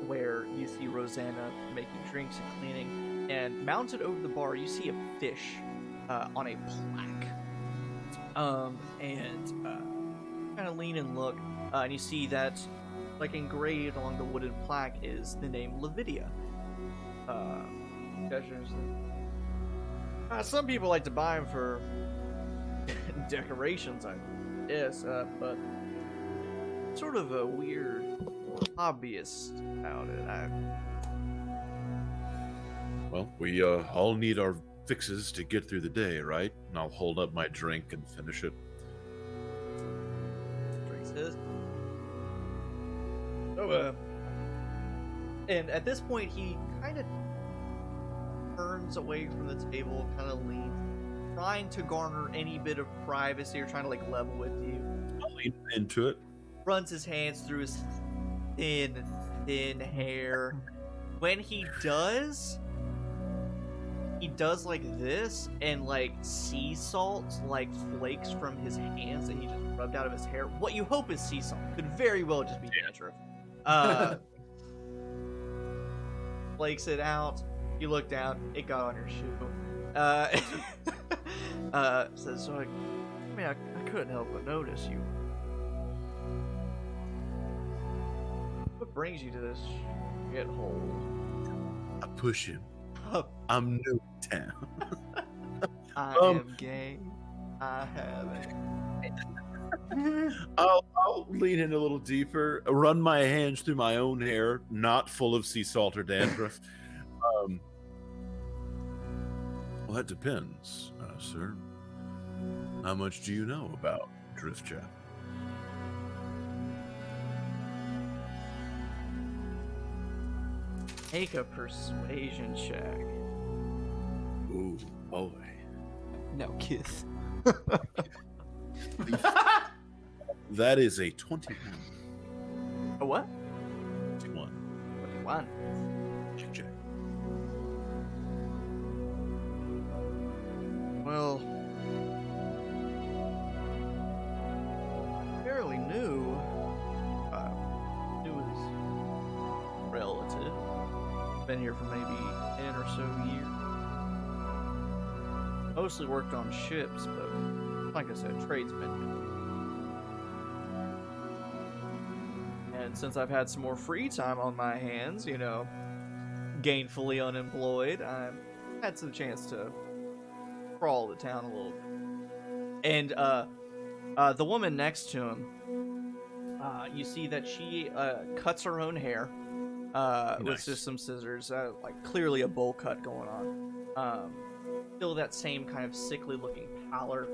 where you see Rosanna making drinks and cleaning, and mounted over the bar you see a fish on a plaque. Kind of lean and look, and you see that, like, engraved along the wooden plaque is the name Lavidia. Some people like to buy them for decorations, I guess, but sort of a weird hobbyist about it. Well, we all need our fixes to get through the day, right? And I'll hold up my drink and finish it. Drinks his. So, and at this point, he kind of turns away from the table, kind of leans, trying to garner any bit of privacy or trying to, like, level with you. I'll lean into it. Runs his hands through his thin hair. When he does like this, and like sea salt like flakes from his hands that he just rubbed out of his hair. What you hope is sea salt could very well just be dandruff. Flakes it out. You look down. It got on your shoe. Says, so I couldn't help but notice you. What brings you to this shithole? I push him. I'm new in town. I am gay. I haven't. I'll lean in a little deeper, run my hands through my own hair, not full of sea salt or dandruff. Well, that depends, sir. How much do you know about Driftchapel? Make a persuasion check. Ooh, boy. No, kiss. That is a 21. A what? 21. 21. Check. Well, fairly new. New is relative. Been here for maybe 10 or so years. Mostly worked on ships, but like I said, tradesmen. And since I've had some more free time on my hands, you know, gainfully unemployed, I've had some chance to crawl the town a little bit. And the woman next to him, you see that she cuts her own hair with just some scissors, like clearly a bowl cut going on. Still that same kind of sickly looking pallor.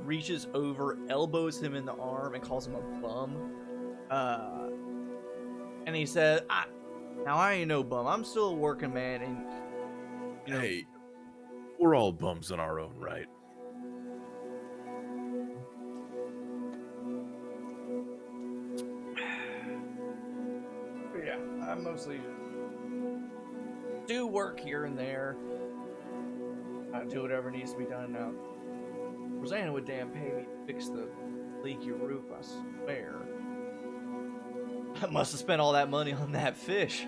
reaches over, elbows him in the arm, and calls him a bum. And he says, "Now I ain't no bum. I'm still a working man, and you know." Hey, we're all bums in our own right. Yeah, I mostly do work here and there. I do whatever needs to be done now. Rosanna would damn pay me to fix the leaky roof, I swear. I must have spent all that money on that fish.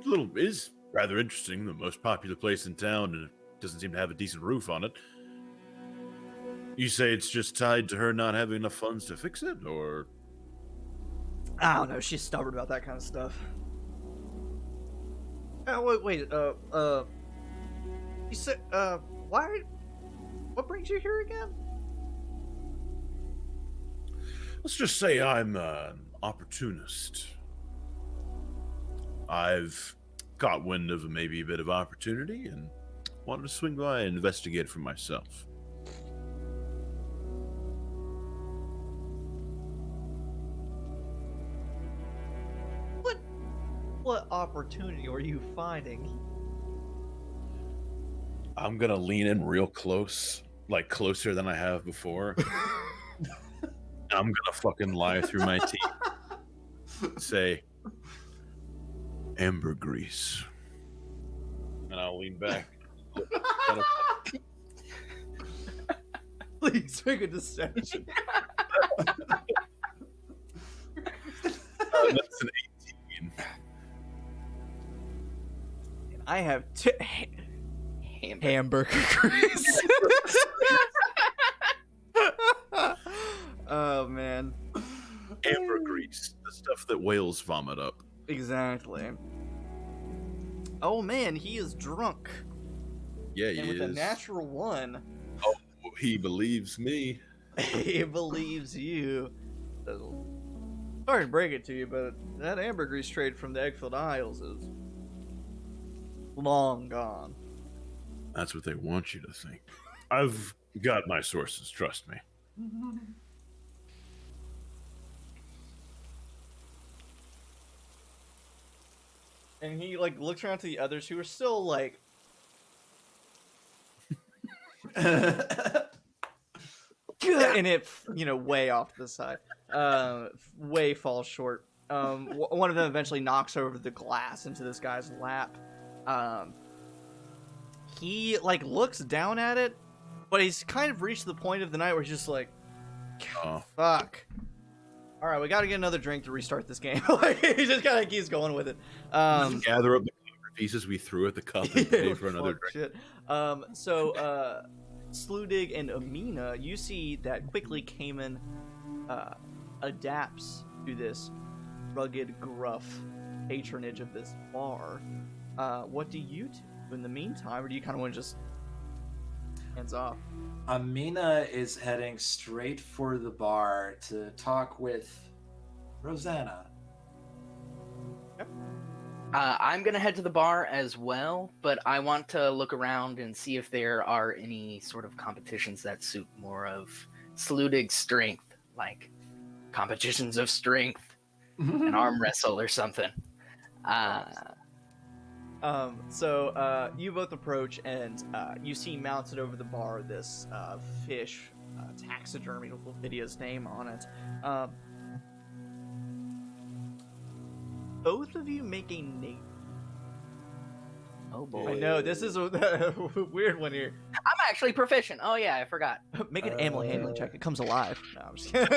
Little is rather interesting. The most popular place in town, and it doesn't seem to have a decent roof on it. You say it's just tied to her not having enough funds to fix it, or? I don't know. She's stubborn about that kind of stuff. Wait. You said, why? What brings you here again? Let's just say I'm an opportunist. I've got wind of maybe a bit of opportunity and wanted to swing by and investigate for myself. What opportunity are you finding? I'm gonna lean in real close, like closer than I have before. I'm gonna fucking lie through my teeth. Say, ambergris. And I'll lean back. Please make a deception. That's an 18. I have hamburger grease. Oh man, Ambergris, the stuff that whales vomit up. exactly. Oh man, he is drunk. Yeah, And he with is. a natural one, Oh, he believes me. he believes you. Sorry to break it to you, but that ambergris trade from the Eggfield Isles is long gone. That's what they want you to think. I've got my sources, trust me. And he like looks around to the others who are still like good, and it way off to the side, way falls short. One of them eventually knocks over the glass into this guy's lap. He like looks down at it, but he's kind of reached the point of the night where he's just like, fuck. All right, we got to get another drink to restart this game. Like, he just kind of keeps going with it. Just gather up the pieces we threw at the cup and pay for another drink. Shit. So, Sludig and Aminah, you see that quickly Kamin adapts to this rugged, gruff patronage of this bar. What do you do in the meantime, or do you kind of want to just hands off? Aminah is heading straight for the bar to talk with Rosanna. I'm gonna head to the bar as well, but I want to look around and see if there are any sort of competitions that suit more of Sludig's strength, like competitions of strength, an arm wrestle or something. So you both approach, and you see mounted over the bar this fish, taxidermy with Lydia's name on it. Both of you make a name. Oh boy. I know, this is a weird one here. I'm actually proficient. Oh yeah, I forgot. Make an animal handling check. It comes alive. No, I'm just kidding.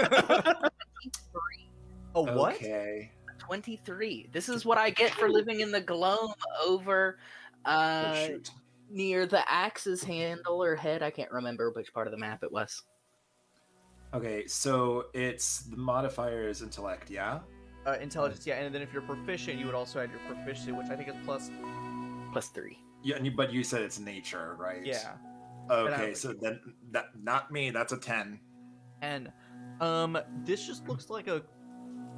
A what? Okay. 23. This is what I get for living in the Gloam over Oh, shoot. near the axe's handle or head. I can't remember which part of the map it was. Okay, so it's the modifier is intellect, yeah? Intelligence, yeah, and then if you're proficient, you would also add your proficiency, which I think is plus. +3. Yeah, but you said it's nature, right? Yeah. Okay, so then that not me. That's a 10. And this just looks like a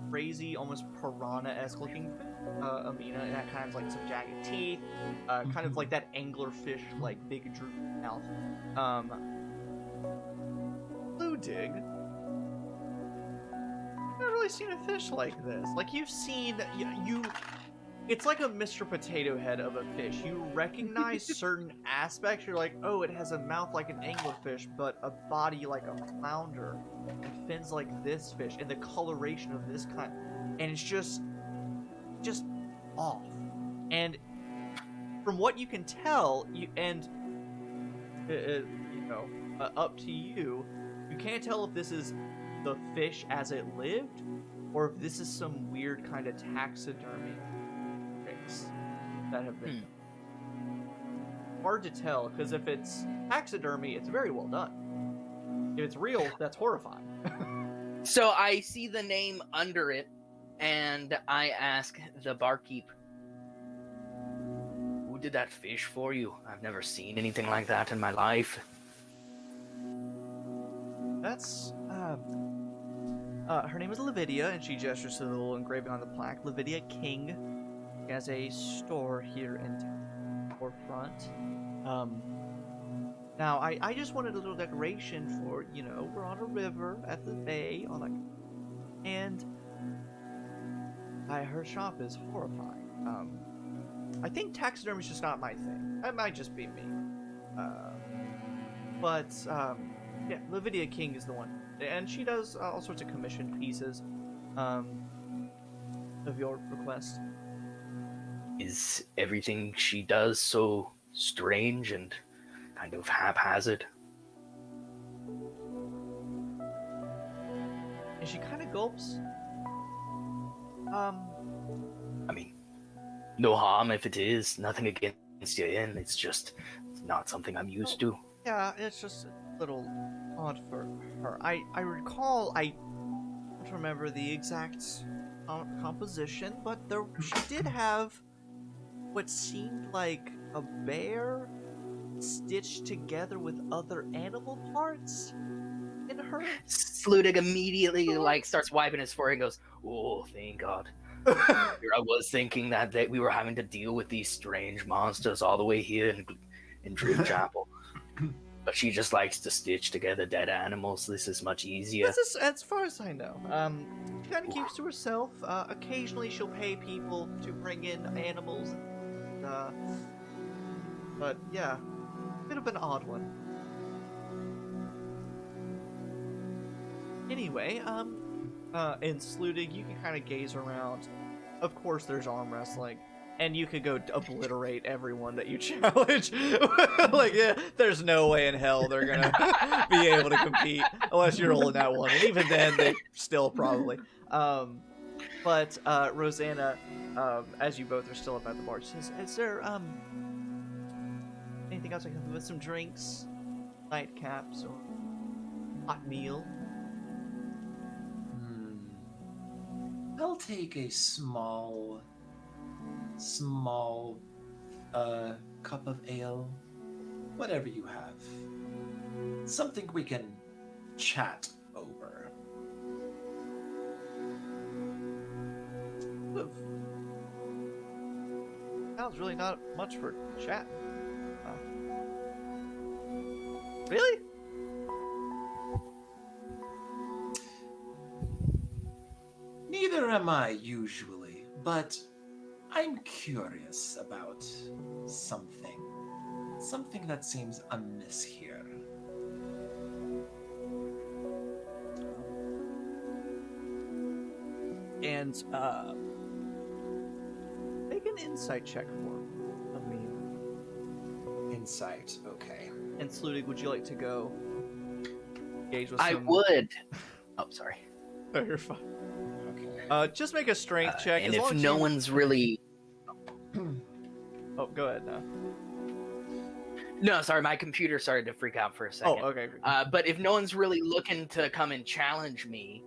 crazy, almost piranha-esque looking Aminah, and that kind of like some jagged teeth, kind of like that anglerfish, like big drooping mouth. Ludig, I've never really seen a fish like this. Like you've seen you. It's like a Mr. Potato Head of a fish. You recognize certain aspects. You're like, oh, it has a mouth like an anglerfish, but a body like a flounder, and fins like this fish, and the coloration of this kind, and it's just off. And from what you can tell, up to you, you can't tell if this is the fish as it lived, or if this is some weird kind of taxidermy that have been hard to tell, because if it's taxidermy, it's very well done. If it's real, that's horrifying. So I see the name under it, and I ask the barkeep, "Who did that fish for you? I've never seen anything like that in my life." That's her name is Lavidia, and she gestures to the little engraving on the plaque. Lavidia King. She has a store here in forefront. Now I just wanted a little decoration for, we're on a river at the bay and her shop is horrifying. I think taxidermy's just not my thing. That might just be me. But Lavidia King is the one, and she does all sorts of commissioned pieces of your request. Is everything she does so strange and kind of haphazard? And she kind of gulps. I mean, no harm if it is. Nothing against you, in. It's just not something I'm used to. Yeah, it's just a little odd for her. I recall, I don't remember the exact composition, but she did have what seemed like a bear stitched together with other animal parts in her. Sludig immediately starts wiping his forehead and goes, "Oh, thank God." Here I was thinking that we were having to deal with these strange monsters all the way here in Driftchapel. But she just likes to stitch together dead animals. This is much easier. As far as I know. She kind of keeps to herself. Occasionally she'll pay people to bring in animals. But yeah, bit of an odd one. Anyway, in Sludig, you can kind of gaze around. Of course, there's arm wrestling, and you could go obliterate everyone that you challenge. There's no way in hell they're gonna be able to compete unless you're rolling that one, and even then, they still probably. But Rosanna, as you both are still up at the bar, says, "Is there anything else I can do with some drinks, nightcaps, or hot meal?" I'll take a small cup of ale, whatever you have. Something we can chat over. Sounds really not much for chat. Really? Neither am I usually, but I'm curious about something. Something that seems amiss here. And make an insight check for me. Insight, okay. And Sludig, would you like to go engage with I some... would. Oh, sorry. Oh, you're fine. Okay. Just make a strength check. And as long if as no you... one's really... Oh, go ahead now. No, sorry, my computer started to freak out for a second. Oh, okay. But if no one's really looking to come and challenge me,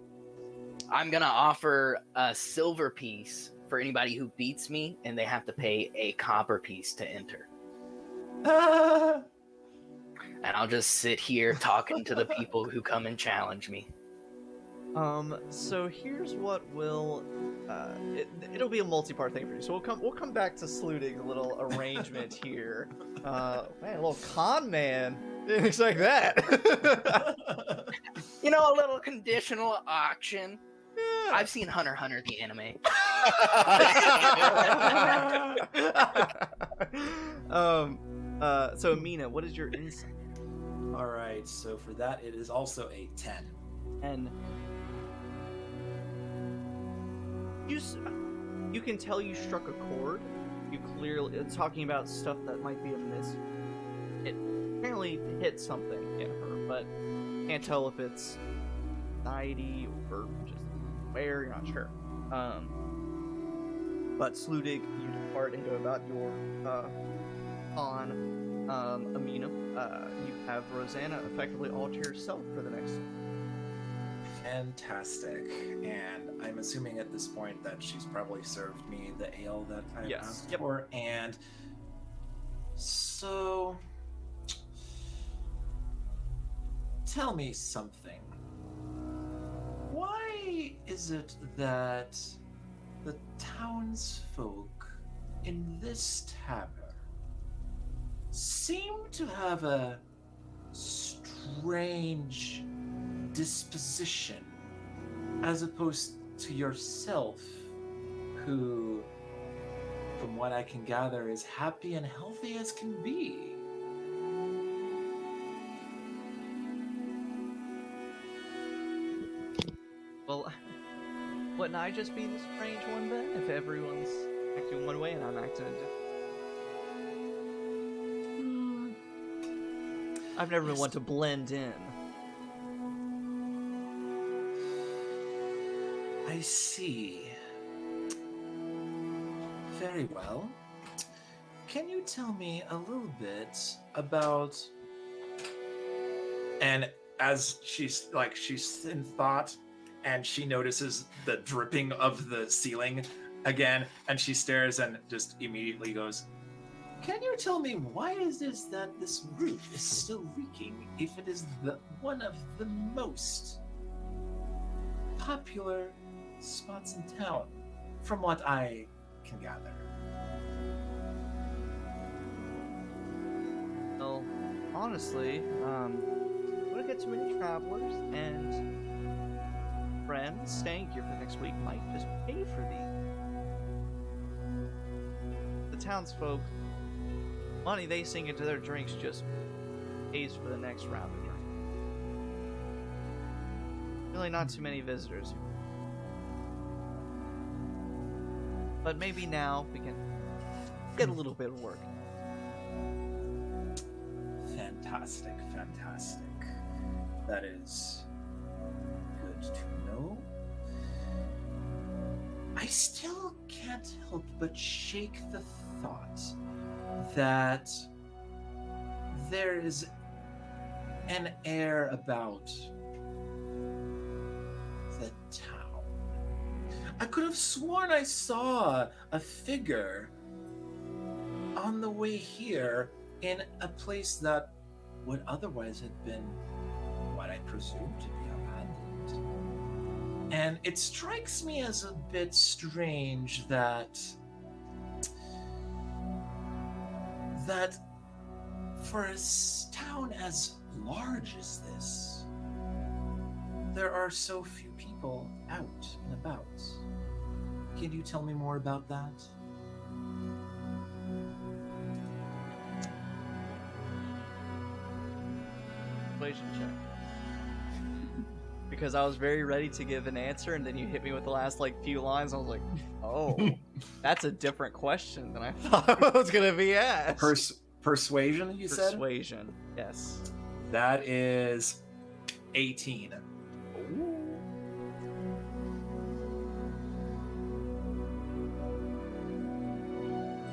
I'm going to offer a silver piece for anybody who beats me, and they have to pay a copper piece to enter. And I'll just sit here talking to the people who come and challenge me. So here's what will, it'll be a multi-part thing for you. So we'll come back to Slutig's little arrangement here. Man, a little con man. Didn't expect that. You know, a little conditional auction. Yeah. I've seen Hunter x Hunter the anime. So Aminah, what is your insight? All right, so for that, it is also a 10. And you can tell you struck a chord. You clearly, it's talking about stuff that might be amiss. It apparently hit something in her, but can't tell if it's anxiety or just where, you're not sure. But Slutig, you depart and go about your on Aminah. You have Rosanna effectively all to yourself for the next. Fantastic. And I'm assuming at this point that she's probably served me the ale that I asked for. And so, tell me something. Why is it that the townsfolk in this tavern seem to have a strange disposition as opposed to yourself, who, from what I can gather, is happy and healthy as can be? Well, wouldn't I just be the strange one then? If everyone's acting one way and I'm acting a different. I've never been one to blend in. I see. Very well. Can you tell me a little bit about... And as she's in thought, and she notices the dripping of the ceiling again, and she stares and just immediately goes, can you tell me why is this that this roof is still leaking if it is one of the most popular spots in town, from what I can gather? Well, honestly, we don't get too many travelers, and friends staying here for the next week might just pay for these. The townsfolk, money they sink into their drinks just pays for the next round of drinks. Really not too many visitors. But maybe now we can get a little bit of work. Fantastic, fantastic. That is good to know. I still can't help but shake the thought that there is an air about the town. I could have sworn I saw a figure on the way here in a place that would otherwise have been what I presume to be abandoned. And it strikes me as a bit strange that for a town as large as this, there are so few people out and about. Can you tell me more about that? Persuasion check. Because I was very ready to give an answer, and then you hit me with the last few lines. I was like, "Oh, that's a different question than I thought it was gonna be asked." Persuasion, you said? Persuasion, yes. That is 18.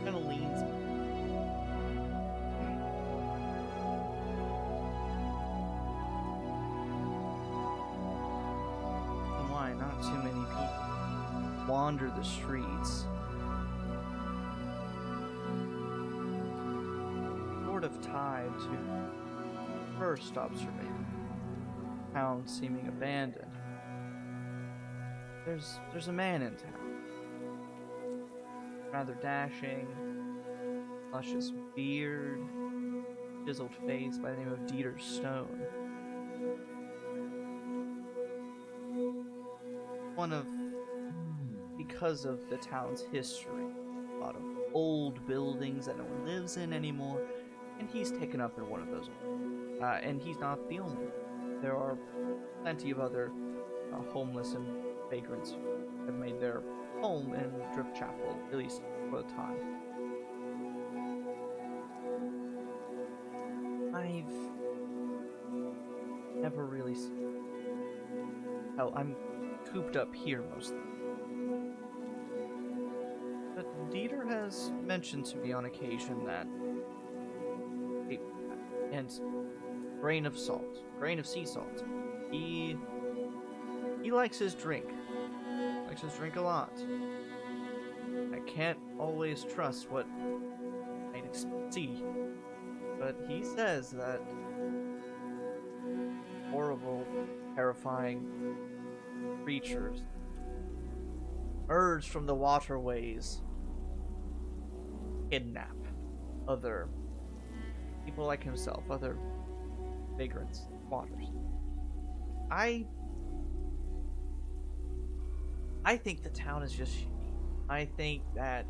Kind of leans. And why not too many people wander the streets? Sort of tied to first observation. Town seeming abandoned. there's a man in town. Rather dashing, luscious beard, chiseled face by the name of Dieter Stone. Because of the town's history, a lot of old buildings that no one lives in anymore, and he's taken up in one of those. And he's not the only one. There are plenty of other homeless and vagrants who have made their home in Driftchapel, at least for the time. I've never really seen. Hell, I'm cooped up here mostly. But Dieter has mentioned to me on occasion that and grain of sea salt. He likes his drink. Likes his drink a lot. I can't always trust what I see, but he says that horrible, terrifying creatures emerge from the waterways, kidnap other people like himself, other vagrants, waters. I think the town is just shitty. I think that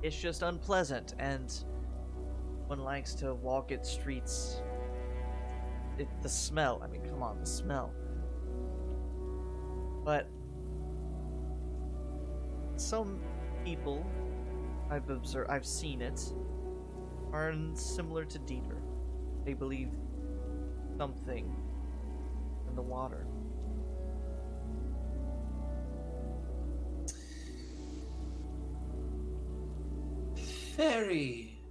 it's just unpleasant, and one likes to walk its streets. The smell. I mean, come on, the smell. But some people I've seen it, are similar to Dieter. They believe something in the water. Very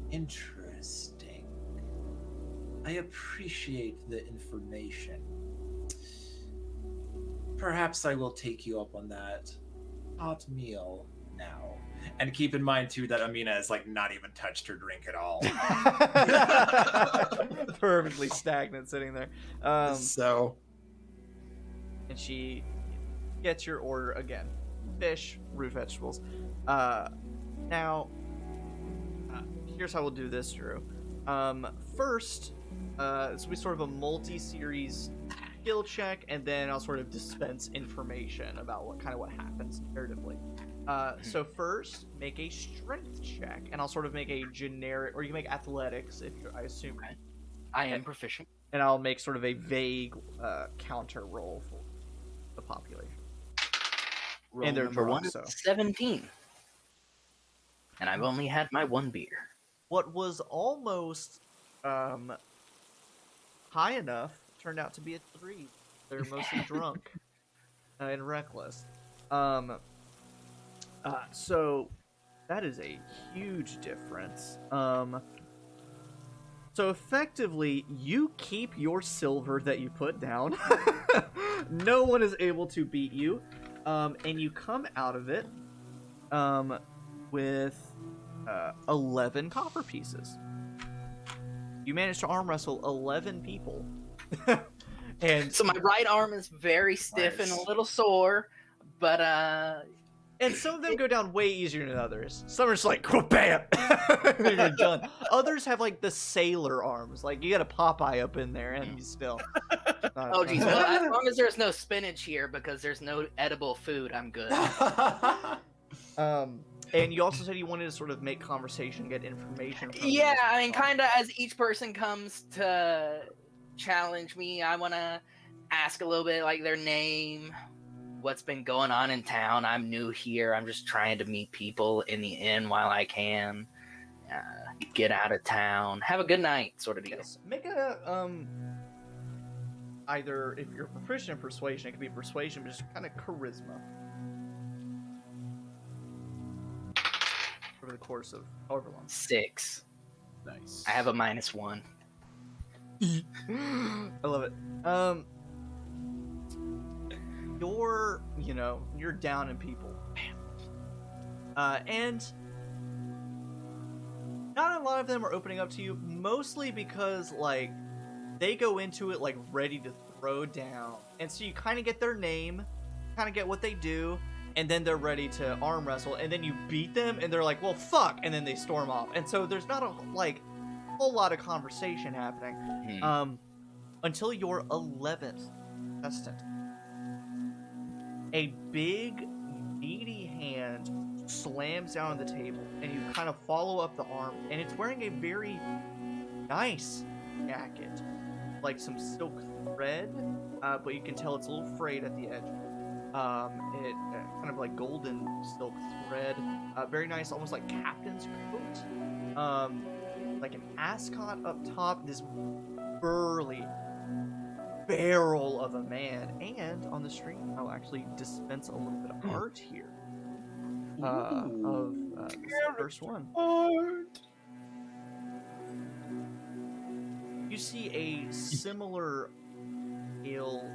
interesting. I appreciate the information. Perhaps I will take you up on that hot meal now. And keep in mind too that Aminah has like not even touched her drink at all. Perfectly stagnant sitting there. So and she gets your order again. Fish, root vegetables. Now, here's how we'll do this, Drew. First, this will be sort of a multi-series skill check, and then I'll sort of dispense information about what happens narratively. So first, make a strength check, and I'll sort of make a generic, or you can make athletics if you're, I assume. Okay. I am proficient. And I'll make sort of a vague counter roll for the population. Roll and their number drunk, one, so 17. And I've only had my one beer. What was almost high enough turned out to be a 3. They're mostly drunk and reckless. So that is a huge difference. So effectively, you keep your silver that you put down. No one is able to beat you. And you come out of it with 11 copper pieces. You managed to arm wrestle 11 people. And so my right arm is very stiff and a little sore, but and some of them go down way easier than others. Some are just like, bam, and you're done. Others have like the sailor arms, like you got a Popeye up in there, and you still. Oh geez, well, as long as there's no spinach here because there's no edible food, I'm good. And you also said you wanted to sort of make conversation, get information. From yeah, I mean, kind of as each person comes to challenge me, I want to ask a little bit like their name, what's been going on in town. I'm new here. I'm just trying to meet people in the inn while I can. Get out of town. Have a good night, sort of deal. Yes. Make a either if you're proficient in persuasion, it could be persuasion, but just kind of charisma. Over the course of however long. 6. Nice. I have a -1. I love it. You're down in people. Bam. And not a lot of them are opening up to you, mostly because like they go into it like ready to throw down. And so you kind of get their name, kind of get what they do, and then they're ready to arm wrestle, and then you beat them, and they're like, well, fuck, and then they storm off. And so there's not a whole lot of conversation happening until your 11th contestant. A big, meaty hand slams down on the table, and you kind of follow up the arm, and it's wearing a very nice jacket, like some silk thread, but you can tell it's a little frayed at the edge. It kind of like golden silk thread, very nice, almost like captain's coat, like an ascot up top, this burly barrel of a man, and on the screen I'll actually dispense a little bit of art here of this first one. Art. You see a similar pale,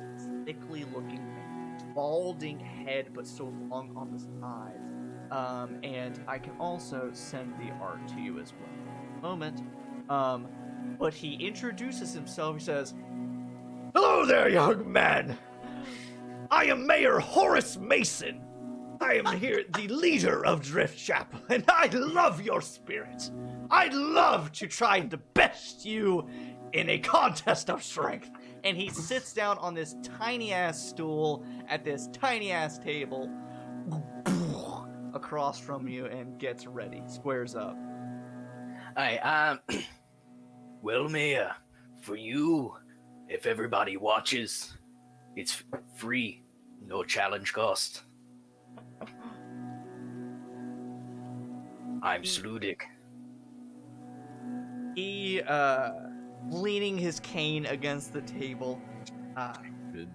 thickly looking man, balding head but still long on the sides, and I can also send the art to you as well in a moment. But he introduces himself. He says, "Hello there, young man. I am Mayor Horace Mason. I am here, the leader of Driftchapel, and I love your spirit. I'd love to try to best you in a contest of strength." And he sits down on this tiny-ass stool at this tiny-ass table across from you and gets ready, squares up. Hi, well, Mayor, for you, if everybody watches, it's free, no challenge cost. I'm Sludic. He, leaning his cane against the table. Good.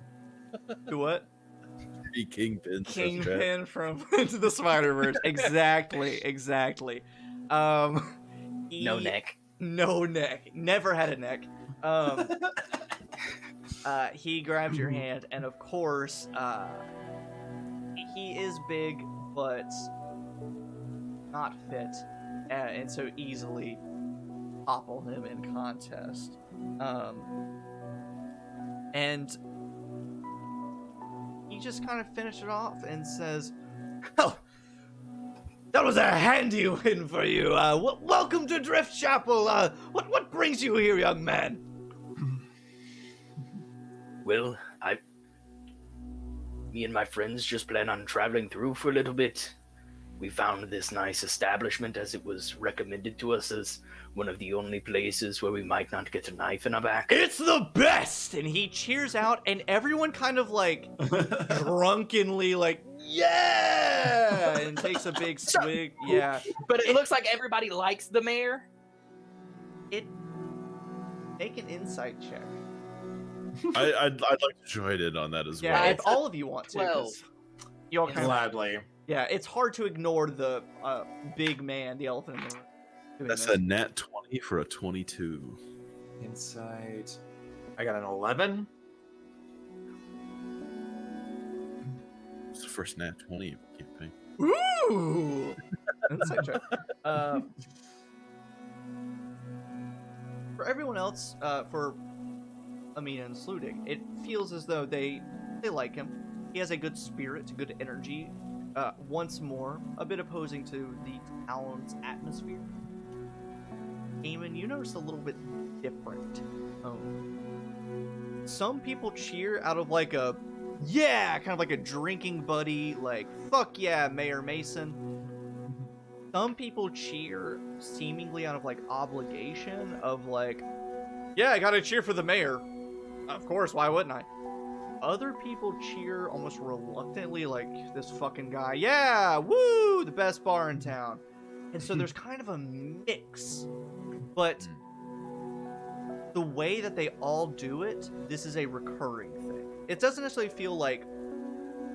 To what? Three kingpins. Kingpin from Into the Spider-Verse. Exactly. No neck. No neck. Never had a neck. He grabs your hand, and of course, he is big, but not fit, and so easily topple him in contest. And he just kind of finished it off and says, "Oh, that was a handy win for you. Welcome to Driftchapel. What brings you here, young man?" Well, me and my friends just plan on traveling through for a little bit. We found this nice establishment as it was recommended to us as one of the only places where we might not get a knife in our back. "It's the best!" And he cheers out, and everyone kind of like drunkenly like, "Yeah!" and takes a big swig. Yeah. But it looks like everybody likes the mayor. Make an insight check. I'd like to join in on that as Yeah, well. if all of you want to. 12. 'Cause you all kind of, Gladly. yeah, it's hard to ignore the big man, the elephant in the room. doing That's this. a nat 20 for a 22. Insight. I got an 11. It's the first nat 20 of the campaign. Ooh! Insight check. For everyone else, for Aminah and Sludic, it feels as though they like him. He has a good spirit, good energy. Once more, a bit opposing to the town's atmosphere. Kamin, you notice a little bit different. Some people cheer out of like a, yeah, kind of like a drinking buddy, like, fuck yeah, Mayor Mason. Some people cheer seemingly out of like obligation of like, yeah, I gotta cheer for the mayor. Of course, why wouldn't I? Other people cheer almost reluctantly, like, this fucking guy, yeah, woo, the best bar in town. And so there's kind of a mix. But the way that they all do it, this is a recurring thing. It doesn't necessarily feel like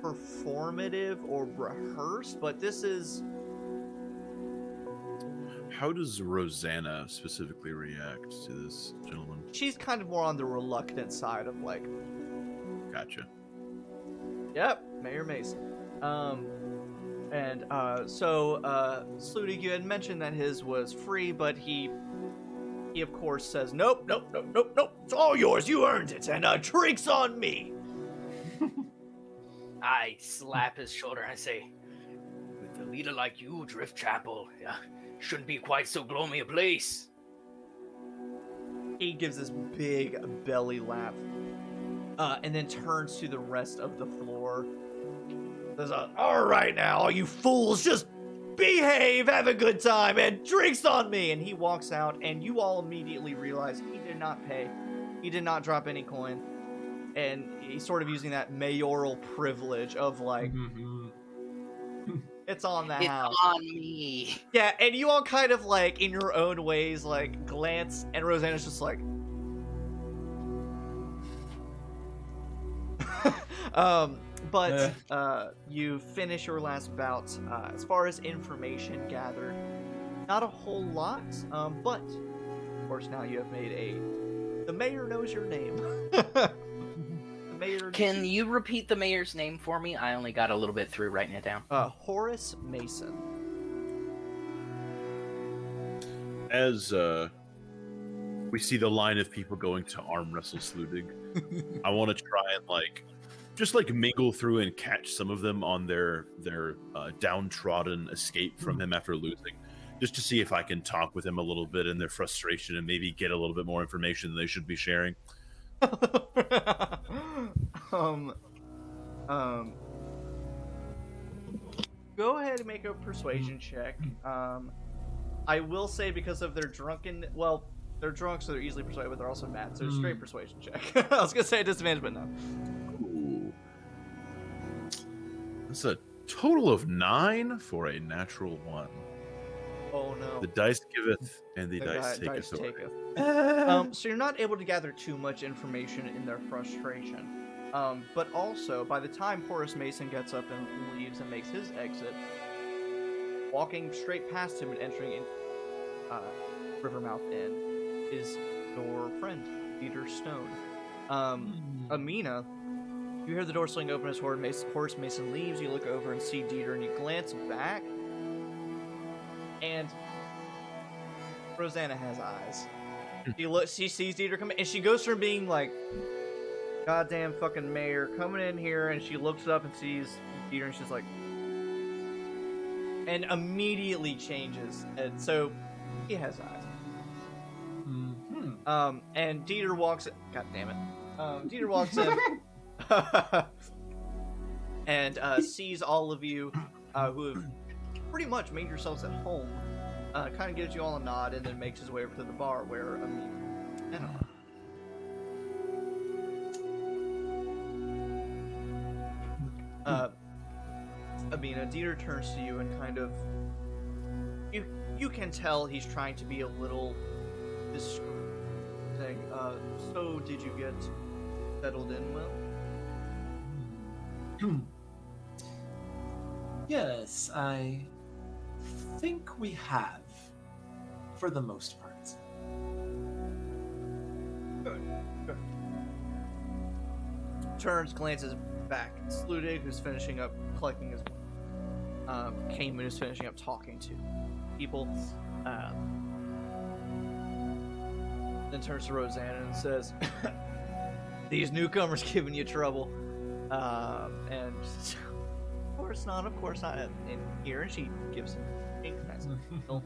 performative or rehearsed, but this is... How does Rosanna specifically react to this gentleman? She's kind of more on the reluctant side of like, Gotcha. yep, Mayor Mason. So Sludic, you had mentioned that his was free, but he of course says, nope, it's all yours, you earned it, and drinks on me. I slap his shoulder and I say, with a leader like you, Driftchapel, shouldn't be quite so gloomy a place. He gives this big belly laugh, and then turns to the rest of the floor. Says, all right now, all you fools, just behave, have a good time, and drinks on me. And he walks out, and you all immediately realize he did not pay. He did not drop any coin. And he's sort of using that mayoral privilege of, like, it's on the house. It's on me. Yeah, and you all kind of, like, in your own ways, like, glance, and Rosanna's just like... But you finish your last bout. As far as information gathered, not a whole lot, but, of course, now you have made the mayor knows your name. The mayor... Can you repeat the mayor's name for me? I only got a little bit through writing it down. Horace Mason. As we see the line of people going to arm wrestle Sludig, I want to try and just mingle through and catch some of them on their downtrodden escape from him after losing, just to see if I can talk with him a little bit in their frustration and maybe get a little bit more information than they should be sharing. Go ahead and make a persuasion check. I will say, because of their they're drunk, so they're easily persuaded, but they're also mad, so straight persuasion check. I was gonna say a disadvantage, but no. Ooh. That's a total of 9 for a natural 1. Oh no. The dice giveth, and the dice taketh away. So you're not able to gather too much information in their frustration. But also, by the time Horace Mason gets up and leaves and makes his exit, walking straight past him and entering in Rivermouth Inn is your friend, Peter Stone. Aminah, you hear the door swing open as Horace Mason leaves. You look over and see Dieter, and you glance back, and Rosanna has eyes. She sees Dieter come in, and she goes from being like, goddamn fucking mayor, coming in here, and she looks up and sees Dieter, and she's like, and immediately changes. And so he has eyes. And Dieter walks in. God damn it. Dieter walks in and sees all of you who have pretty much made yourselves at home. Kind of gives you all a nod, and then makes his way over to the bar where Aminah. Aminah, Dieter turns to you and kind of, you can tell he's trying to be a little discreet, saying, so did you get settled in well? Yes, I think we have, for the most part. Good. Turns, glances back. Sludig, who's finishing up collecting his... Kamin, who's finishing up talking to people. Then turns to Rosanna and says, these newcomers giving you trouble. And of course not. In here, and she gives him a nice little...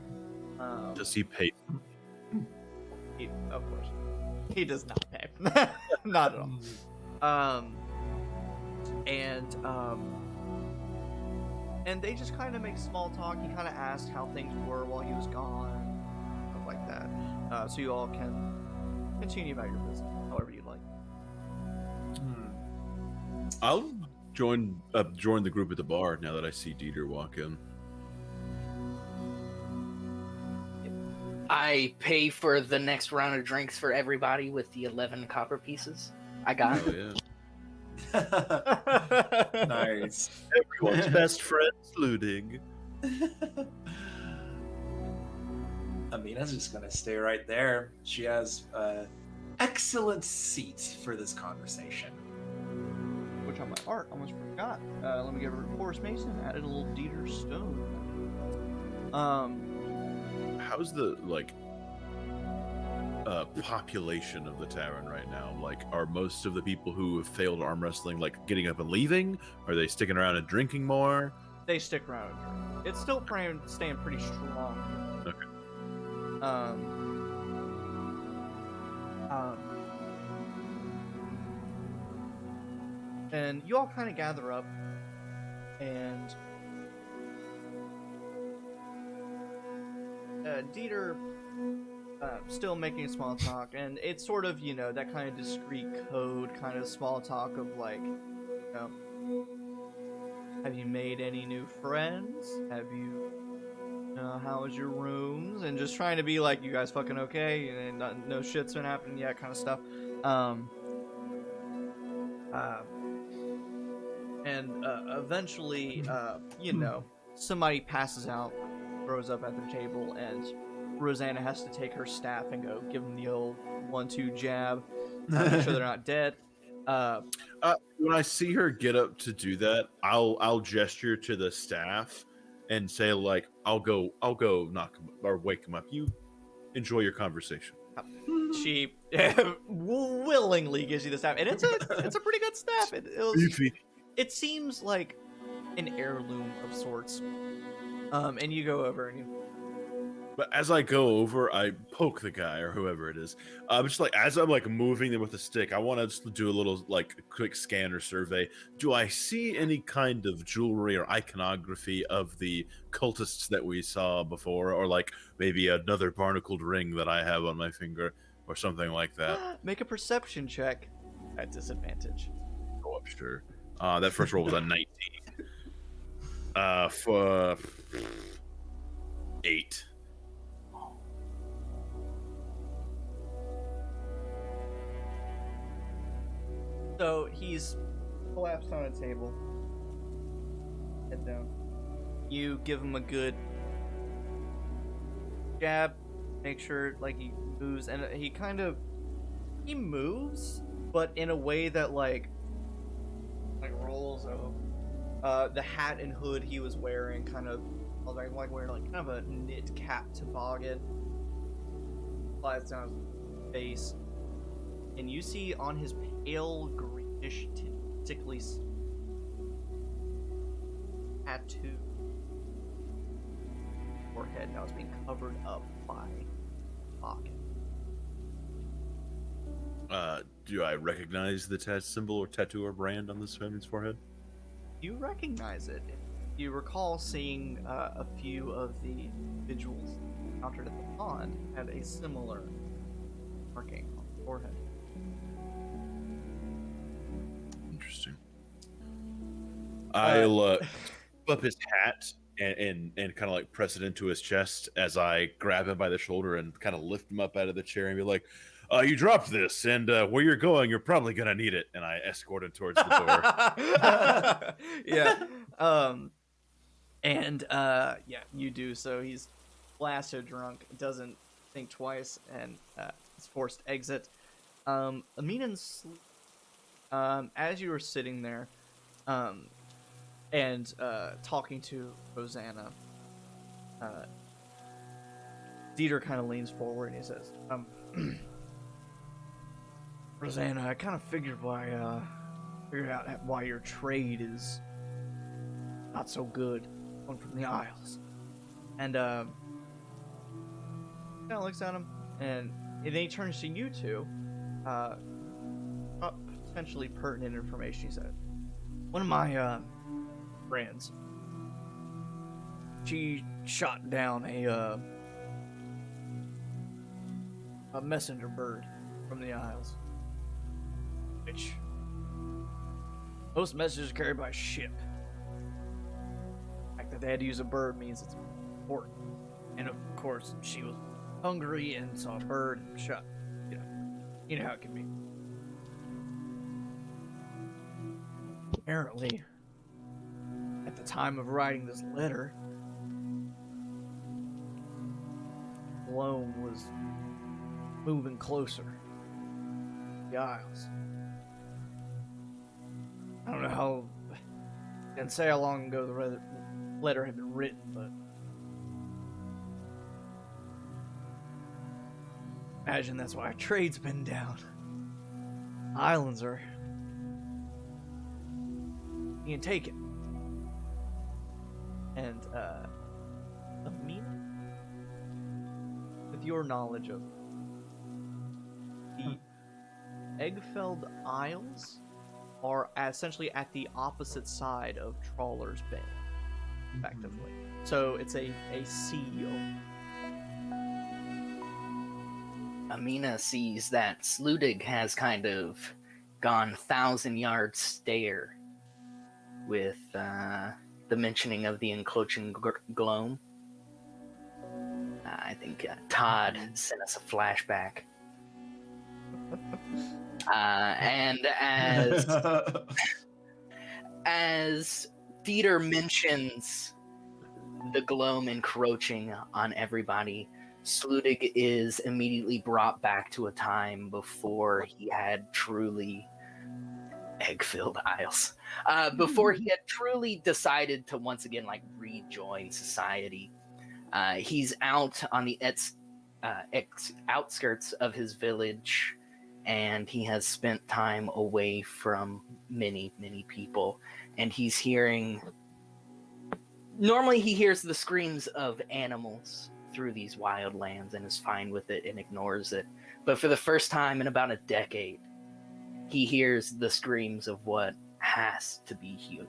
Does he pay? Of course. He does not pay. Not at all. And they just kind of make small talk. He kind of asked how things were while he was gone, stuff like that. So you all can continue about your business, however you'd like. I'll join the group at the bar now that I see Dieter walk in. I pay for the next round of drinks for everybody with the 11 copper pieces. I got it. Oh, yeah. Nice. Everyone's best friend, Sludig. Aminah's just gonna stay right there. She has an excellent seat for this conversation. Which on my art, almost forgot. Let me give her Horace Mason. Added a little Dieter Stone. How's the population of the tavern right now? Like, are most of the people who have failed arm wrestling like getting up and leaving? Are they sticking around and drinking more? They stick around and drink. It's still staying pretty strong. Okay. And you all kind of gather up, and Dieter still making small talk, and it's sort of, you know, that kind of discreet code kind of small talk of like, you know, have you made any new friends? Have you, how was your rooms? And just trying to be like, you guys fucking okay? And no shit's been happening yet, kind of stuff. And eventually, you know, somebody passes out, throws up at their table, and Rosanna has to take her staff and go give them the old 1-2 jab, make sure they're not dead. When I see her get up to do that, I'll gesture to the staff and say like, I'll go knock him or wake him up. You enjoy your conversation. She willingly gives you the staff, and it's a pretty good staff. It seems like an heirloom of sorts. And you go over and But as I go over, I poke the guy or whoever it is. Just like as I'm like moving them with a stick, I want to just do a little like quick scan or survey. Do I see any kind of jewelry or iconography of the cultists that we saw before, or like maybe another barnacled ring that I have on my finger, or something like that? Make a perception check at disadvantage. Oh, I'm sure. That first roll was a 19. For 8. So he's collapsed on a table. Head down. You give him a good jab. Make sure like he moves, and he moves, but in a way that like rolls over. The hat and hood he was wearing kind of like wearing like kind of a knit cap toboggan. Slides down his face, and you see on his pale greenish sickly tattoo forehead now is being covered up by pocket. Do I recognize the symbol or tattoo or brand on this man's forehead? You recognize it. You recall seeing a few of the individuals encountered at the pond had a similar marking on the forehead. Interesting. I'll flip his hat and kind of like press it into his chest as I grab him by the shoulder and kind of lift him up out of the chair and be like, you dropped this, and where you're going, you're probably going to need it. And I escort him towards the door. Yeah. Yeah, you do. So he's blasted drunk, doesn't think twice, and is forced to exit. Aminah Sa'id, as you were sitting there, and talking to Rosanna, Dieter kind of leans forward and he says, Rosanna, I kind of figured out why your trade is not so good going from the Isles. And kind of looks at him, and then he turns to you two. Potentially pertinent information. He said, one of my friends, she shot down a messenger bird from the Isles, which most messages are carried by ship. The fact that they had to use a bird means it's important. And of course, she was hungry and saw a bird and shot. You know how it can be. Apparently, at the time of writing this letter, Gloam was moving closer to the Isles. I don't know how. I didn't say how long ago the letter had been written, but Imagine that's why our trade's been down. Islands are being taken. And, Aminah, with your knowledge of the Eggfeld Isles are essentially at the opposite side of Trawler's Bay, effectively. So it's a sea. Aminah sees that Sludig has kind of gone 1,000-yard stare with the mentioning of the encroaching Gloam. I think Todd sent us a flashback. And as Dieter mentions the Gloam encroaching on everybody, Sludig is immediately brought back to a time before he had truly egg-filled Isles. Before he had truly decided to once again rejoin society. He's out on the outskirts of his village, and he has spent time away from many, many people. And he's hearing... Normally he hears the screams of animals through these wild lands and is fine with it and ignores it. But for the first time in about a decade, he hears the screams of what has to be human.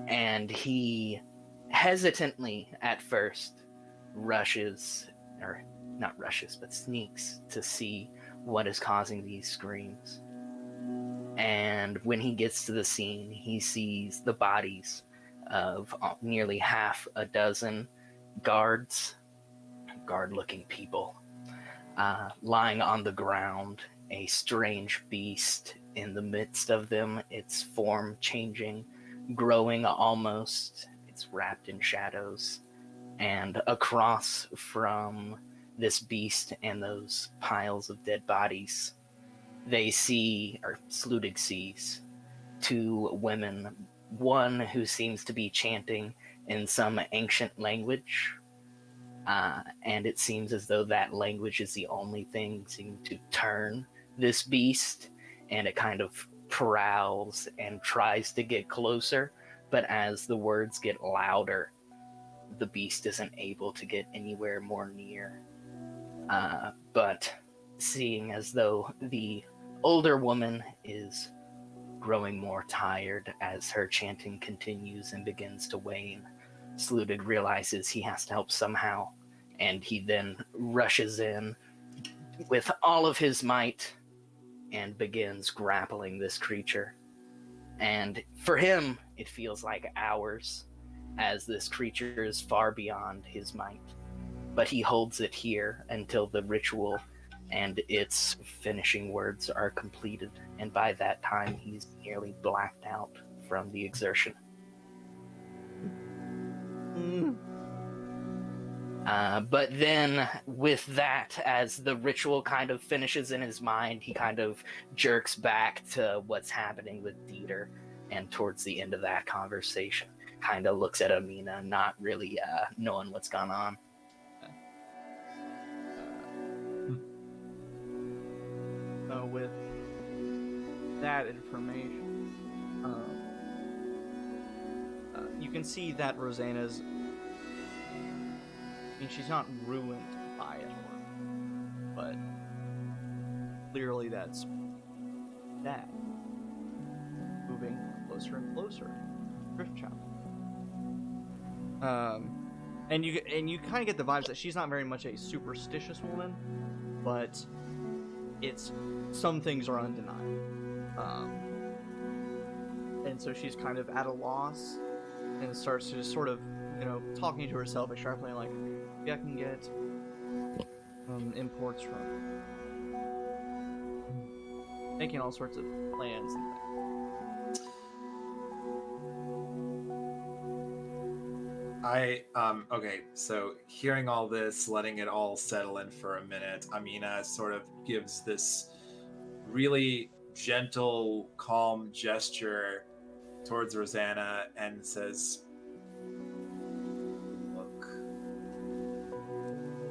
And he hesitantly, at first, sneaks to see what is causing these screams. And when he gets to the scene, he sees the bodies of nearly half a dozen guard-looking people, lying on the ground, a strange beast in the midst of them, its form changing, growing almost, it's wrapped in shadows, and across from this beast and those piles of dead bodies, they see, or Sludig sees, two women, one who seems to be chanting in some ancient language, and it seems as though that language is the only thing seeming to turn this beast, and it kind of prowls and tries to get closer, but as the words get louder, the beast isn't able to get anywhere more near. But seeing as though the older woman is growing more tired as her chanting continues and begins to wane, Sludig realizes he has to help somehow, and he then rushes in with all of his might and begins grappling this creature. And for him, it feels like hours, as this creature is far beyond his might. But he holds it here until the ritual and its finishing words are completed, and by that time he's nearly blacked out from the exertion. But then, with that, as the ritual kind of finishes in his mind, he kind of jerks back to what's happening with Dieter, and towards the end of that conversation, kind of looks at Aminah, not really knowing what's gone on. So with that information, you can see that Rosanna's... I mean, she's not ruined by it, but clearly that's that. Moving closer and closer to Driftchapel. And you kind of get the vibes that she's not very much a superstitious woman, but it's... some things are undeniable. And so she's kind of at a loss and starts to just sort of, talking to herself, extrapolating, like, maybe I can get imports from... making all sorts of plans and things. Okay, so hearing all this, letting it all settle in for a minute, Aminah sort of gives this really gentle, calm gesture towards Rosanna and says, "Look,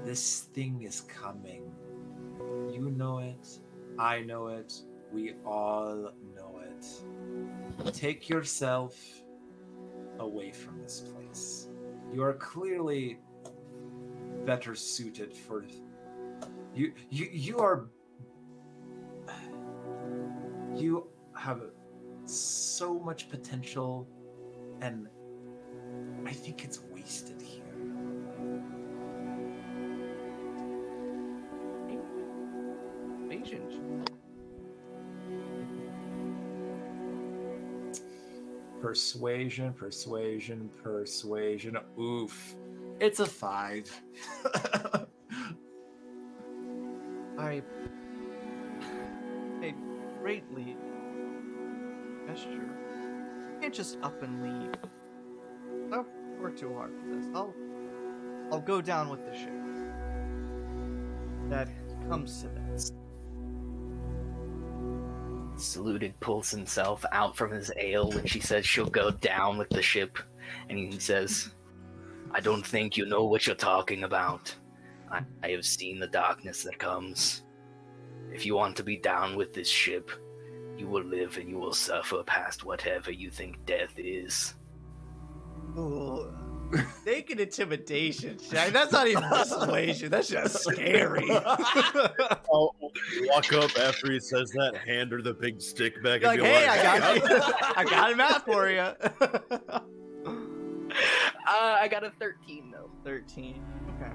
this thing is coming. know it. I know it. We all know it. Take yourself away from this place. You are clearly better suited for you have so much potential, and I think it's wasted here. Patience. Persuasion. Oof. It's a 5. I greatly gesture. You can't just up and leave. I've worked too hard for this. I'll go down with the ship. That comes to that. Saluted pulls himself out from his ale when she says she'll go down with the ship, and he says, I don't think you know what you're talking about. I have seen the darkness that comes. If you want to be down with this ship, you will live and you will suffer past whatever you think death is. Ooh. Naked intimidation. That's not even persuasion. That's just scary. I'll walk up after he says that, hand her the big stick back, You're and like, be hey, like, I got you. I got him out for you. I got a 13 though. 13. Okay.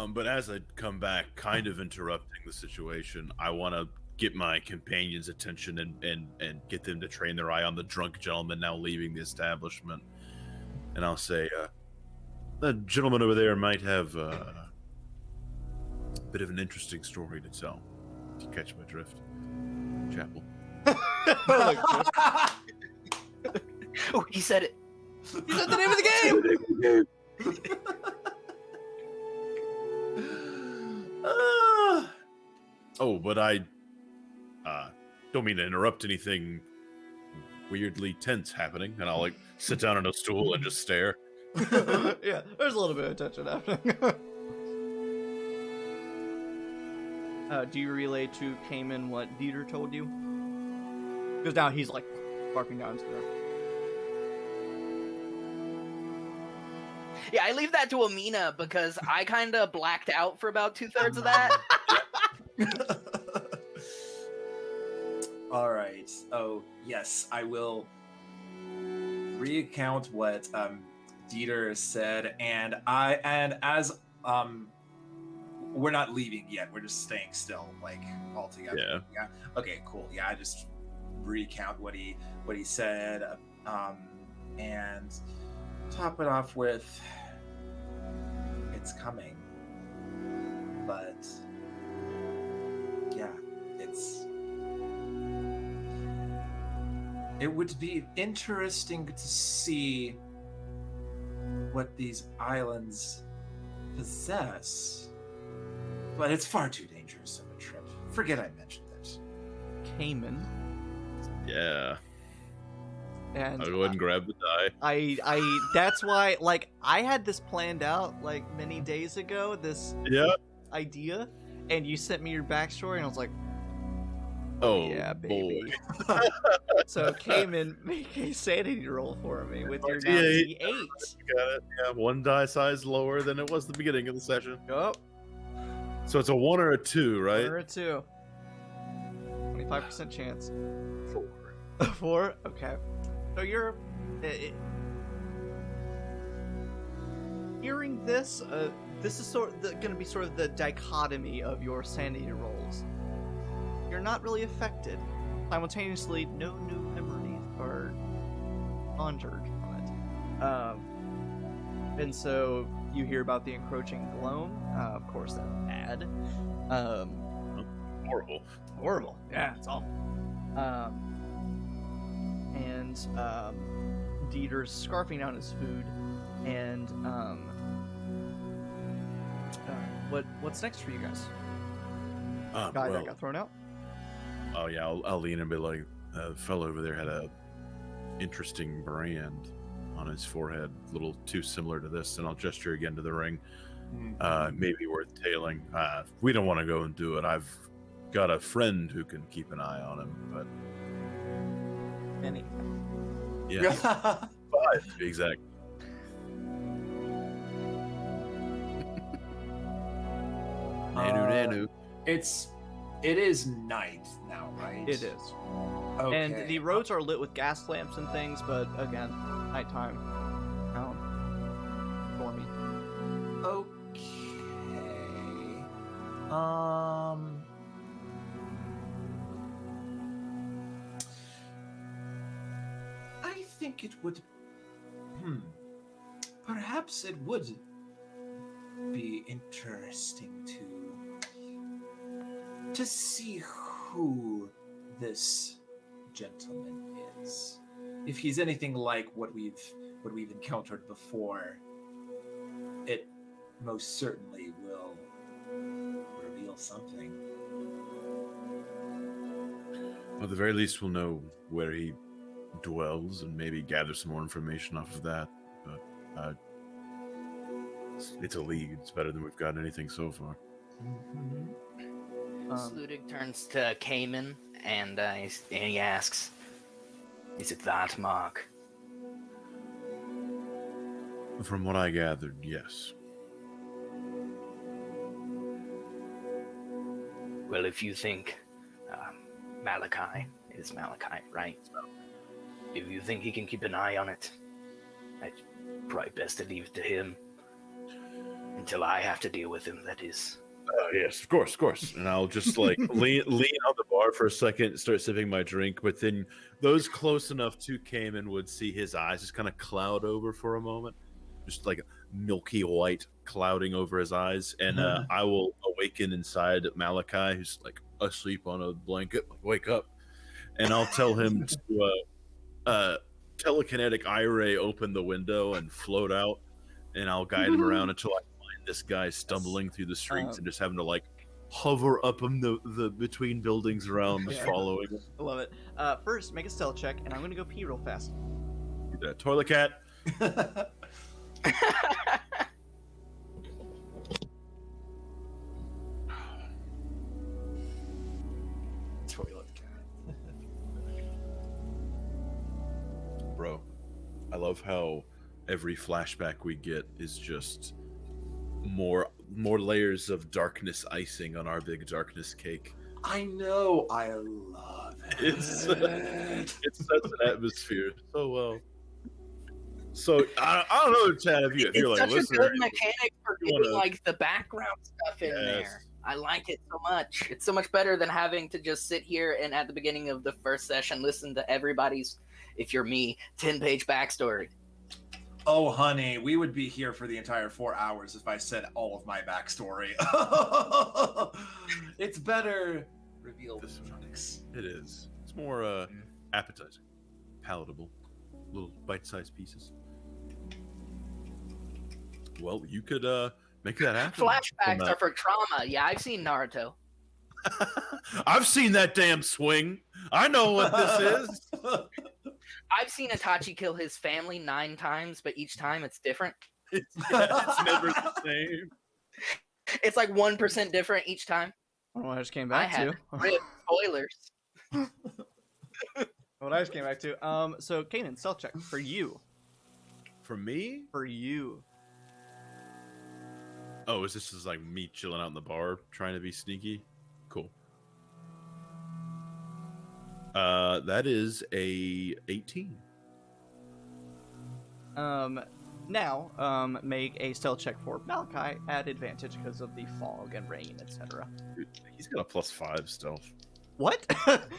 But as I come back, kind of interrupting the situation, I want to get my companions' attention and get them to train their eye on the drunk gentleman now leaving the establishment. And I'll say, that gentleman over there might have a bit of an interesting story to tell. If you catch my drift. Chapel. Oh, he said it. He said the name of the game! But I don't mean to interrupt anything weirdly tense happening, and I'll sit down on a stool and just stare. Yeah, there's a little bit of tension happening. Do you relay to Kamin what Dieter told you? Because now he's barking down his throat. Yeah, I leave that to Aminah because I kind of blacked out for about 2/3 of that. All right. Oh, yes, I will recount what Dieter said, and as we're not leaving yet. We're just staying still, all together. Yeah. Okay. Cool. Yeah. I just recount what he said, and top it off with, "It's coming," but yeah, it would be interesting to see what these islands possess, but it's far too dangerous of a trip. Forget I mentioned it. Kamin. Yeah. And I'll go ahead and grab the die. I that's why, I had this planned out, many days ago, this idea, and you sent me your backstory, and I was like, oh yeah, baby. boy. So Kamin, make a sanity roll for me with your now D8. D8. Got it. Yeah, one die size lower than it was the beginning of the session. Oh, So it's a 1 or a 2, right? 1 or a 2. 25% chance. 4. 4? Okay. So you're hearing this. This is going to be sort of the dichotomy of your sanity rolls. You're not really affected. Simultaneously, no new memories are conjured from it. And so you hear about the encroaching Gloam. Of course, that's bad. Horrible. Horrible. Yeah, it's awful. And Dieter's scarfing down his food, and what's next for you guys? Guy that got thrown out. Oh yeah, I'll lean and be like, the fellow over there had a interesting brand on his forehead, a little too similar to this, and I'll gesture again to the ring. maybe worth tailing. We don't want to go and do it. I've got a friend who can keep an eye on him, but Any. yeah, 5 exactly. Nanu. It is night now, right? It is. Okay. And the roads are lit with gas lamps and things, but again, nighttime. Stormy. Okay. I think it would. Perhaps it would be interesting to see who this gentleman is. If he's anything like what we've encountered before, it most certainly will reveal something. At the very least, we'll know where he dwells and maybe gather some more information off of that. But it's a lead. It's better than we've gotten anything so far. Sludig turns to Kamin and he asks, "Is it that, Mark?" From what I gathered, yes. Well, if you think Malachi is Malachi, right? If you think he can keep an eye on it, it's probably best to leave it to him until I have to deal with him, that is. Yes, of course. And I'll just like lean on the bar for a second, start sipping my drink. But then those close enough to Kamin would see his eyes just kind of cloud over for a moment, just like milky white clouding over his eyes. And I will awaken inside Malachi, who's like asleep on a blanket. Like, wake up! And I'll tell him to telekinetic eye ray open the window and float out, and I'll guide him around until I find this guy stumbling through the streets and just having to like hover up in the between buildings around, following him. I love it. First, make a stealth check, and I'm gonna go pee real fast. Toilet cat. Toilet cat. Bro, I love how every flashback we get is just more layers of darkness icing on our big darkness cake. I know. I love it. It sets an atmosphere so well. So I don't know, Chad, if you're like such a listener, good mechanic for getting like the background stuff in there. I like it so much. It's so much better than having to just sit here and at the beginning of the first session listen to everybody's, if you're me, 10-page backstory. Oh, honey, we would be here for the entire 4 hours if I said all of my backstory. It's better revealed in trunks. it is. It's more appetizing, palatable, little bite-sized pieces. Well, you could make that happen. Flashbacks are for trauma. Yeah, I've seen Naruto. I've seen that damn swing. I know what this is. I've seen Itachi kill his family 9 times, but each time it's different. It's never the same. It's like 1% different each time. I don't know what I just came back to. Spoilers. What I just came back to. So, Kanan, stealth check for you. For me? For you. Oh, is this just like me chilling out in the bar trying to be sneaky? Cool. That is a 18. Now, make a stealth check for Malachi at advantage because of the fog and rain, etc. Dude, he's got a +5 stealth. What?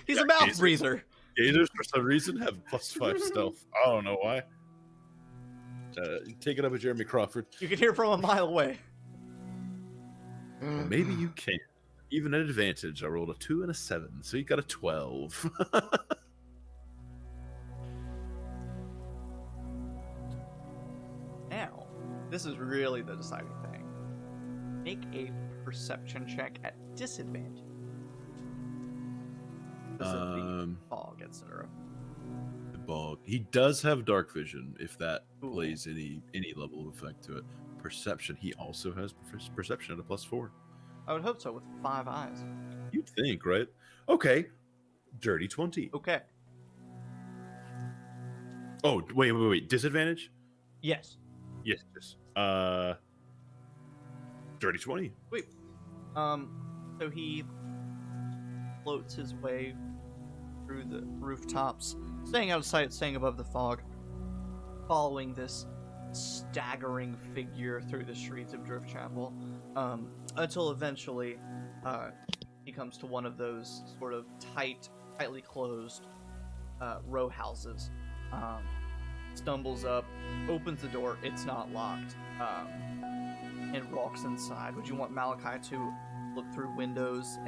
He's a mouth breather. Gazers, for some reason, have +5 stealth. I don't know why. Take it up with Jeremy Crawford. You can hear from a mile away. Well, maybe you can. Even at advantage, I rolled a 2 and a 7, so you got a 12. Now, this is really the deciding thing. Make a perception check at disadvantage. Because of the fog, etc. The bog. He does have dark vision, if that plays any level of effect to it. perception. He also has perception at a +4. I would hope so with 5 eyes. You'd think, right? Okay. Dirty 20. Okay. Oh, wait. Disadvantage? Yes. Yes. Dirty 20. Wait. So he floats his way through the rooftops, staying out of sight, staying above the fog, following this staggering figure through the streets of Driftchapel, until eventually he comes to one of those sort of tightly closed row houses. Stumbles up, opens the door, it's not locked, and walks inside. Would you want Malachi to look through windows,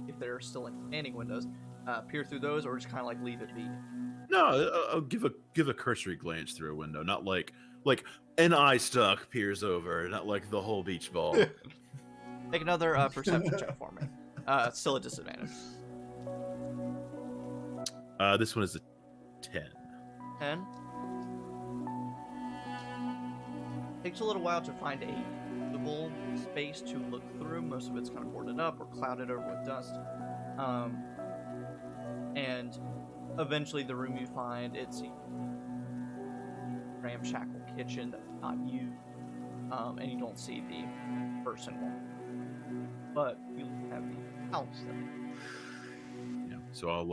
if there are still like standing windows, peer through those, or just kind of like leave it be? No, I'll give a cursory glance through a window, not like an eye stalk peers over, not like the whole beach ball. Make another perception check for me. Still a disadvantage. This one is a 10. 10. Takes a little while to find a usable space to look through. Most of it's kind of boarded up or clouded over with dust. And eventually the room you find, it's a ramshackle kitchen that's not used. And you don't see the person walking. But you have the house there. Yeah. So I'll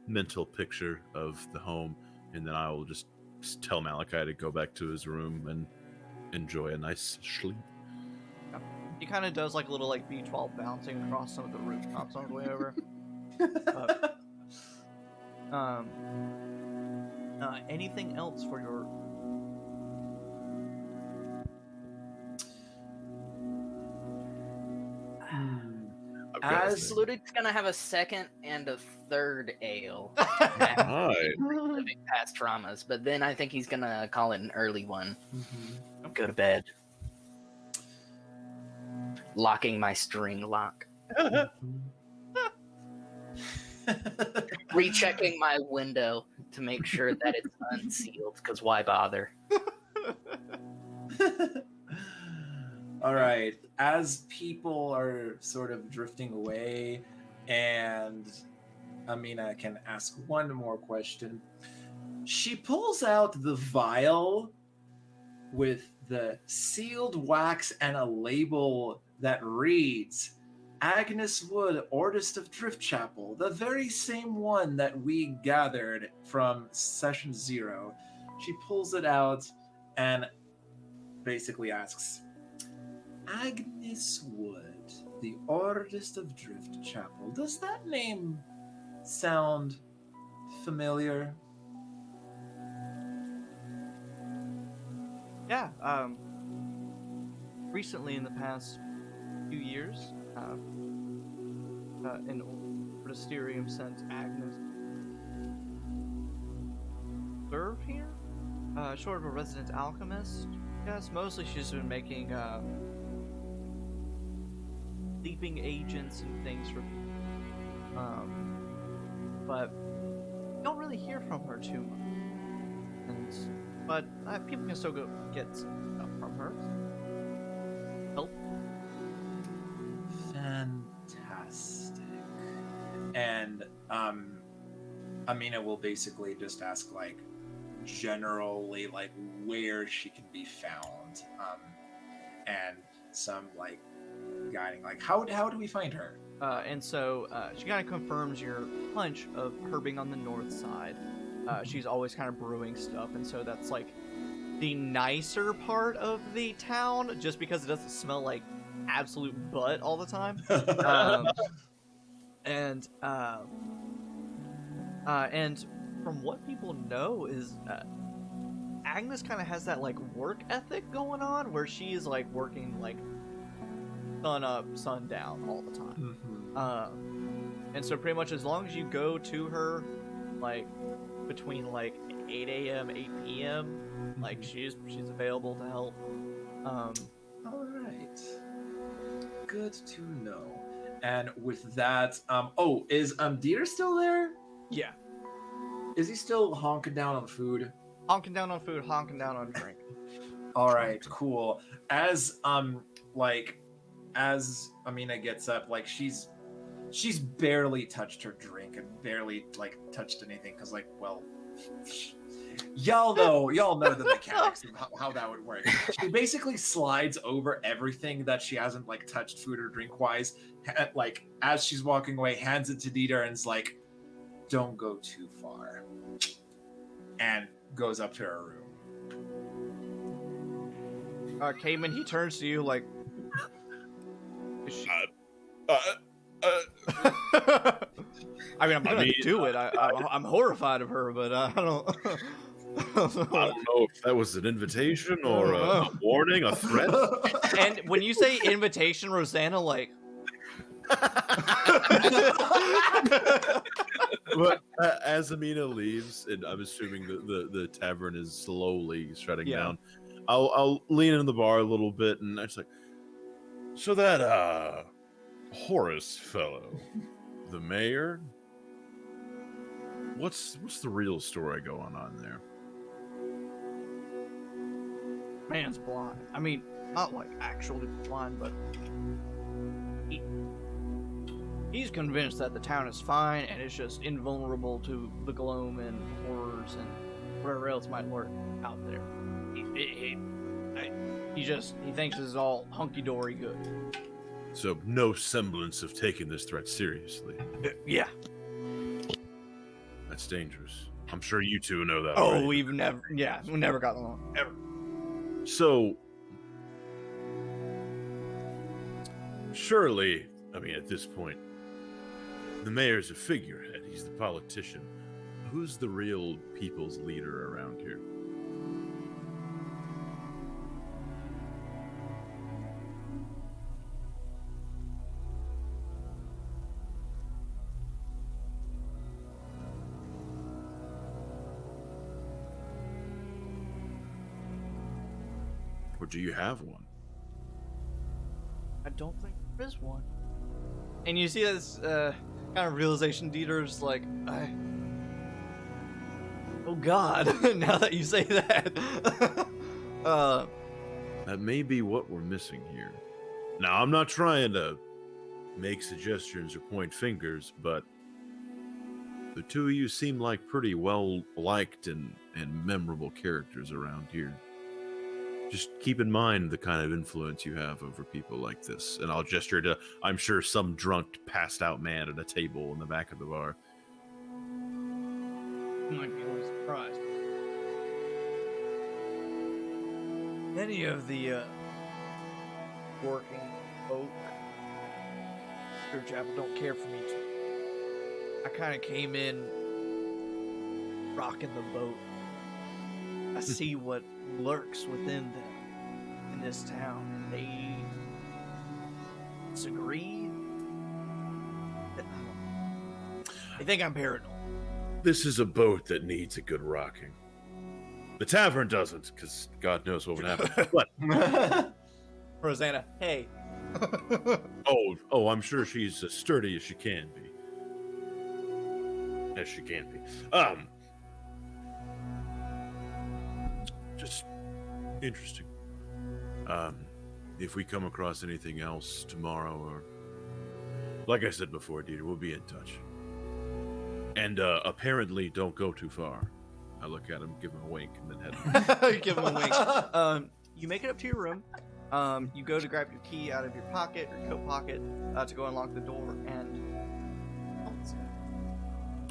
mental picture of the home, and then I will just tell Malachi to go back to his room and enjoy a nice sleep. Yeah. He kind of does a little beach ball bouncing across some of the rooftops on his way over. Anything else for your? Absolute's gonna have a second and a third ale. Living past traumas, but then I think he's gonna call it an early one. Mm-hmm. Go to bed. Locking my string lock. Rechecking my window to make sure that it's unsealed, because why bother? All right. As people are sort of drifting away, and Aminah can ask one more question, she pulls out the vial with the sealed wax and a label that reads Agnes Wood, Artist of Driftchapel, the very same one that we gathered from session 0. She pulls it out and basically asks, Agnes Wood, the Artist of Driftchapel, does that name sound familiar? Yeah. Recently, in the past few years, an old Protesterium sent Agnes serve here. Sort of a resident alchemist. Yes, mostly she's been making sleeping agents and things for people. But don't really hear from her too much. But people can still go get stuff from her. Help. Fantastic. And Aminah will basically just ask generally where she can be found, and some guiding how do we find her? And so she kind of confirms your hunch of her being on the north side. She's always kind of brewing stuff, and so that's the nicer part of the town, just because it doesn't smell like absolute butt all the time. And from what people know is Agnes kind of has that work ethic going on, where she is working sun up, sun down all the time. Mm-hmm. And so pretty much as long as you go to her between 8 a.m. 8 p.m. she's available to help. All right, good to know. And with that, is Deer still there? Yeah. Is he still honking down on food? Honking down on food, honking down on drink. All right, cool. As as Aminah gets up, like she's barely touched her drink and barely like touched anything because like, well, y'all know the mechanics of how that would work. She basically slides over everything that she hasn't like touched food or drink wise, like as she's walking away, hands it to Dieter and is like, don't go too far, and goes up to her room. Kamin, he turns to you like, is she... I mean, I'm gonna do it. I'm horrified of her, but I don't. I don't know if that was an invitation or a warning, a threat. And when you say invitation, Rosanna, like. But as Aminah leaves, and I'm assuming the tavern is slowly shutting down, I'll lean in the bar a little bit, and I'm just like, so that Horace fellow, the mayor, what's the real story going on there? Man's blind. I mean, not like actually blind, but he's convinced that the town is fine and it's just invulnerable to the Gloam and horrors and whatever else might lurk out there. He thinks this is all hunky-dory good. So no semblance of taking this threat seriously. Yeah. That's dangerous. I'm sure you two know that. Oh, already. we never got along, ever. So, surely, I mean, at this point, the mayor's a figurehead. He's the politician. Who's the real people's leader around here? Or do you have one? I don't think there is one. And you see this kind of realization, Dieter's like, oh God, now that you say that. That may be what we're missing here. Now, I'm not trying to make suggestions or point fingers, but the two of you seem like pretty well-liked and memorable characters around here. Just keep in mind the kind of influence you have over people like this. And I'll gesture to, I'm sure, some drunk, passed-out man at a table in the back of the bar. You might be a little surprised. Many of the working folk Driftchapel don't care for me too. I kind of came in rocking the boat. I see what lurks within them in this town, and they disagree. They think I'm paranoid. This is a boat that needs a good rocking. The tavern doesn't, because God knows what would happen. But Rosanna, hey. oh, I'm sure she's as sturdy as she can be. As she can be. Just interesting. If we come across anything else tomorrow, or like I said before, Dieter, we'll be in touch. And apparently, don't go too far. I look at him, give him a wink, and then head. Give him a wink. You make it up to your room. You go to grab your key out of your pocket, your coat pocket, to go unlock the door, and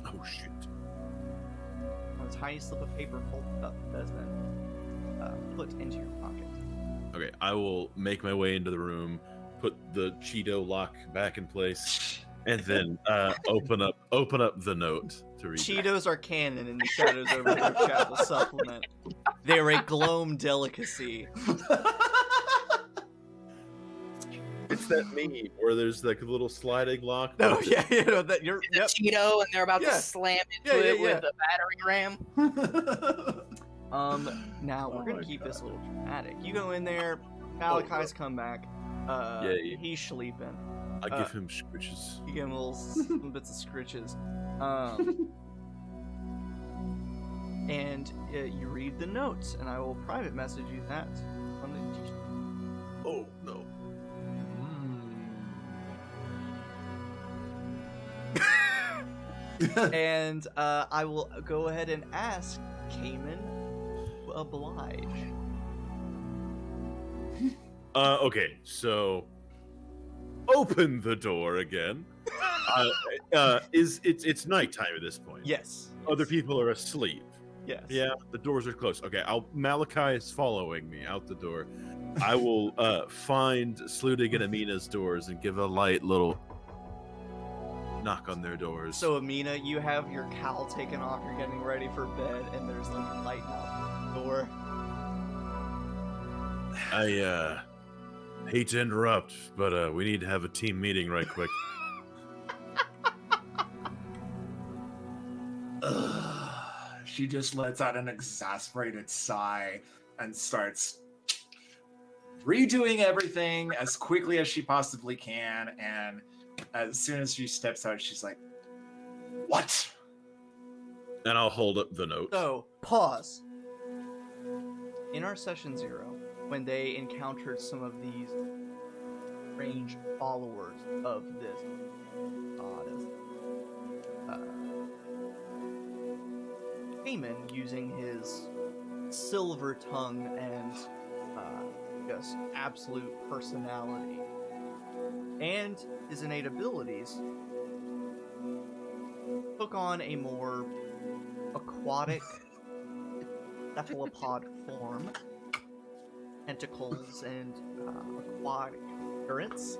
Oh shit! a tiny slip of paper folded up that's been put into your pocket. Okay, I will make my way into the room, put the Cheeto lock back in place, and then open up the note to read. Cheetos are canon in the Shadows Over Driftchapel supplement. They're a Gloam delicacy. It's that meme where there's like a little sliding lock. Oh yeah, you know that you're Yep. Cheeto, and they're about to slam into it with a battering ram. Now we're gonna keep this a little dramatic. You go in there, Malachi's come back. He's sleeping. I give him scritches. You give him little bits of scritches. and you read the notes, and I will private message you that on the t-shirt. Oh no. And I will go ahead and ask Kamin to oblige. Okay, so open the door again. It's nighttime at this point. Yes. Other people are asleep. Yes. Yeah, the doors are closed. Okay, Malachi is following me out the door. I will find Sludig and Aminah's doors and give a light little knock on their doors. So, Aminah, you have your cowl taken off, you're getting ready for bed, and there's like light out the door. I hate to interrupt, but we need to have a team meeting right quick. She just lets out an exasperated sigh and starts redoing everything as quickly as she possibly can. And as soon as she steps out, she's like, "What?" And I'll hold up the note. So, pause. In our session 0, when they encountered some of these strange followers of this goddess, Kamin, using his silver tongue and just absolute personality and his innate abilities, took on a more aquatic cephalopod form, tentacles and aquatic currents,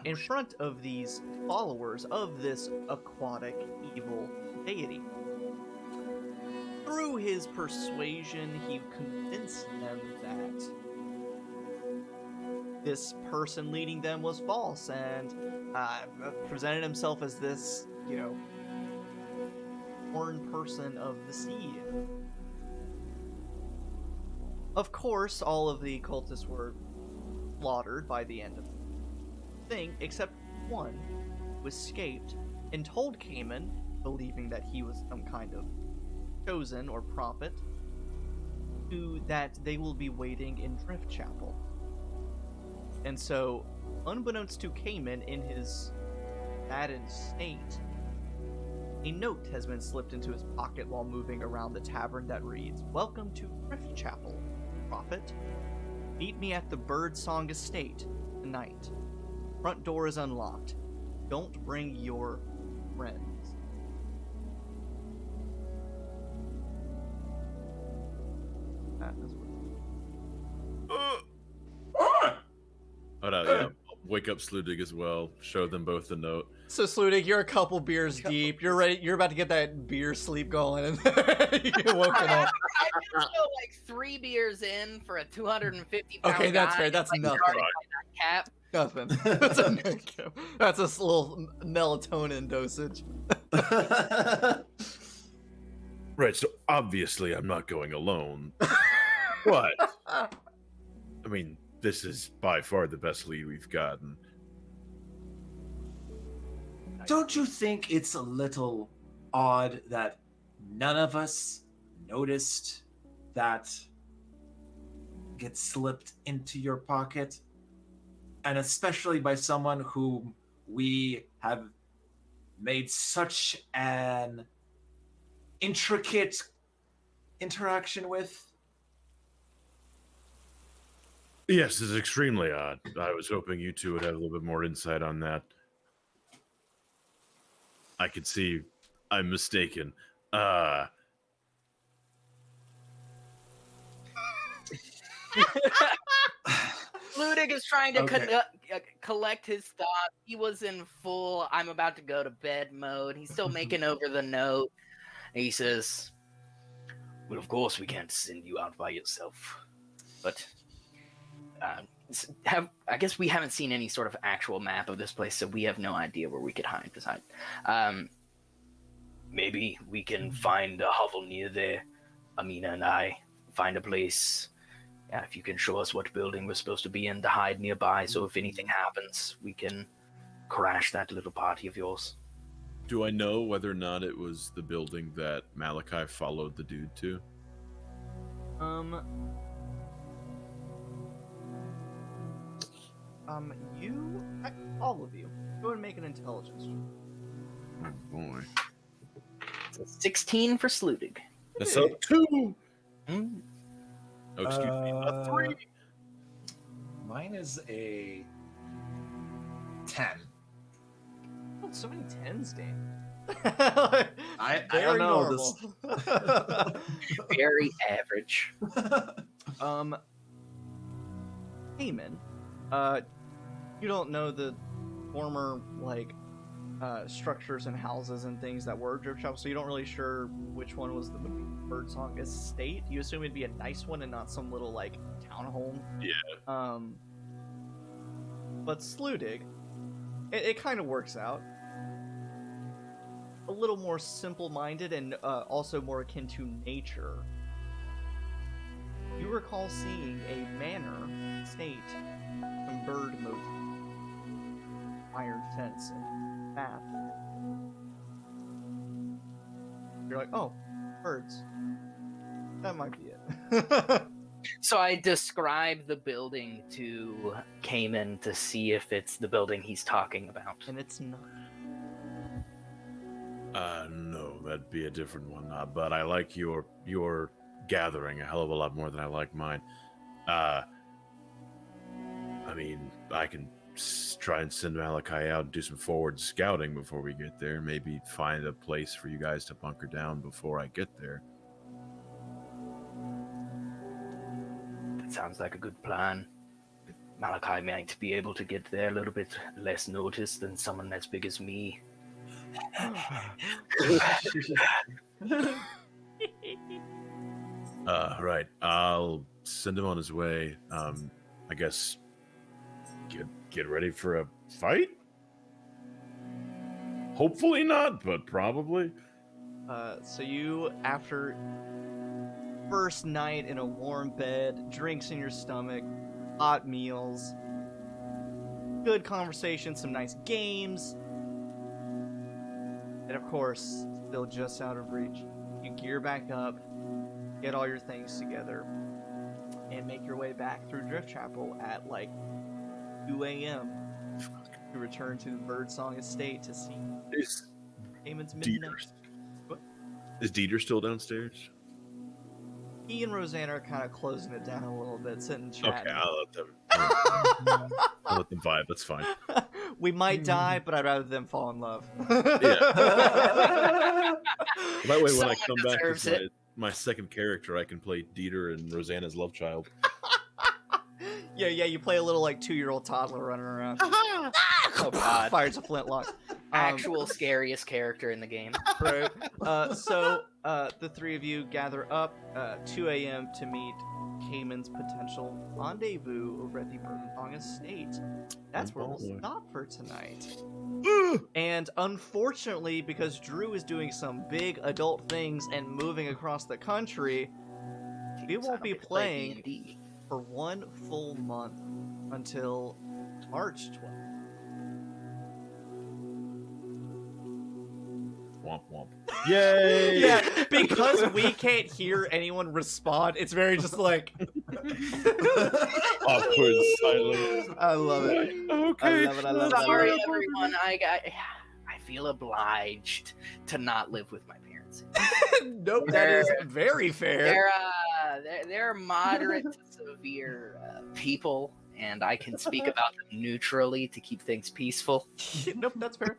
in front of these followers of this aquatic evil deity. Through his persuasion, he convinced them that this person leading them was false and presented himself as this, born person of the sea. Of course, all of the cultists were slaughtered by the end of the thing, except one who escaped and told Kamin, believing that he was some kind of chosen or prophet, that they will be waiting in Driftchapel. And so, unbeknownst to Kamin, in his maddened state, a note has been slipped into his pocket while moving around the tavern that reads, "Welcome to Driftchapel, prophet. Meet me at the Birdsong Estate tonight. Front door is unlocked. Don't bring your friends." That is what. Oh no, yeah. I'll wake up Sludig as well. Show them both the note. So Sludig, you're a couple beers deep. You're ready. You're about to get that beer sleep going, and you get woken up. I'm still like 3 beers in for a 250-pound Okay, that's guy. fair. That's Like, nothing. starting on that cap. Nothing. That's a that's a little melatonin dosage. Right, so obviously I'm not going alone. But I mean, this is by far the best lead we've gotten. Don't you think it's a little odd that none of us noticed that get slipped into your pocket? And especially by someone whom we have made such an intricate interaction with? Yes, it's extremely odd. I was hoping you two would have a little bit more insight on that. I could see I'm mistaken. Ludig is trying to collect his thoughts. He was in full "I'm about to go to bed" mode. He's still making over the note. And he says, "Well, of course we can't send you out by yourself. But I guess we haven't seen any sort of actual map of this place, so we have no idea where we could hide. Maybe we can find a hovel near there. Aminah and I find a place. Yeah, if you can show us what building we're supposed to be in to hide nearby, so if anything happens, we can crash that little party of yours." Do I know whether or not it was the building that Malachi followed the dude to? All of you, go and make an intelligence. Oh boy. It's a 16 for Sludig. That's a 2! Mm. Oh, excuse me, a 3! Mine is a 10. Oh, so many 10s, Dan. I don't know. Very average. Kamin, you don't know the former, structures and houses and things that were Driftchapel, so you don't really sure which one was the Birdsong Estate. You assume it'd be a nice one and not some little, townhome. Yeah. But Sludig, it kind of works out. A little more simple-minded and also more akin to nature. You recall seeing a manor, estate, some bird motif, iron fence, and path. You're like, oh, birds. That might be it. So I describe the building to Kamin to see if it's the building he's talking about. And it's not. No, that'd be a different one. But I like your gathering a hell of a lot more than I like mine. I mean, I can try and send Malachi out and do some forward scouting before we get there. Maybe find a place for you guys to bunker down before I get there. That sounds like a good plan. Malachi might be able to get there a little bit less notice than someone as big as me. Right. I'll send him on his way. I guess get ready for a fight? Hopefully not, but probably. So you, after first night in a warm bed, drinks in your stomach, hot meals, good conversation, some nice games, and of course, still just out of reach, you gear back up, get all your things together, and make your way back through Driftchapel at 2 a.m. to return to the Birdsong Estate to see Kamin's midnight. Is Dieter still downstairs? He and Rosanna are kind of closing it down a little bit, sitting chatting. Okay, I'll let them vibe. That's fine. We might die, but I'd rather them fall in love. That way, when I Someone come back deserves as my second character, I can play Dieter and Rosanna's love child. Yeah, you play a little 2-year-old toddler running around. Oh god. Fires a flintlock. Actual scariest character in the game. Right. So the three of you gather up 2 a.m. to meet Kamin's potential rendezvous over at the Birdsong Estate. That's where we'll stop for tonight. And unfortunately, because Drew is doing some big adult things and moving across the country, we won't be playing D&D. for 1 full month until March 12th. Womp womp. Yay! Yeah, because we can't hear anyone respond, it's very just Awkward silence. I love it. Okay. I love it. Sorry, everyone. I feel obliged to not live with my parents. Nope, that is very fair. They're moderate to severe people, and I can speak about them neutrally to keep things peaceful. Nope, that's fair.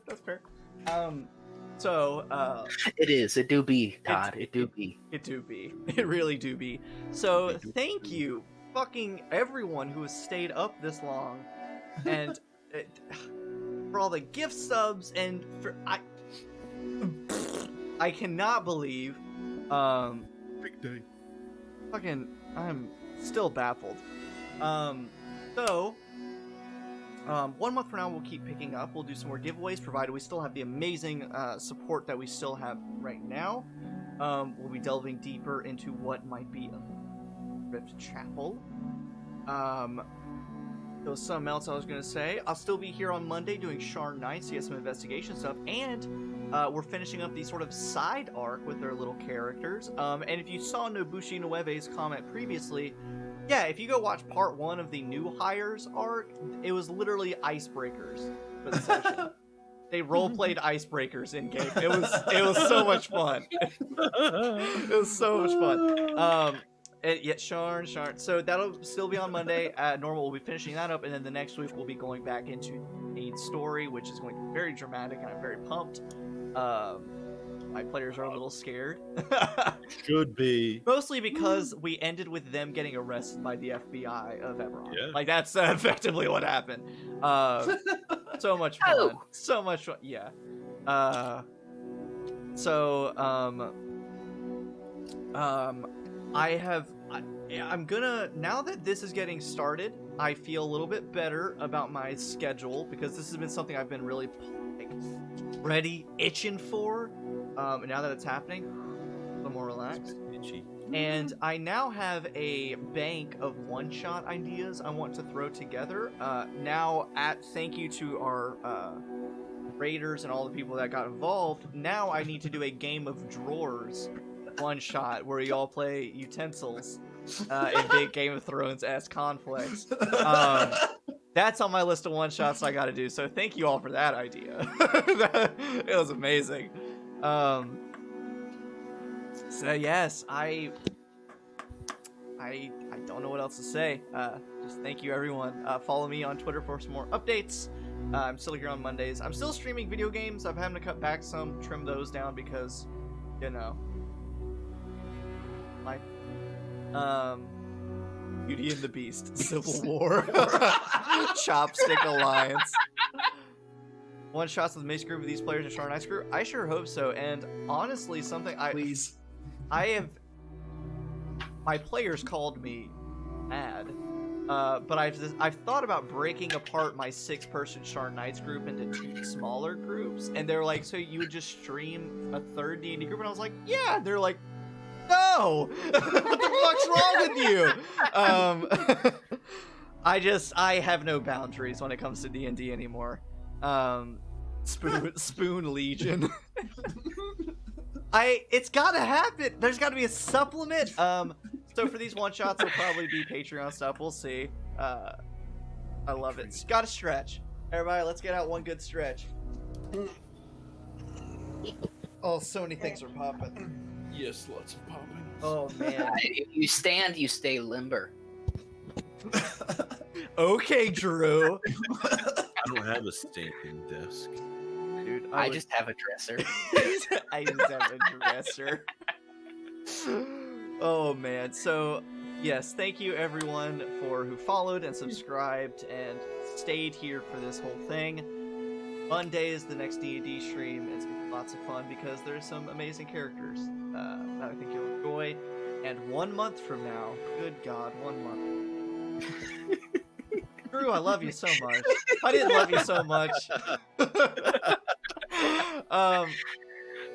So, It do be, Todd. It do be. It do be. It really do be. So, thank you, fucking everyone who has stayed up this long, and for all the gift subs, and for I cannot believe, Big day. fucking, I'm still baffled. 1 month from now, we'll keep picking up. We'll do some more giveaways, provided we still have the amazing support that we still have right now. We'll be delving deeper into what might be a Driftchapel. There was something else I was going to say. I'll still be here on Monday doing Sharn Nights to get some investigation stuff, and we're finishing up the sort of side arc with their little characters. And if you saw Nobushi Nueve's comment previously, yeah, if you go watch part 1 of the new hires arc, it was literally icebreakers for the session. They role-played icebreakers in game. It was so much fun. It was so much fun. And yet Sharn. So that'll still be on Monday. Normal will be finishing that up, and then the next week we'll be going back into the main story, which is going to be very dramatic, and I'm very pumped. My players are a little scared. Should be. Mostly because we ended with them getting arrested by the FBI of Eberron. Yeah. Like, that's effectively what happened. So much fun. Oh. So much fun. Yeah. I'm gonna, now that this is getting started, I feel a little bit better about my schedule, because this has been something I've been really like ready, itching for. And now that it's happening, a little more relaxed. Itchy. And I now have a bank of one-shot ideas I want to throw together. Thank you to our raiders and all the people that got involved. Now I need to do a game of drawers one-shot where you all play utensils in big Game of Thrones-esque conflicts. That's on my list of one-shots I gotta do, so thank you all for that idea. It was amazing. So yes, I don't know what else to say. Just thank you, everyone. Follow me on Twitter for some more updates. I'm still here on Mondays. I'm still streaming video games. I'm having to cut back some, trim those down because, you know, life. Beauty and the Beast, Civil War, Chopstick Alliance. One shots with Mace Group of these players and Sharn Ice Crew? I sure hope so. And honestly, Please. My players called me mad, but I've thought about breaking apart my 6-person Sharn Knights group into 2 smaller groups, and they're like, so you would just stream a 3rd D&D group? And I was like, yeah. They're like, no, what the fuck's wrong with you? I have no boundaries when it comes to D&D anymore. Spoon Legion. It's gotta happen. There's gotta be a supplement. So for these one-shots, it'll probably be Patreon stuff. We'll see. I love it. It's gotta stretch. Everybody, let's get out one good stretch. Oh, so many things are popping. Yes, lots of popping. Oh, man. If you stand, you stay limber. Okay, Drew. I don't have a standing desk. Dude, I just have a dresser. I just have a dresser. Oh, man. So, yes, thank you, everyone, who followed and subscribed and stayed here for this whole thing. Monday is the next D&D stream. It's gonna be lots of fun because there's some amazing characters that I think you'll enjoy. And 1 month from now, good God, 1 month. Drew, I love you so much. I didn't love you so much.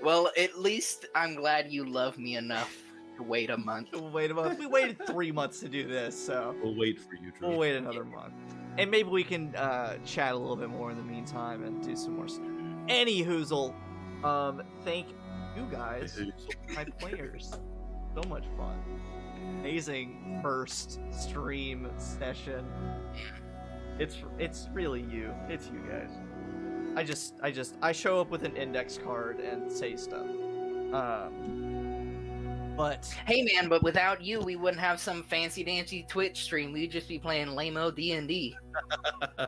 Well, at least I'm glad you love me enough to wait a month. Wait a month. We waited 3 months to do this, so We'll wait for you, Drew. we'll wait another month. And maybe we can chat a little bit more in the meantime and do some more stuff. Any hoozle. Thank you guys, my players. So much fun. Amazing first stream session. It's really you. It's you guys. I show up with an index card and say stuff. But Hey man, but without you, we wouldn't have some fancy dancy Twitch stream. We'd just be playing lame-o D&D.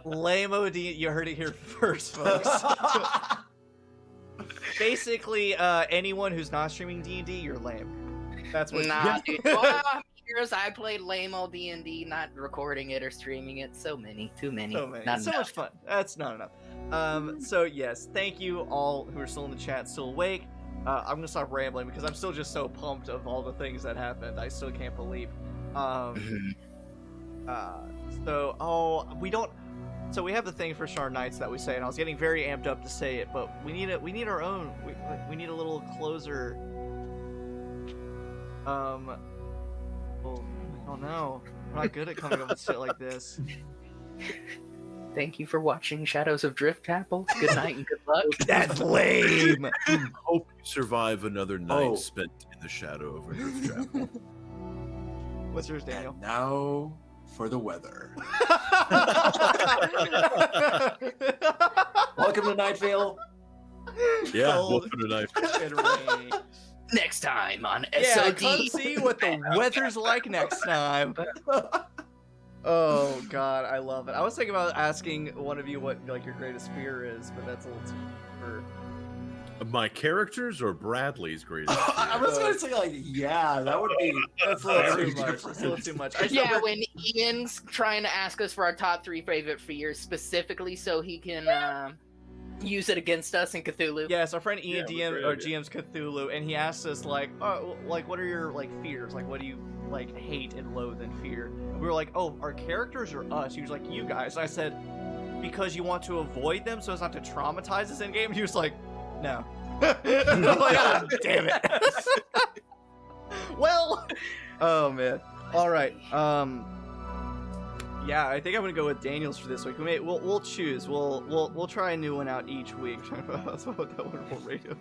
lame-o you heard it here first, folks. Basically, anyone who's not streaming D&D, you're lame. That's what. Nah, dude. Well, years I played lame-o D&D, not recording it or streaming it. So many, too many. So many. Not So enough. much fun. That's not enough. So yes, thank you all who are still in the chat, still awake. I'm gonna stop rambling because I'm still just so pumped of all the things that happened. I still can't believe. So we have the thing for Sharn Knights that we say, and I was getting very amped up to say it, but we need our own. We need a little closer. Oh no, I'm not good at coming up with shit like this. Thank you for watching Shadows of Driftchapel. Good night and good luck. That's lame. Hope you survive another night spent in the shadow of a Driftchapel. What's yours, Daniel? Now for the weather. Welcome to Night Vale. Yeah, Cold welcome to night. and rain. Next time on Yeah, SOD. come see what the weather's like next time. Oh god, I love it. I was thinking about asking one of you what like your greatest fear is, but that's a little too for. My characters or Bradley's greatest fear? I was going to say, like, yeah, that would be. That's a little very too much. different. That's a little too much. I Yeah, remember- when Ian's trying to ask us for our top 3 favorite fears specifically so he can use it against us in Cthulhu. Yes, our friend Ian Yeah, DM great or idea. GM's Cthulhu, and he asked us like, oh, like what are your like fears? Like, what do you like hate and loathe and fear? And we were like, oh, our characters or us? He was like, you guys. I said, because you want to avoid them so as not to traumatize us in game. And he was like, no. I'm like, "Ah, damn it. Well, oh man. All right. Yeah, I think I'm gonna go with Daniel's for this week. We'll choose. We'll try a new one out each week. That's what that wonderful radio.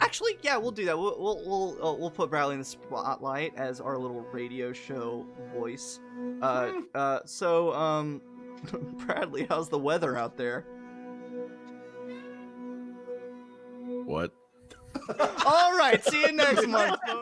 Actually, yeah, we'll do that. We'll put Bradley in the spotlight as our little radio show voice. So Bradley, how's the weather out there? What? All right, see you next month, folks.